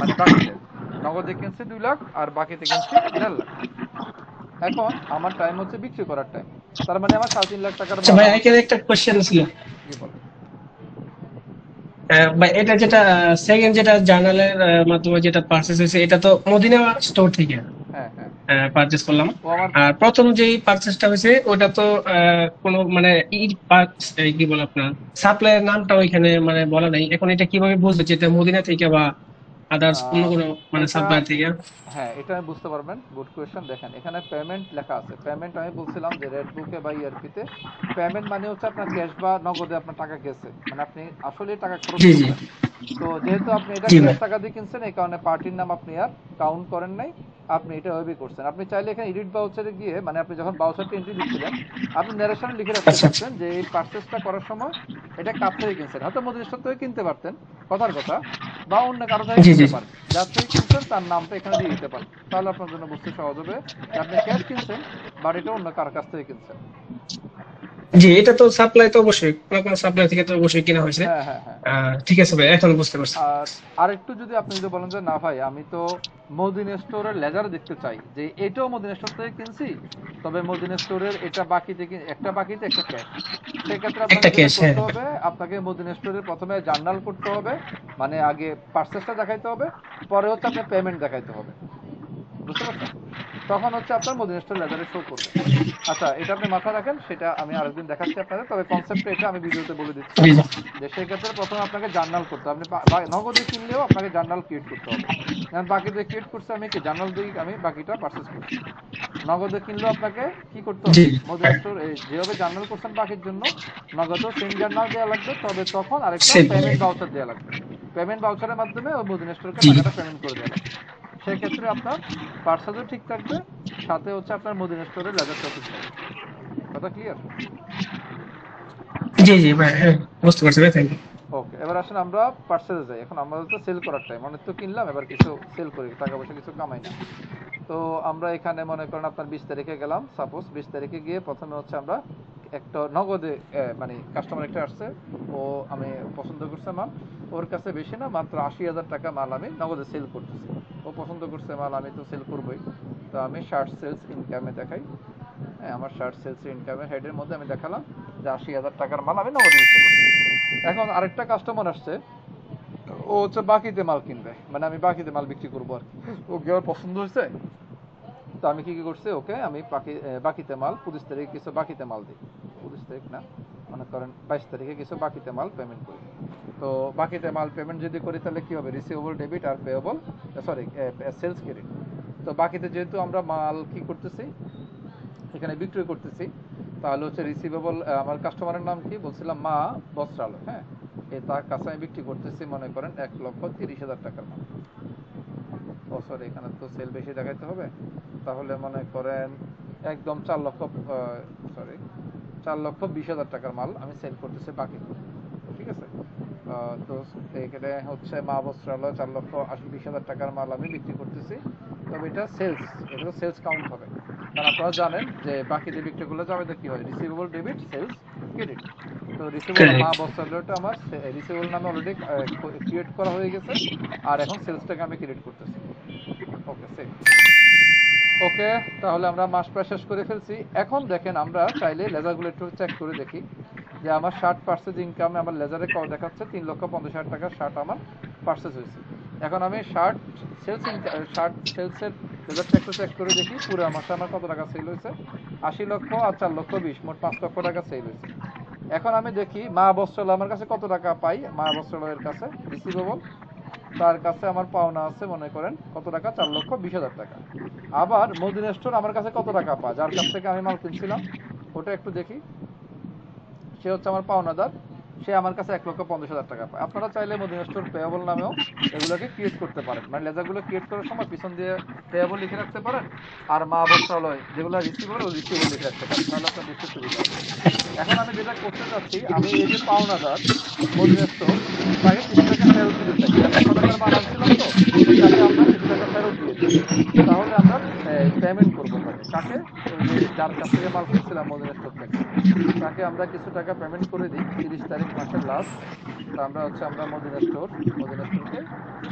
মানে বাকিতে নগদে কিনছি 2 লাখ আর বাকিতে কিনছি 1.5 লাখ। এখন আমার টাইম হচ্ছে বিক্রি করার টাইম, তার মানে আমার 3.5 লাখ টাকার। আচ্ছা ভাই, এখানে একটা কোশ্চেন ছিল, ভাই এটা যেটা সেকেন্ড যেটা জার্নালের মাধ্যমে যেটা পারচেজ হয়েছে, এটা তো মদিনা স্টোর থেকে পারচেজ করলাম, আর প্রথম যেই পারচেজটা হয়েছে ওটা তো কোনো মানে কি বলে আপনার সাপ্লায়ার নামটা ওইখানে মানে বলা নাই, এখন এটা কিভাবে বুঝবে যে এটা মদিনা থেকে বা আদার্স অন্য কোনো মানে সাপ্লায়ার থেকে? হ্যাঁ, এটা বুঝতে পারবেন, গুড কোয়েশ্চেন। দেখেন এখানে পেমেন্ট লেখা আছে, পেমেন্ট আমি বলছিলাম যে রেড বুকে বা ইআরপিতে পেমেন্ট মানে হচ্ছে আপনার ক্যাশ বা নগদে আপনার টাকা গেছে, মানে আপনি আসলে টাকা খরচ করছেন, তো যেহেতু আপনি এটা ক্যাশ টাকা দিয়ে কিনছেন, এই কারণে পার্টির নাম আপনি আর কাউন্ট করেন নাই, আপনি এটা ওইভাবে করছেন। আপনি চাইলে এখানে এডিট বাউচারে গিয়ে, মানে আপনি যখন বাউচারটা এন্ট্রি দিচ্ছিলেন, আপনি ন্যারেশনে লিখে রাখতে পারতেন যে এই পারচেজটা করার সময় এটা কার থেকে কিনছেন, হয়তো মদিনা স্টোর থেকে কিনতে পারতেন, কথার কথা, বা অন্য কারো থেকে কিনতে পারেন, যার থেকে কিনছেন তার নামটা এখানে দিয়ে দিতে পারেন, তাহলে আপনার জন্য বুঝতে সহজ হবে যে আপনি ক্যাশ কিনছেন বাট এটা অন্য কার কাছ থেকে কিনছেন। জি, এটা তো সাপ্লাই তো অবশ্যই কোনো সাপ্লাই থেকে তো অবশ্যই কিনা হয়েছে। হ্যাঁ হ্যাঁ হ্যাঁ। ঠিক আছে ভাই, এখন বুঝতে পারছি। আর আরেকটু যদি আপনি যদি বলেন যে না ভাই আমি তো মদিন স্টোরের লেজার দেখতে চাই, যে এটাও মদিন স্টোর থেকে কিনছি, তবে মদিন স্টোরের এটা বাকিতে একটা বাকিতে একটা ক্যাশ, সেক্ষেত্রে আপনাকে করতে হবে, আপনাকে মদিন স্টোরের প্রথমে জার্নাল করতে হবে, মানে আগে পারচেজটা দেখাইতে হবে, পরে হচ্ছে আপনার পেমেন্ট দেখাইতে হবে, বুঝতে পারছেন? তখন হচ্ছে আপনার মদিন স্টোর লেজারে শো করবে। আচ্ছা, এটা আপনি মাথায় রাখেন, সেটা আমি আরেকদিন দেখাচ্ছি আপনাদের, তবে কনসেপ্টটা এটা আমি ভিডিওতে বলে দিচ্ছি যে সেক্ষেত্রে প্রথমে আপনাকে জার্নাল করতে হবে। আপনি নগদে কিনলেও আপনাকে জার্নাল ক্রিয়েট করতে হবে। কারণ বাকিতে ক্রিয়েট করছে আমি কি জার্নাল দিয়ে আমি বাকিটা পারচেজ করছি। নগদে কিনলেও আপনাকে কি করতে হবে, মদিন স্টোর যেভাবে জার্নাল করছেন বাকির জন্য নগদও সেম জার্নাল দেওয়া লাগবে, তবে তখন আরেকটা পেমেন্ট ভাউচার দেওয়া লাগবে। পেমেন্ট ভাউচারের মাধ্যমে ওই মদিন স্টোরকে টাকাটা পেমেন্ট করে দেওয়া লাগবে। সেক্ষেত্রে আপনার পার্সেলও ঠিক থাকবে, সাথে হচ্ছে আপনার মদিন স্টোরের লেজারটাও ঠিক থাকবে। কথা ক্লিয়ার? জি জি ভাই, বুঝতে পারছি ভাই, থ্যাংক ইউ। ওকে, এবার আসেন আমরা পার্সেলে যাই। এখন আমাদের তো সেল করার টাইম, অনেক তো কিনলাম, এবার কিছু সেল করি, টাকা পয়সা কিছু কামাই না। তো আমরা এখানে মনে করেন আপনার 20 তারিখে গেলাম, সাপোজ 20 তারিখে গিয়ে প্রথমে হচ্ছে আমরা একটা নগদে মানে কাস্টমার একটা আসছে, ও আমি পছন্দ করছে মাল, ওর কাছে বেশি না, মাত্র 80,000 টাকা মাল আমি নগদে সেল করতেছি। ও পছন্দ করছে মাল, আমি তো সেল করবোই, তো আমি শার্ট সেলস ইনকামে দেখাই। হ্যাঁ, আমার শার্ট সেলস ইনকামের হেডের মধ্যে আমি দেখালাম যে 80,000 টাকার মাল আমি নগদে বিক্রি করছি। এখন আরেকটা কাস্টমার আসছে, ও হচ্ছে বাকিতে মাল কিনবে, মানে আমি বাকিতে মাল বিক্রি করবো আর কি। ও কি আমার পছন্দ হয়েছে, তো আমি কি করছি, ওকে আমি বাকিতে মাল 25 তারিখে কিছু বাকিতে মাল দিই, 25 তারিখ না, মনে করেন 22 তারিখে কিছু বাকিতে মাল পেমেন্ট করি। তো বাকিতে মাল পেমেন্ট যদি করি তাহলে কি হবে, রিসিভেবল ডেবিট আর পেয়েবল সেলস ক্রেডিট। তো বাকিতে যেহেতু আমরা মাল কি করতেছি, এখানে বিক্রয় করতেছি, তাহলে হচ্ছে রিসিভেবল, আমার কাস্টমারের নাম কি বলছিলাম, মা বস্ত্রালয়। হ্যাঁ, তার কাছে আমি বিক্রি করতেছি মনে করেন 1,30,000 টাকার মাল। ও সরি, এখানে তো সেল বেশি দেখাইতে হবে, তাহলে মনে করেন একদম 4,20,000 টাকার মাল আমি সেল করতেছি বাকি, ঠিক আছে? তো এখানে হচ্ছে মা বস্ত্রালয় 4,20,000 টাকার মাল আমি বিক্রি করতেছি, তবে এটা সেলস কাউন্ট হবে। কারণ আপনারা জানেন যে বাকিতে বিক্রি করলে যাবে তো কি হয়, রিসিভেবল ডেবিট সেলস ক্রেডিট। তো রিসিভেবল মা বস্ত্রালয়টা আমার রিসিভেবল নামে অলরেডি ক্রিয়েট করা হয়ে গেছে, আর এখন সেলসটাকে আমি ক্রেডিট করতেছি। ওকে, সেভ। ওকে, তাহলে আমরা মাস প্রায় শেষ করে ফেলছি। এখন দেখেন আমরা চাইলে লেজারগুলো একটু চেক করে দেখি যে আমার শার্ট পার্সেজ ইনকামে আমার লেজারে কত দেখাচ্ছে, 3,50,000 টাকার শার্ট আমার পার্সেজ হয়েছে। এখন আমি শার্ট সেলসের রেজাল্টটা একটু চেক করে দেখি পুরো মাসে আমার কত টাকা সেল হয়েছে। 80 লক্ষ আর 4,20,000 মোট 5 লক্ষ টাকা সেল হয়েছে। এখন আমি দেখি মা বস্ত্রালয় আমার কাছে কত টাকা পাই, মা বস্ত্রালয়ের কাছে রিসিভেবল, তার কাছে আমার পাওনা আছে মনে করেন কত টাকা, 4,20,000 টাকা। আবার মদিন স্টোর আমার কাছে কত টাকা পায়, যার কাছ থেকে আমি মাল কিনছিলাম, ওটা একটু দেখি। সে হচ্ছে আমার পাওনাদার, সে আমার কাছে 1,50,000 টাকা পায়। আপনারা চাইলে মদিন স্টোর পেয়েবল নামেও এগুলোকে ক্রিয়েট করতে পারেন, মানে লেজারগুলো ক্রিয়েট করার সময় পিছন দিয়ে পেয়েবল লিখে রাখতে পারেন, আর মা বস্ত্রালয় যেগুলো রিসিভেবল লিখে রাখতে পারেন, তাহলে আপনার বুঝতে সুবিধা হবে। এখন আমি যেটা করতে চাচ্ছি, আমি এই যে পাওনাদার মদিন স্টোর, তাকে কিছু টাকা ফেরত দিতে চাই, 100 টাকার মাল আনছিলাম, তো তাকে আমরা কিছু টাকা ফেরত দিয়ে দিই, তাহলে আমরা পেমেন্ট করবো কাকে, যার কাছ থেকে মাল কিনছিলাম মদিন স্টোর থেকে, তাকে আমরা কিছু টাকা পেমেন্ট করে দিই 30 তারিখ মাসের লাস্ট। তা আমরা হচ্ছে আমরা মদিনা স্টোরকে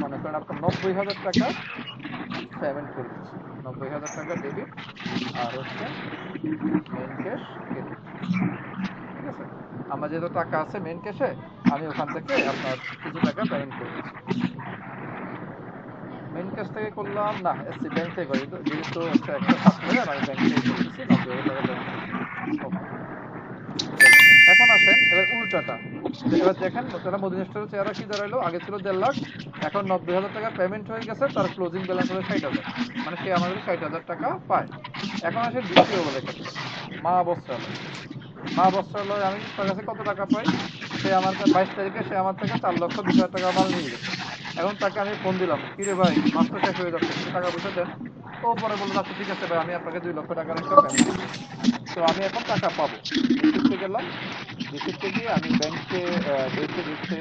মনে করেন আপনার 90,000 টাকা পেমেন্ট করে দিচ্ছি, 90,000 টাকা ডেবিট আর হচ্ছে মেইন ক্যাশ ক্রেডিট, ঠিক আছে? আমার যেহেতু টাকা আছে মেইন ক্যাশে, আমি ওখান থেকে আপনার কিছু টাকা পেমেন্ট করে দিচ্ছি। মেইন ক্যাশ থেকে করলাম না, এসসি ব্যাংক থেকে করি, যেহেতু হচ্ছে একটা 7,000 আমি ব্যাংক থেকে করতেছি 90,000 টাকা পেমেন্ট। এখন আসেন এবার উল্টাটা, এবার দেখেন তারা মদিনা স্টোরের চেহারা কি দাঁড়াইলো, আগে ছিল 1.5 লাখ, এখন 90,000 টাকা পেমেন্ট হয়ে গেছে, তার ক্লোজিং ব্যালেন্স হলো 60,000, মানে সে আমাদের 60,000 টাকা পায়। এখন আসে দ্বিতীয় বলে ক্ষেত্রে মা বস্ত্রালয়, আমি তার কাছে কত টাকা পাই, সে আমার 22 তারিখে সে আমার থেকে 4,20,000 টাকা মাল নিয়ে গেছে। এখন তাকে আমি ফোন দিলাম, কিরে ভাই মাস তো শেষ হয়ে যাচ্ছে, কিছু টাকা পয়সা দেন। ও পরে বললো আচ্ছা ঠিক আছে ভাই, আমি আপনাকে 2 লক্ষ টাকার একটা পেমেন্ট দিচ্ছি। তো আমি এখন টাকা পাবো, রিসিপ্টে গেলাম, রিসিপ্টে গিয়ে আমি ব্যাংকে দিচ্ছে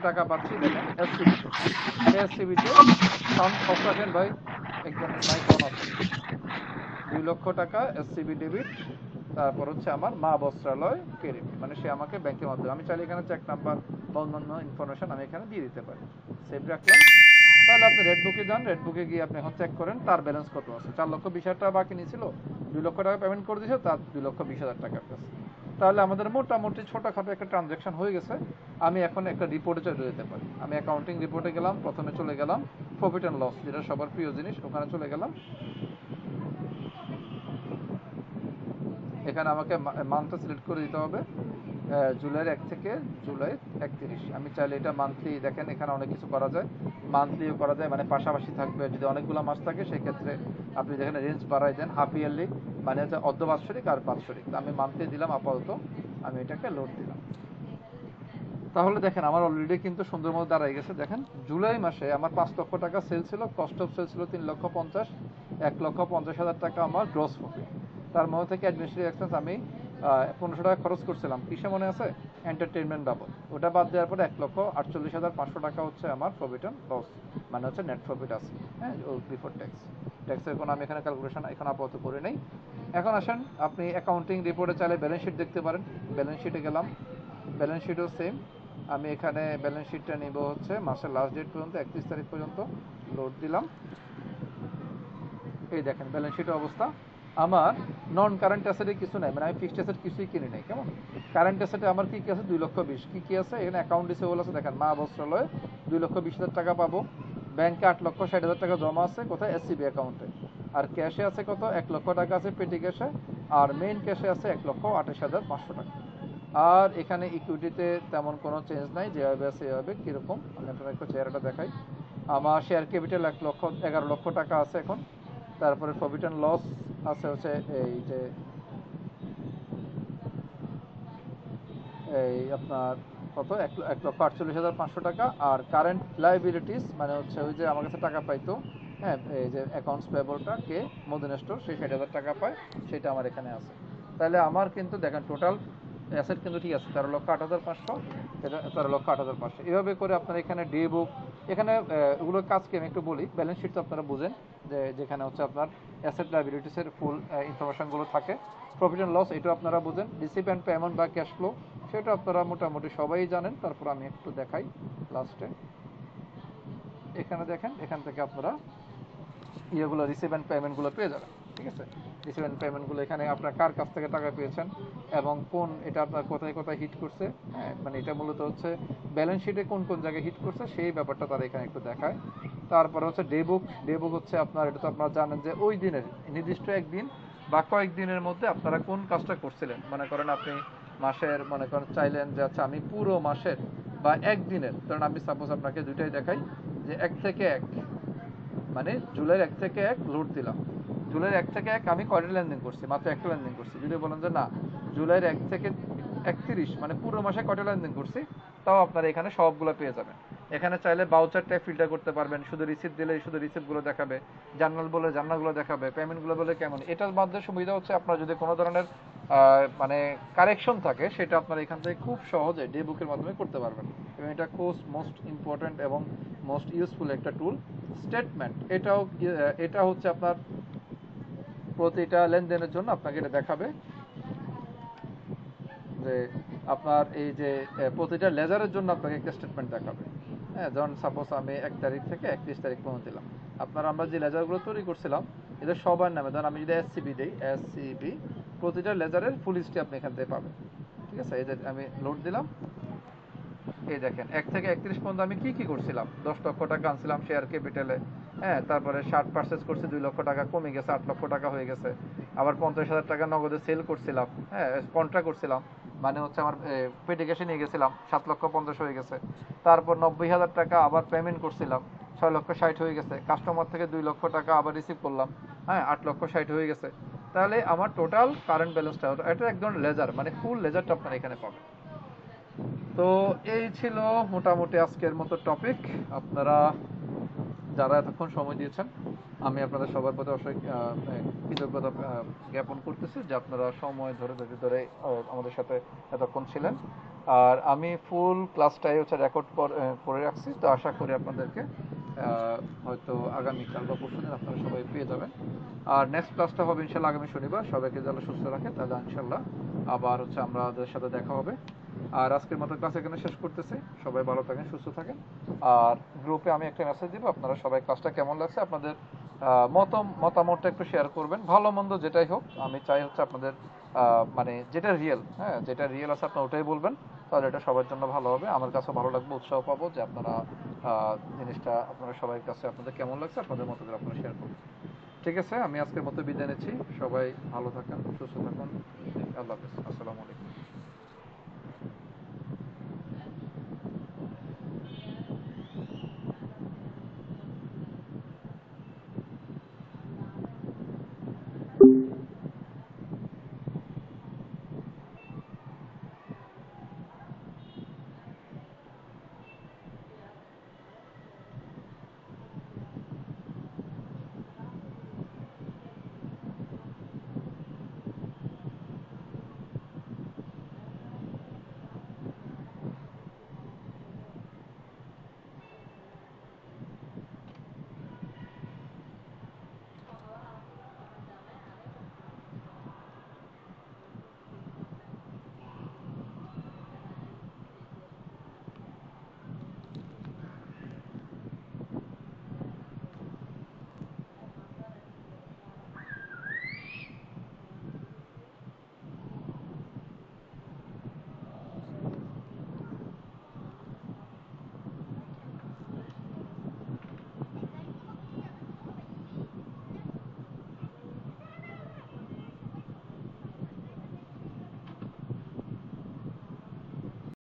টাকা পাচ্ছি দেখেন এসসিবিতে অফ রাখেন ভাই, একজন মাইক অন আছে। 2 লক্ষ টাকা এসসিবি ডেবিট, তারপর হচ্ছে আমার মা বস্ত্রালয় ক্রেডিট, মানে সে আমাকে ব্যাংকের মাধ্যমে, আমি চাইলে এখানে চেক নাম্বার বা অন্যান্য ইনফরমেশন আমি এখানে দিয়ে দিতে পারি। সেভ রাখলাম। তাহলে আপনি রেড বুকে যান, রেড বুকে গিয়ে আপনি এখন চেক করেন তার ব্যালেন্স কত আছে। 4,20,000 টাকা বাকি নিয়েছিল, 2 লক্ষ টাকা পেমেন্ট করে দিয়েছে, তার 2,20,000 টাকা আছে। তাহলে আমাদের মোটামুটি ছোটখাটো একটা ট্রানজ্যাকশন হয়ে গেছে। আমি এখন একটা রিপোর্টে চলে যেতে পারি। আমি অ্যাকাউন্টিং রিপোর্টে গেলাম, প্রথমে চলে গেলাম প্রফিট অ্যান্ড লস, যেটা সবার প্রিয় জিনিস, ওখানে চলে গেলাম। এখানে আমাকে মান্থটা সিলেক্ট করে দিতে হবে, জুলাইয়ের 1 থেকে জুলাই 31। আমি চাইলে এটা মান্থলি, দেখেন এখানে অনেক কিছু করা যায়, মান্থলিও করা যায়, মানে পাশাপাশি থাকবে। যদি অনেকগুলো মাস থাকে সেক্ষেত্রে আপনি যেখানে রেঞ্জ বাড়াই দেন, হাফ ইয়ারলি মানে হচ্ছে অর্ধ বাৎসরিক আর বাৎসরিক। আমি মান্থলি দিলাম আপাতত, আমি এটাকে লোড দিলাম। তাহলে দেখেন আমার অলরেডি কিন্তু সুন্দর মতো দাঁড়াই গেছে। দেখেন জুলাই মাসে আমার 5 লক্ষ টাকা সেল ছিল, কস্ট অফ সেল ছিল 3,50,000, 1,50,000 টাকা আমার গ্রস প্রফিট। তার মধ্যে থেকে অ্যাডমিনিস্ট্রেটিভ এক্সপেন্স আমি 1500 টাকা খরচ করছিলাম, কিসে মনে আছে, এন্টারটেইনমেন্ট বাবদ। ওটা বাদ দেওয়ার পরে 1,48,500 টাকা হচ্ছে আমার প্রফিট অ্যান্ড লস, মানে হচ্ছে নেট প্রফিট আছে, হ্যাঁ, বিফোর ট্যাক্স। ট্যাক্সের কোনো আমি এখানে ক্যালকুলেশন এখন আপাতত করে নেই। এখন আসেন আপনি অ্যাকাউন্টিং রিপোর্টে চাইলে ব্যালেন্স শিট দেখতে পারেন। ব্যালেন্স শিটে গেলাম, ব্যালেন্স শিটও সেম। আমি এখানে ব্যালেন্স শিটটা নিব হচ্ছে মাসের লাস্ট ডেট পর্যন্ত, 31 তারিখ পর্যন্ত, লোড দিলাম। এই দেখেন ব্যালেন্স শিটের অবস্থা। আমার নন কারেন্ট অ্যাসেটে কিছু নাই, মানে আমি ফিক্সড অ্যাসেট কিছুই কিনি নাই। কেমন কারেন্ট অ্যাসেটে আমার কি কি আছে, 2,20,000 কি আছে এখানে, অ্যাকাউন্ট রিসিভেবল আছে, দেখেন মা বস্ত্রালয়ে 2,20,000 টাকা পাবো, ব্যাংকে 8,60,000 টাকা জমা আছে, কোথায়, এসসিবি অ্যাকাউন্টে। আর ক্যাশে আছে কত, 1 লক্ষ টাকা আছে পেটি ক্যাশে, আর মেইন ক্যাশে আছে 1,28,500 টাকা। আর এখানে ইকুইটিতে তেমন কোনো চেঞ্জ নাই, যেভাবে আছে এভাবে। কীরকম আমি আপনার একটু চেহারাটা দেখাই। আমার শেয়ার ক্যাপিটাল 11 লক্ষ টাকা আছে এখন। তারপরে প্রফিট অ্যান্ড লস আছে হচ্ছে এই যে এই আপনার কত, 1,48,500 টাকা। আর কারেন্ট লাইবিলিটিস মানে হচ্ছে ওই যে আমার কাছে টাকা পাইতো, হ্যাঁ, এই যে অ্যাকাউন্টস পেয়েবলটা কে মদিনা স্টোর, সেই 60,000 টাকা পায়, সেটা আমার এখানে আছে। তাহলে আমার কিন্তু দেখেন টোটাল অ্যাসেট কিন্তু ঠিক আছে 13,08,500, 13,08,500। এভাবে করে আপনার এখানে ডে বুক, এখানে এগুলোর কাজকে আমি একটু বলি। ব্যালেন্স শিট তো আপনারা বুঝেন যে যেখানে হচ্ছে আপনার অ্যাসেট লাইবিলিটিসের ফুল ইনফরমেশনগুলো থাকে। প্রফিট অ্যান্ড লস এটাও আপনারা বুঝেন। রিসিভ অ্যান্ড পেমেন্ট বা ক্যাশ ফ্লো সেটা আপনারা মোটামুটি সবাই জানেন। তারপর আমি একটু দেখাই লাস্টে, এখানে দেখেন, এখান থেকে আপনারা ইয়েগুলো রিসিভ অ্যান্ড পেমেন্টগুলো পেয়ে যাবেন। ঠিক আছে, রিসিভ অ্যান্ড পেমেন্টগুলো এখানে আপনার কার কাছ থেকে টাকা পেয়েছেন এবং কোন এটা আপনার কোথায় কোথায় হিট করছে, হ্যাঁ, মানে এটা মূলত হচ্ছে ব্যালেন্স শিটে কোন কোন জায়গায় হিট করছে সেই ব্যাপারটা তারা এখানে একটু দেখায়। তারপরে হচ্ছে ডে বুক, ডে বুক হচ্ছে আপনার, এটা তো আপনারা জানেন যে ওই দিনের নির্দিষ্ট একদিন বা কয়েকদিনের মধ্যে আপনারা কোন কাজটা করছিলেন। মনে করেন আপনি মাসের, মনে করেন চাইলেন যে আচ্ছা আমি পুরো মাসের বা একদিনের, কারণ আমি সাপোজ আপনাকে দুইটাই দেখাই যে 1 থেকে 1, মানে জুলাইয়ের 1 থেকে 1 লোড দিলাম। জুলাইয়ের 1 থেকে 1 আমি কয়টা লেনদেন করছি, মাত্র একটা লেনদেন করছি। যদি বলেন যে না জুলাইয়ের 1 থেকে 31 মানে পুরো মাসে কয়টা লেনদেন করছি, তাও আপনারা এখানে সবগুলো পেয়ে যাবেন। এখানে চাইলে বাউচারটা ফিল্টার করতে পারবেন, শুধু রিসিপ্ট দিলে শুধু রিসিপ্টগুলো দেখাবে, জার্নাল বলে জার্নালগুলো দেখাবে, পেমেন্টগুলো বলে কেমন। এটার মধ্যে সুবিধা হচ্ছে আপনার যদি কোনো ধরনের মানে কারেকশন থাকে সেটা আপনারা এখান থেকে খুব সহজে ডে বুকের মাধ্যমে করতে পারবেন, এবং এটা মোস্ট ইম্পর্টেন্ট এবং মোস্ট ইউজফুল একটা টুল। স্টেটমেন্ট এটা হচ্ছে আপনার প্রতিটা লেনদেনের জন্য আপনাকে এটা দেখাবে যে আপনার এই যে প্রতিটা লেজারের জন্য আপনাকে একটা স্টেটমেন্ট দেখাবে। হ্যাঁ, যেমন সাপোজ আমি 1 তারিখ থেকে 31 তারিখ পর্যন্ত দিলাম। আপনারা আমরা যে লেজারগুলো তৈরি করছিলাম এদের সবার নামে, ধরুন আমি যদি এসসিবি দিই, এসসিবি প্রতিটা লেজারের ফুল হিস্ট্রি আপনি এখান থেকে পাবেন। ঠিক আছে, এই যে আমি লোড দিলাম, এই দেখেন 1 থেকে 31 পর্যন্ত আমি কি কি করছিলাম। 10 লক্ষ টাকা আনছিলাম শেয়ার ক্যাপিটালে, হ্যাঁ, তারপরে শার্ট পারচেজ করছি 2 লক্ষ টাকা, কমে গেছে 8 লক্ষ টাকা হয়ে গেছে। আবার 50,000 টাকা নগদে সেল করছিলাম, হ্যাঁ, কন্ট্রাক্ট করছিলাম, মানে হচ্ছে আমার পেটি ক্যাশে নিয়ে গেছিলাম, 7,50,000 হয়ে গেছে। তারপর 90,000 টাকা আবার পেমেন্ট করছিলাম, 6,60,000 হয়ে গেছে। কাস্টমার থেকে 2 লক্ষ টাকা আবার রিসিভ করলাম, হ্যাঁ, 8,60,000 হয়ে গেছে। তাহলে আমার টোটাল কারেন্ট ব্যালেন্সটা, এটা একদম লেজার, মানে ফুল লেজারটা আপনারা এখানে পাবেন। তো এই ছিল মোটামুটি আজকের মতো টপিক। আপনারা যারা এতক্ষণ সময় দিয়েছেন আমি আপনাদের সবার প্রতি কৃতজ্ঞতা জ্ঞাপন করতেছি যে আপনারা সময় ধরে আমাদের সাথে এতক্ষণ ছিলেন। আর আমি ফুল ক্লাসটাই হচ্ছে রেকর্ড করে রাখছি, তো আশা করি আপনাদেরকে হয়তো আগামীকাল বা পরশুদিন আপনারা সবাই পেয়ে যাবেন। আর নেক্সট ক্লাসটা হবে ইনশাল্লাহ আগামী শনিবার। সবাইকে যারা সুস্থ রাখে তাহলে ইনশাল্লাহ আবার হচ্ছে আমাদের সাথে দেখা হবে। আর আজকের মতো ক্লাস এখানে শেষ করতেছি। সবাই ভালো থাকেন, সুস্থ থাকেন। আর গ্রুপে আমি একটা মেসেজ দিব, আপনারা সবাই ক্লাসটা কেমন লাগছে আপনাদের মতামতটা একটু শেয়ার করবেন। ভালো মন্দ যেটাই হোক, আমি চাই হচ্ছে আপনাদের মানে যেটা রিয়েল, হ্যাঁ যেটা রিয়েল আছে আপনারা ওটাই বলবেন, তাহলে এটা সবার জন্য ভালো হবে। আমার কাছে ভালো লাগবে, উৎসাহ পাবো যে আপনারা জিনিসটা আপনারা সবার কাছে আপনাদের কেমন লাগছে আপনাদের মতো করে আপনারা শেয়ার করবেন। ঠিক আছে, আমি আজকের মতো বিদায় নিচ্ছি। সবাই ভালো থাকেন, সুস্থ থাকুন। আল্লাহ হাফেজ, আসসালামু আলাইকুম।